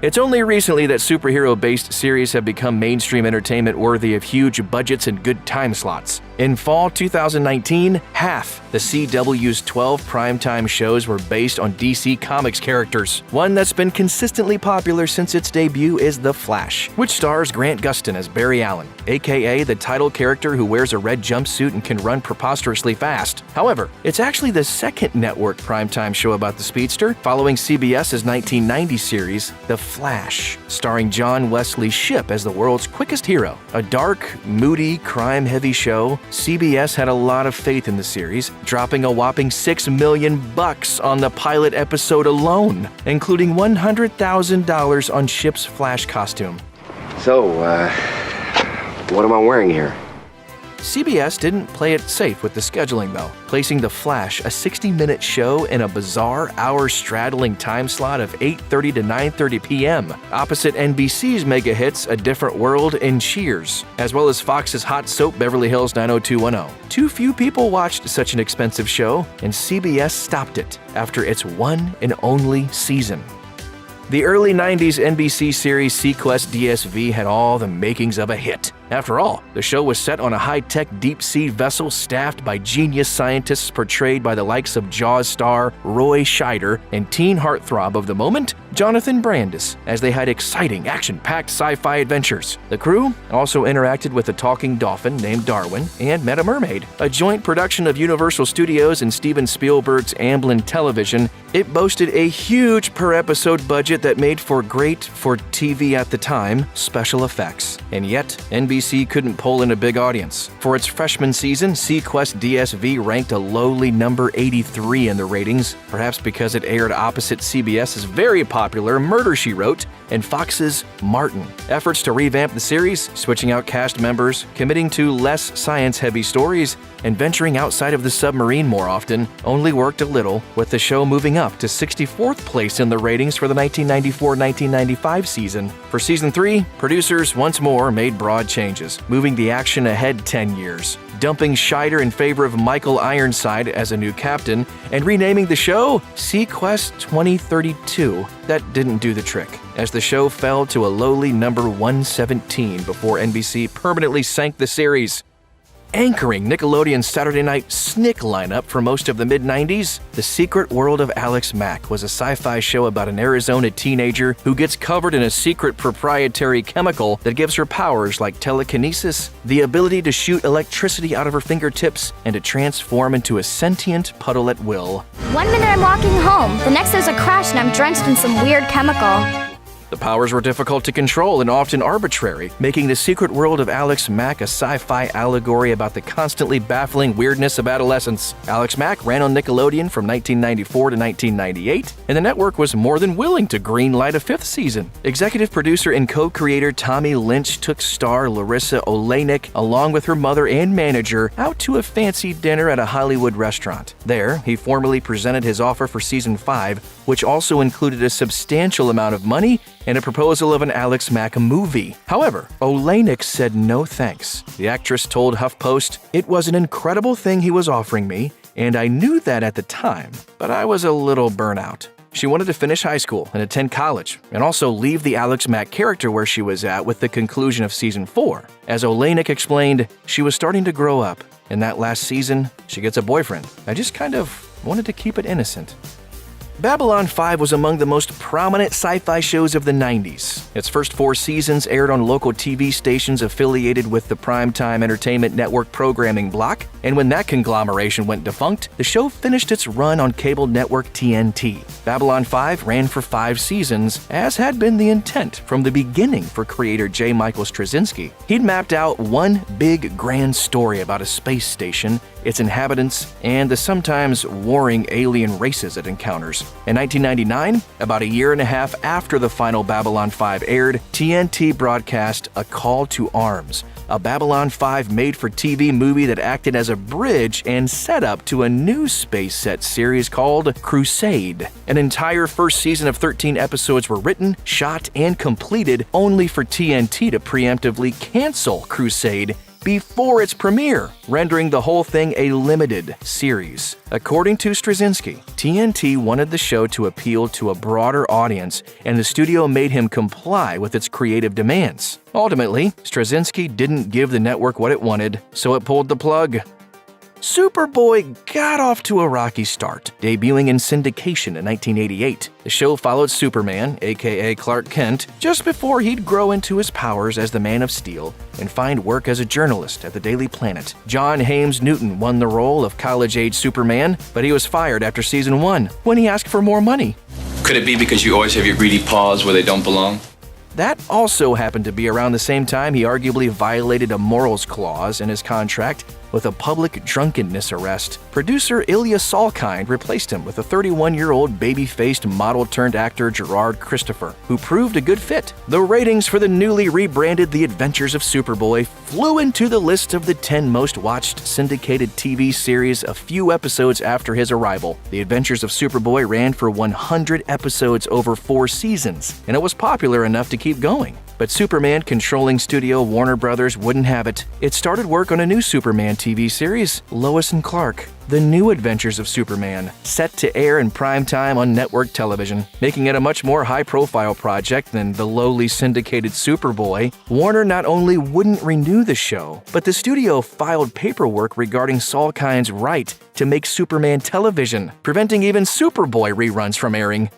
Speaker 22: It's only recently that superhero-based series have become mainstream entertainment worthy of huge budgets and good time slots. In fall 2019, half the CW's 12 primetime shows were based on DC Comics characters. One that's been consistently popular since its debut is The Flash, which stars Grant Gustin as Barry Allen, aka the title character who wears a red jumpsuit and can run preposterously fast. However, it's actually the second network primetime show about the speedster, following CBS's 1990 series, The Flash, starring John Wesley Shipp as the world's quickest hero. A dark, moody, crime-heavy show, CBS had a lot of faith in the series, dropping a whopping $6 million on the pilot episode alone, including $100,000 on Shipp's Flash costume.
Speaker 23: So, what am I wearing here?
Speaker 22: CBS didn't play it safe with the scheduling, though, placing The Flash, a 60-minute show, in a bizarre hour-straddling time slot of 8:30 to 9:30 p.m., opposite NBC's mega hits A Different World and Cheers, as well as Fox's hot soap Beverly Hills 90210. Too few people watched such an expensive show, and CBS stopped it after its one and only season. The early 90s NBC series Sequest DSV had all the makings of a hit. After all, the show was set on a high-tech deep-sea vessel staffed by genius scientists portrayed by the likes of Jaws star Roy Scheider and teen heartthrob of the moment, Jonathan Brandis, as they had exciting, action-packed sci-fi adventures. The crew also interacted with a talking dolphin named Darwin and met a mermaid. A joint production of Universal Studios and Steven Spielberg's Amblin Television, it boasted a huge per-episode budget that made for great, for TV at the time, special effects. And yet, NBC couldn't pull in a big audience. For its freshman season, Sequest DSV ranked a lowly number 83 in the ratings, perhaps because it aired opposite CBS's very popular Murder, She Wrote and Fox's Martin. Efforts to revamp the series, switching out cast members, committing to less science-heavy stories, and venturing outside of the submarine more often, only worked a little, with the show moving up to 64th place in the ratings for the 1994-1995 season. For Season 3, producers once more made broad changes, moving the action ahead 10 years, dumping Scheider in favor of Michael Ironside as a new captain, and renaming the show Sequest 2032. That didn't do the trick, as the show fell to a lowly number 117 before NBC permanently sank the series. Anchoring Nickelodeon's Saturday Night Snick lineup for most of the mid-90s, The Secret World of Alex Mack was a sci-fi show about an Arizona teenager who gets covered in a secret proprietary chemical that gives her powers like telekinesis, the ability to shoot electricity out of her fingertips, and to transform into a sentient puddle at will.
Speaker 14: 1 minute I'm walking home, the next there's a crash and I'm drenched in some weird chemical.
Speaker 22: The powers were difficult to control and often arbitrary, making The Secret World of Alex Mack a sci-fi allegory about the constantly baffling weirdness of adolescence. Alex Mack ran on Nickelodeon from 1994 to 1998, and the network was more than willing to greenlight a 5th season. Executive producer and co-creator Tommy Lynch took star Larissa Oleynik, along with her mother and manager, out to a fancy dinner at a Hollywood restaurant. There, he formally presented his offer for Season 5, which also included a substantial amount of money and a proposal of an Alex Mack movie. However, Oleynik said no thanks. The actress told HuffPost, "It was an incredible thing he was offering me, and I knew that at the time, but I was a little burnout." She wanted to finish high school and attend college, and also leave the Alex Mack character where she was at with the conclusion of Season 4. As Oleynik explained, she was starting to grow up. In that last season, she gets a boyfriend. I just kind of wanted to keep it innocent. Babylon 5 was among the most prominent sci-fi shows of the 90s. Its first 4 seasons aired on local TV stations affiliated with the Primetime Entertainment Network programming block, and when that conglomeration went defunct, the show finished its run on cable network TNT. Babylon 5 ran for 5 seasons, as had been the intent from the beginning for creator J. Michael Straczynski. He'd mapped out one big, grand story about a space station, its inhabitants, and the sometimes warring alien races it encounters. In 1999, about a year and a half after the final Babylon 5 aired, TNT broadcast A Call to Arms, a Babylon 5 made-for-TV movie that acted as a bridge and setup to a new space-set series called Crusade. An entire first season of 13 episodes were written, shot, and completed only for TNT to preemptively cancel Crusade before its premiere, rendering the whole thing a limited series. According to Straczynski, TNT wanted the show to appeal to a broader audience, and the studio made him comply with its creative demands. Ultimately, Straczynski didn't give the network what it wanted, so it pulled the plug. Superboy got off to a rocky start, debuting in syndication in 1988. The show followed Superman, aka Clark Kent, just before he'd grow into his powers as the Man of Steel and find work as a journalist at the Daily Planet. John Hames Newton won the role of college-age Superman, but he was fired after Season 1 when he asked for more money.
Speaker 19: Could it be because you always have your greedy paws where they don't belong?
Speaker 22: That also happened to be around the same time he arguably violated a morals clause in his contract with a public drunkenness arrest. Producer Ilya Salkind replaced him with a 31-year-old baby-faced model-turned-actor Gerard Christopher, who proved a good fit. The ratings for the newly rebranded The Adventures of Superboy flew into the list of the 10 most-watched syndicated TV series a few episodes after his arrival. The Adventures of Superboy ran for 100 episodes over 4 seasons, and it was popular enough to keep going. But Superman controlling studio Warner Brothers wouldn't have it. It started work on a new Superman TV series, Lois and Clark, The New Adventures of Superman, set to air in primetime on network television, making it a much more high-profile project than the lowly syndicated Superboy. Warner not only wouldn't renew the show, but the studio filed paperwork regarding Saul Kine's right to make Superman television, preventing even Superboy reruns from airing.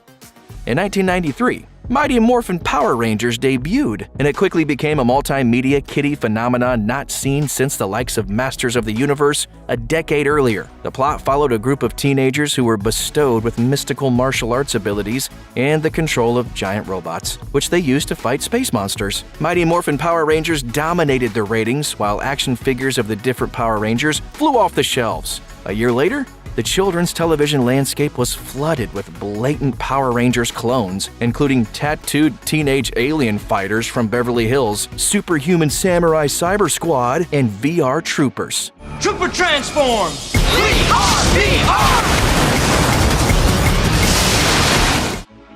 Speaker 22: In 1993, Mighty Morphin Power Rangers debuted, and it quickly became a multimedia kiddie phenomenon not seen since the likes of Masters of the Universe a decade earlier. The plot followed a group of teenagers who were bestowed with mystical martial arts abilities and the control of giant robots, which they used to fight space monsters. Mighty Morphin Power Rangers dominated the ratings, while action figures of the different Power Rangers flew off the shelves. A year later, the children's television landscape was flooded with blatant Power Rangers clones, including tattooed teenage alien fighters from Beverly Hills, Superhuman Samurai Cyber Squad, and VR Troopers.
Speaker 5: Trooper transform! We are VR!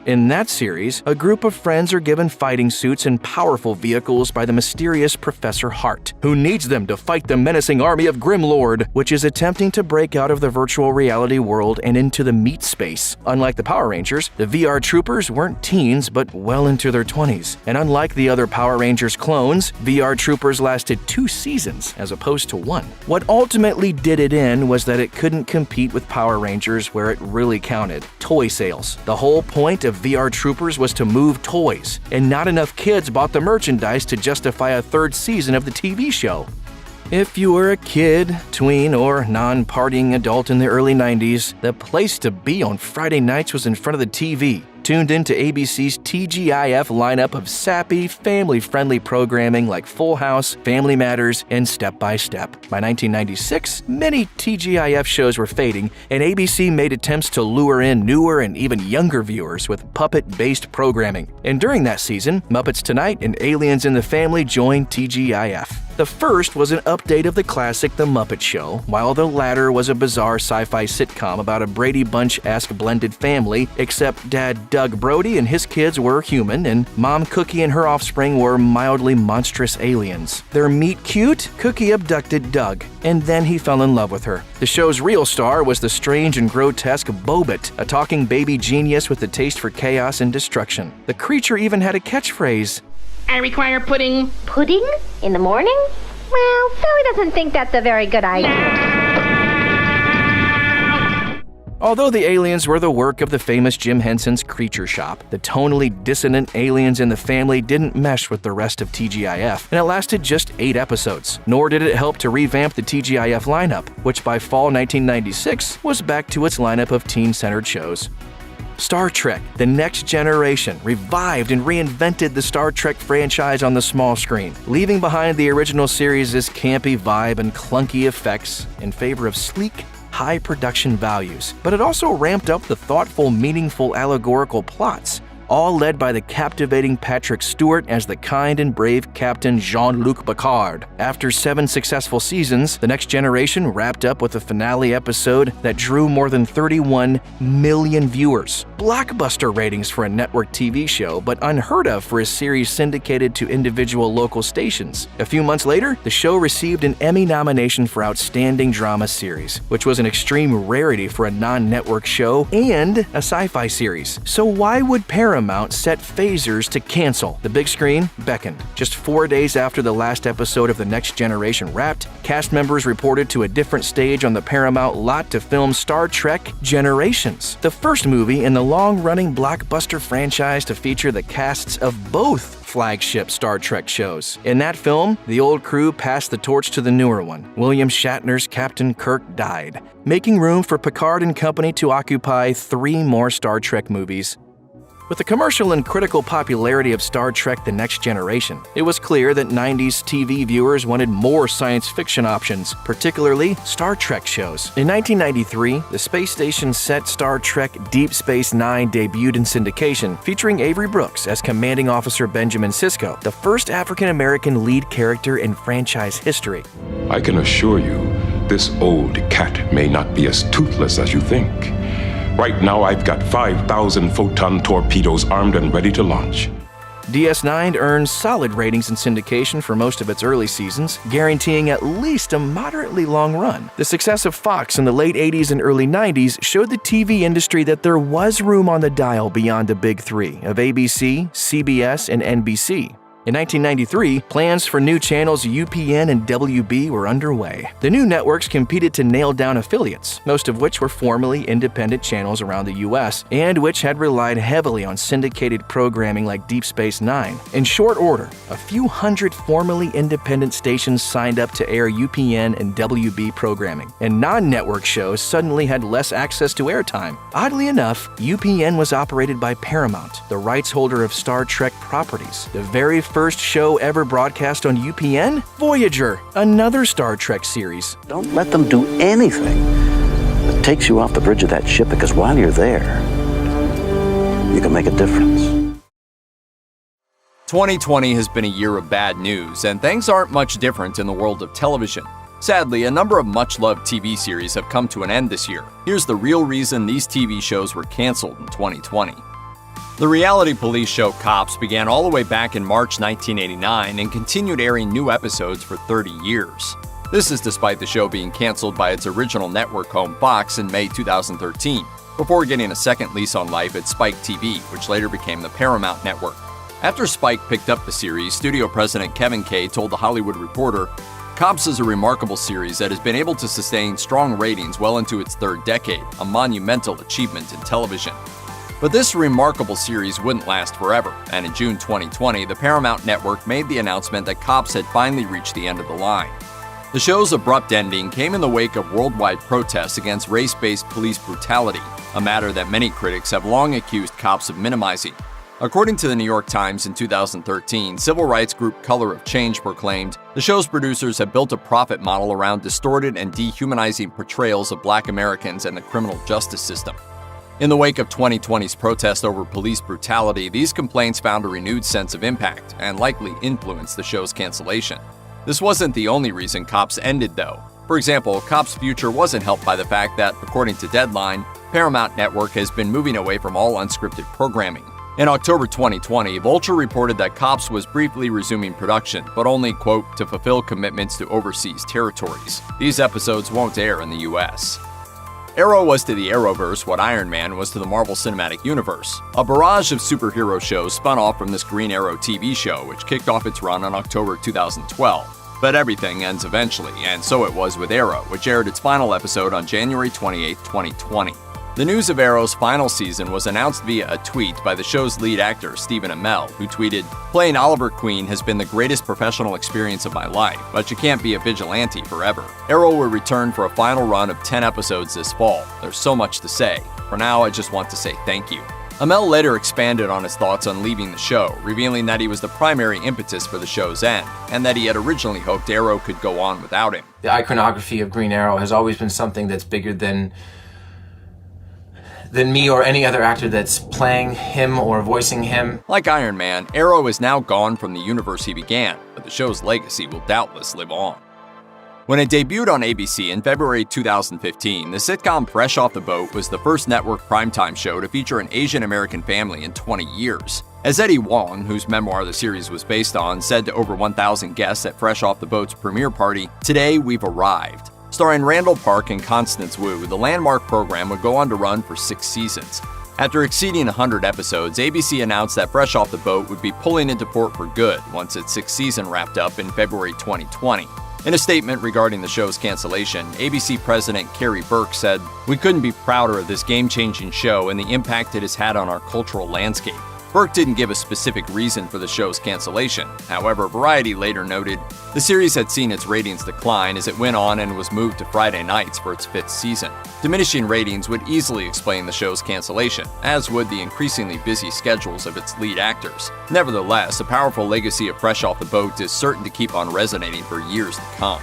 Speaker 22: In that series, a group of friends are given fighting suits and powerful vehicles by the mysterious Professor Hart, who needs them to fight the menacing army of Grimlord, which is attempting to break out of the virtual reality world and into the meat space. Unlike the Power Rangers, the VR Troopers weren't teens but well into their 20s. And unlike the other Power Rangers clones, VR Troopers lasted 2 seasons as opposed to 1. What ultimately did it in was that it couldn't compete with Power Rangers where it really counted: toy sales. The whole point of VR Troopers was to move toys, and not enough kids bought the merchandise to justify a 3rd season of the TV show. If you were a kid, tween, or non-partying adult in the early 90s, the place to be on Friday nights was in front of the TV, tuned into ABC's TGIF lineup of sappy, family-friendly programming like Full House, Family Matters, and Step by Step. By 1996, many TGIF shows were fading, and ABC made attempts to lure in newer and even younger viewers with puppet-based programming. And during that season, Muppets Tonight and Aliens in the Family joined TGIF. The first was an update of the classic The Muppet Show, while the latter was a bizarre sci-fi sitcom about a Brady Bunch-esque blended family, except Dad Doug Brody and his kids were human, and Mom Cookie and her offspring were mildly monstrous aliens. Their meet cute, Cookie abducted Doug, and then he fell in love with her. The show's real star was the strange and grotesque Bobit, a talking baby genius with a taste for chaos and destruction. The creature even had a catchphrase:
Speaker 20: I require pudding.
Speaker 8: Pudding? In the morning? Well, Philly doesn't think that's a very good idea.
Speaker 22: Although the aliens were the work of the famous Jim Henson's Creature Shop, the tonally dissonant Aliens in the Family didn't mesh with the rest of TGIF, and it lasted just 8 episodes. Nor did it help to revamp the TGIF lineup, which by fall 1996 was back to its lineup of teen-centered shows. Star Trek: The Next Generation revived and reinvented the Star Trek franchise on the small screen, leaving behind the original series' campy vibe and clunky effects in favor of sleek, high production values. But it also ramped up the thoughtful, meaningful, allegorical plots, all led by the captivating Patrick Stewart as the kind and brave Captain Jean-Luc Picard. After 7 successful seasons, The Next Generation wrapped up with a finale episode that drew more than 31 million viewers. Blockbuster ratings for a network TV show, but unheard of for a series syndicated to individual local stations. A few months later, the show received an Emmy nomination for Outstanding Drama Series, which was an extreme rarity for a non-network show and a sci-fi series. So why would Paramount set phasers to cancel? The big screen beckoned. Just 4 days after the last episode of The Next Generation wrapped, cast members reported to a different stage on the Paramount lot to film Star Trek Generations, the first movie in the long-running blockbuster franchise to feature the casts of both flagship Star Trek shows. In that film, the old crew passed the torch to the newer one. William Shatner's Captain Kirk died, making room for Picard and company to occupy 3 more Star Trek movies. With the commercial and critical popularity of Star Trek: The Next Generation, it was clear that 90s TV viewers wanted more science fiction options, particularly Star Trek shows. In 1993, the space station set Star Trek Deep Space Nine debuted in syndication, featuring Avery Brooks as Commanding Officer Benjamin Sisko, the first African-American lead character in franchise history.
Speaker 9: I can assure you, this old cat may not be as toothless as you think. Right now, I've got 5,000 photon torpedoes armed and ready to launch.
Speaker 22: DS9 earned solid ratings and syndication for most of its early seasons, guaranteeing at least a moderately long run. The success of Fox in the late 80s and early 90s showed the TV industry that there was room on the dial beyond the big three of ABC, CBS, and NBC. In 1993, plans for new channels UPN and WB were underway. The new networks competed to nail down affiliates, most of which were formerly independent channels around the US, and which had relied heavily on syndicated programming like Deep Space Nine. In short order, a few hundred formerly independent stations signed up to air UPN and WB programming, and non-network shows suddenly had less access to airtime. Oddly enough, UPN was operated by Paramount, the rights holder of Star Trek properties. The very first show ever broadcast on UPN? Voyager, another Star Trek series.
Speaker 12: Don't let them do anything that takes you off the bridge of that ship, because while you're there, you can make a difference.
Speaker 13: 2020 has been a year of bad news, and things aren't much different in the world of television. Sadly, a number of much-loved TV series have come to an end this year. Here's the real reason these TV shows were canceled in 2020. The reality police show Cops began all the way back in March 1989 and continued airing new episodes for 30 years. This is despite the show being canceled by its original network home Fox in May 2013, before getting a second lease on life at Spike TV, which later became the Paramount Network. After Spike picked up the series, studio president Kevin Kay told The Hollywood Reporter, "Cops is a remarkable series that has been able to sustain strong ratings well into its third decade, a monumental achievement in television." But this remarkable series wouldn't last forever, and in June 2020, the Paramount Network made the announcement that Cops had finally reached the end of the line. The show's abrupt ending came in the wake of worldwide protests against race-based police brutality, a matter that many critics have long accused Cops of minimizing. According to the New York Times in 2013, civil rights group Color of Change proclaimed, the show's producers have built a profit model around distorted and dehumanizing portrayals of Black Americans and the criminal justice system. In the wake of 2020's protest over police brutality, these complaints found a renewed sense of impact and likely influenced the show's cancellation. This wasn't the only reason Cops ended, though. For example, Cops' future wasn't helped by the fact that, according to Deadline, Paramount Network has been moving away from all unscripted programming. In October 2020, Vulture reported that Cops was briefly resuming production, but only, quote, to fulfill commitments to overseas territories. These episodes won't air in the US. Arrow was to the Arrowverse what Iron Man was to the Marvel Cinematic Universe. A barrage of superhero shows spun off from this Green Arrow TV show, which kicked off its run in October 2012. But everything ends eventually, and so it was with Arrow, which aired its final episode on January 28, 2020. The news of Arrow's final season was announced via a tweet by the show's lead actor, Stephen Amell, who tweeted, "Playing Oliver Queen has been the greatest professional experience of my life, but you can't be a vigilante forever. Arrow will return for a final run of 10 episodes this fall. There's so much to say. For now, I just want to say thank you." Amell later expanded on his thoughts on leaving the show, revealing that he was the primary impetus for the show's end, and that he had originally hoped Arrow could go on without him.
Speaker 15: The iconography of Green Arrow has always been something that's bigger than me or any other actor that's playing him or voicing him.
Speaker 13: Like Iron Man, Arrow is now gone from the universe he began, but the show's legacy will doubtless live on. When it debuted on ABC in February 2015, the sitcom Fresh Off the Boat was the first network primetime show to feature an Asian American family in 20 years. As Eddie Wong, whose memoir the series was based on, said to over 1,000 guests at Fresh Off the Boat's premiere party, "Today we've arrived." Starring Randall Park and Constance Wu, the landmark program would go on to run for 6 seasons. After exceeding 100 episodes, ABC announced that Fresh Off the Boat would be pulling into port for good once its 6th season wrapped up in February 2020. In a statement regarding the show's cancellation, ABC President Kerry Burke said, "We couldn't be prouder of this game-changing show and the impact it has had on our cultural landscape." Burke didn't give a specific reason for the show's cancellation. However, Variety later noted, the series had seen its ratings decline as it went on and was moved to Friday nights for its 5th season. Diminishing ratings would easily explain the show's cancellation, as would the increasingly busy schedules of its lead actors. Nevertheless, a powerful legacy of Fresh Off the Boat is certain to keep on resonating for years to come.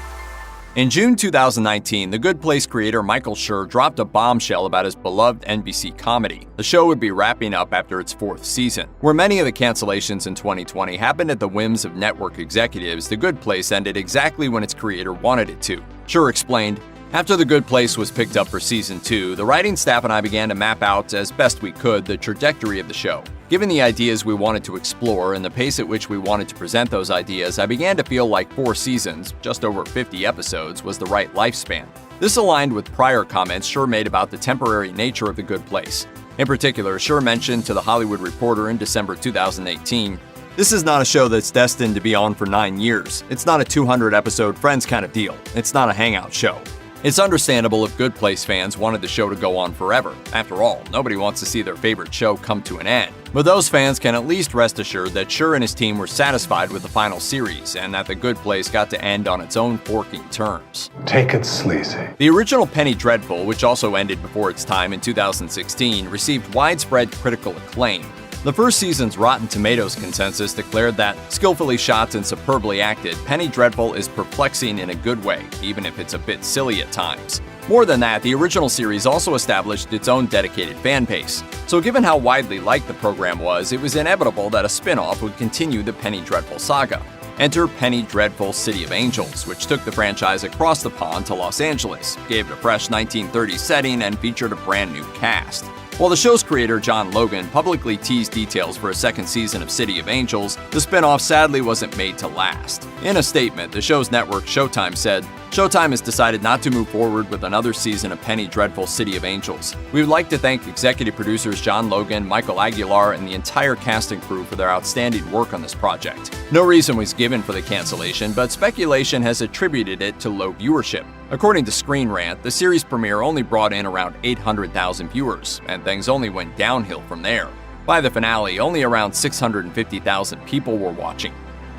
Speaker 13: In June 2019, The Good Place creator Michael Schur dropped a bombshell about his beloved NBC comedy. The show would be wrapping up after its 4th season. Where many of the cancellations in 2020 happened at the whims of network executives, The Good Place ended exactly when its creator wanted it to. Schur explained, "After The Good Place was picked up for season 2, the writing staff and I began to map out as best we could the trajectory of the show. Given the ideas we wanted to explore and the pace at which we wanted to present those ideas, I began to feel like 4 seasons, just over 50 episodes, was the right lifespan. This aligned with prior comments Schur made about the temporary nature of The Good Place. In particular, Schur mentioned to The Hollywood Reporter in December 2018, "This is not a show that's destined to be on for 9 years. It's not a 200-episode Friends kind of deal. It's not a hangout show." It's understandable if Good Place fans wanted the show to go on forever. After all, nobody wants to see their favorite show come to an end. But those fans can at least rest assured that Schur and his team were satisfied with the final series, and that The Good Place got to end on its own forking terms.
Speaker 10: Take it sleazy.
Speaker 13: The original Penny Dreadful, which also ended before its time in 2016, received widespread critical acclaim. The first season's Rotten Tomatoes consensus declared that, skillfully shot and superbly acted, Penny Dreadful is perplexing in a good way, even if it's a bit silly at times. More than that, the original series also established its own dedicated fan base. So given how widely liked the program was, it was inevitable that a spin-off would continue the Penny Dreadful saga. Enter Penny Dreadful City of Angels, which took the franchise across the pond to Los Angeles, gave it a fresh 1930s setting, and featured a brand new cast. While the show's creator, John Logan, publicly teased details for a second season of City of Angels, the spin-off sadly wasn't made to last. In a statement, the show's network Showtime said, "Showtime has decided not to move forward with another season of Penny Dreadful City of Angels. We would like to thank executive producers John Logan, Michael Aguilar, and the entire cast and crew for their outstanding work on this project." No reason was given for the cancellation, but speculation has attributed it to low viewership. According to Screen Rant, the series premiere only brought in around 800,000 viewers, and things only went downhill from there. By the finale, only around 650,000 people were watching.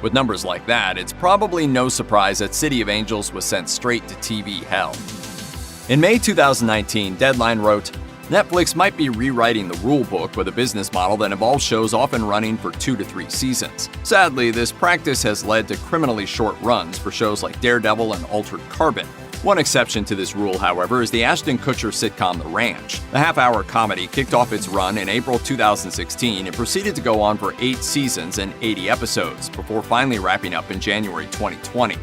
Speaker 13: With numbers like that, it's probably no surprise that City of Angels was sent straight to TV hell. In May 2019, Deadline wrote, "Netflix might be rewriting the rule book with a business model that involves shows often running for 2 to 3 seasons. Sadly, this practice has led to criminally short runs for shows like Daredevil and Altered Carbon. One exception to this rule, however, is the Ashton Kutcher sitcom The Ranch. The half-hour comedy kicked off its run in April 2016 and proceeded to go on for 8 seasons and 80 episodes, before finally wrapping up in January 2020.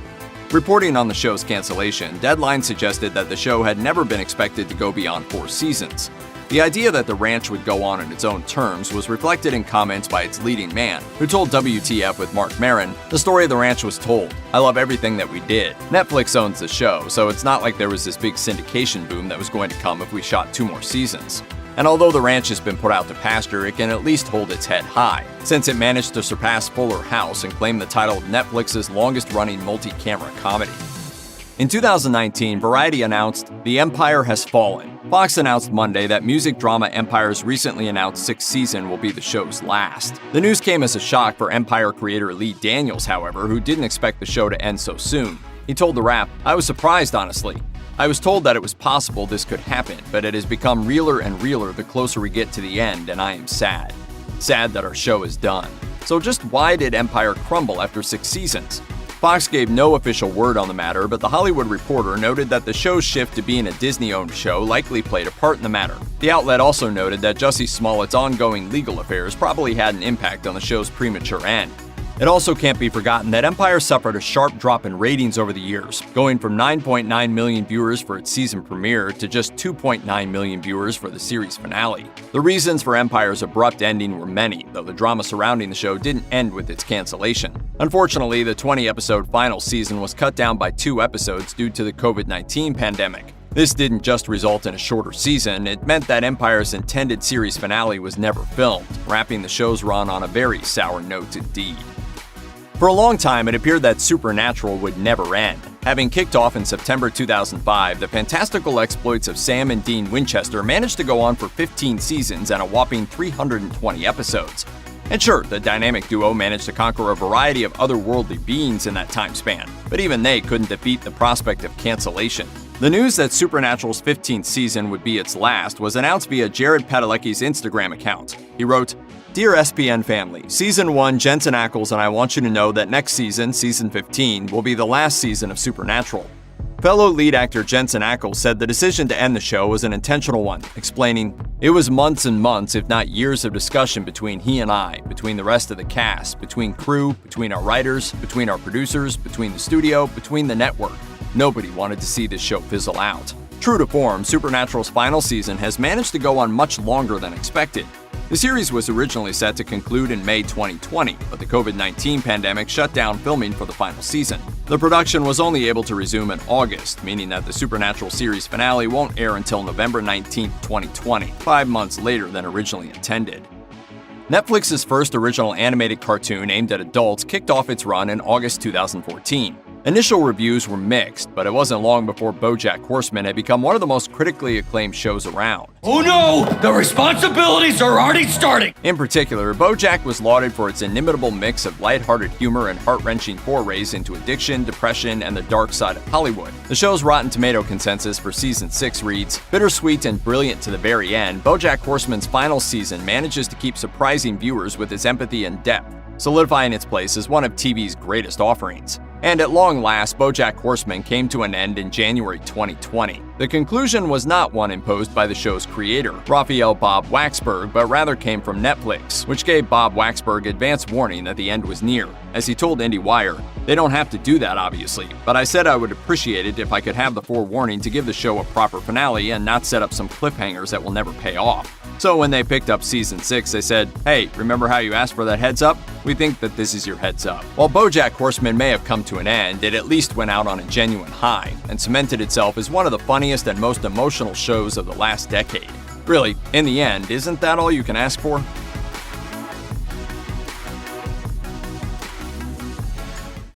Speaker 13: Reporting on the show's cancellation, Deadline suggested that the show had never been expected to go beyond 4 seasons. The idea that The Ranch would go on its own terms was reflected in comments by its leading man, who told WTF with Mark Maron, "The story of The Ranch was told. I love everything that we did. Netflix owns the show, so it's not like there was this big syndication boom that was going to come if we shot 2 more seasons. And although The Ranch has been put out to pasture, it can at least hold its head high, since it managed to surpass Fuller House and claim the title of Netflix's longest-running multi-camera comedy." In 2019, Variety announced, "The Empire has fallen." Fox announced Monday that music drama Empire's recently announced 6th season will be the show's last. The news came as a shock for Empire creator Lee Daniels, however, who didn't expect the show to end so soon. He told The Wrap, "I was surprised, honestly. I was told that it was possible this could happen, but it has become realer and realer the closer we get to the end, and I am sad. Sad that our show is done." So just why did Empire crumble after 6 seasons? Fox gave no official word on the matter, but The Hollywood Reporter noted that the show's shift to being a Disney-owned show likely played a part in the matter. The outlet also noted that Jussie Smollett's ongoing legal affairs probably had an impact on the show's premature end. It also can't be forgotten that Empire suffered a sharp drop in ratings over the years, going from 9.9 million viewers for its season premiere to just 2.9 million viewers for the series finale. The reasons for Empire's abrupt ending were many, though the drama surrounding the show didn't end with its cancellation. Unfortunately, the 20-episode final season was cut down by 2 episodes due to the COVID-19 pandemic. This didn't just result in a shorter season, it meant that Empire's intended series finale was never filmed, wrapping the show's run on a very sour note indeed. For a long time, it appeared that Supernatural would never end. Having kicked off in September 2005, the fantastical exploits of Sam and Dean Winchester managed to go on for 15 seasons and a whopping 320 episodes. And sure, the dynamic duo managed to conquer a variety of otherworldly beings in that time span, but even they couldn't defeat the prospect of cancellation. The news that Supernatural's 15th season would be its last was announced via Jared Padalecki's Instagram account. He wrote, "Dear SPN family, Season 1, Jensen Ackles and I want you to know that next season, Season 15, will be the last season of Supernatural." Fellow lead actor Jensen Ackles said the decision to end the show was an intentional one, explaining, "It was months and months, if not years of discussion between he and I, between the rest of the cast, between crew, between our writers, between our producers, between the studio, between the network. Nobody wanted to see this show fizzle out." True to form, Supernatural's final season has managed to go on much longer than expected. The series was originally set to conclude in May 2020, but the COVID-19 pandemic shut down filming for the final season. The production was only able to resume in August, meaning that the Supernatural series finale won't air until November 19, 2020, 5 months later than originally intended. Netflix's first original animated cartoon aimed at adults kicked off its run in August 2014. Initial reviews were mixed, but it wasn't long before BoJack Horseman had become one of the most critically acclaimed shows around.
Speaker 5: Oh no! The responsibilities are already starting!
Speaker 13: In particular, BoJack was lauded for its inimitable mix of lighthearted humor and heart-wrenching forays into addiction, depression, and the dark side of Hollywood. The show's Rotten Tomato consensus for Season 6 reads, "Bittersweet and brilliant to the very end, BoJack Horseman's final season manages to keep surprising viewers with its empathy and depth, solidifying its place as one of TV's greatest offerings." And at long last, BoJack Horseman came to an end in January 2020. The conclusion was not one imposed by the show's creator, Raphael Bob Waxberg, but rather came from Netflix, which gave Bob Waxberg advance warning that the end was near. As he told IndieWire, "They don't have to do that, obviously, but I said I would appreciate it if I could have the forewarning to give the show a proper finale and not set up some cliffhangers that will never pay off." So when they picked up Season 6, they said, "Hey, remember how you asked for that heads up? We think that this is your heads up." While BoJack Horseman may have come to an end, it at least went out on a genuine high and cemented itself as one of the funniest and most emotional shows of the last decade. Really, in the end, isn't that all you can ask for?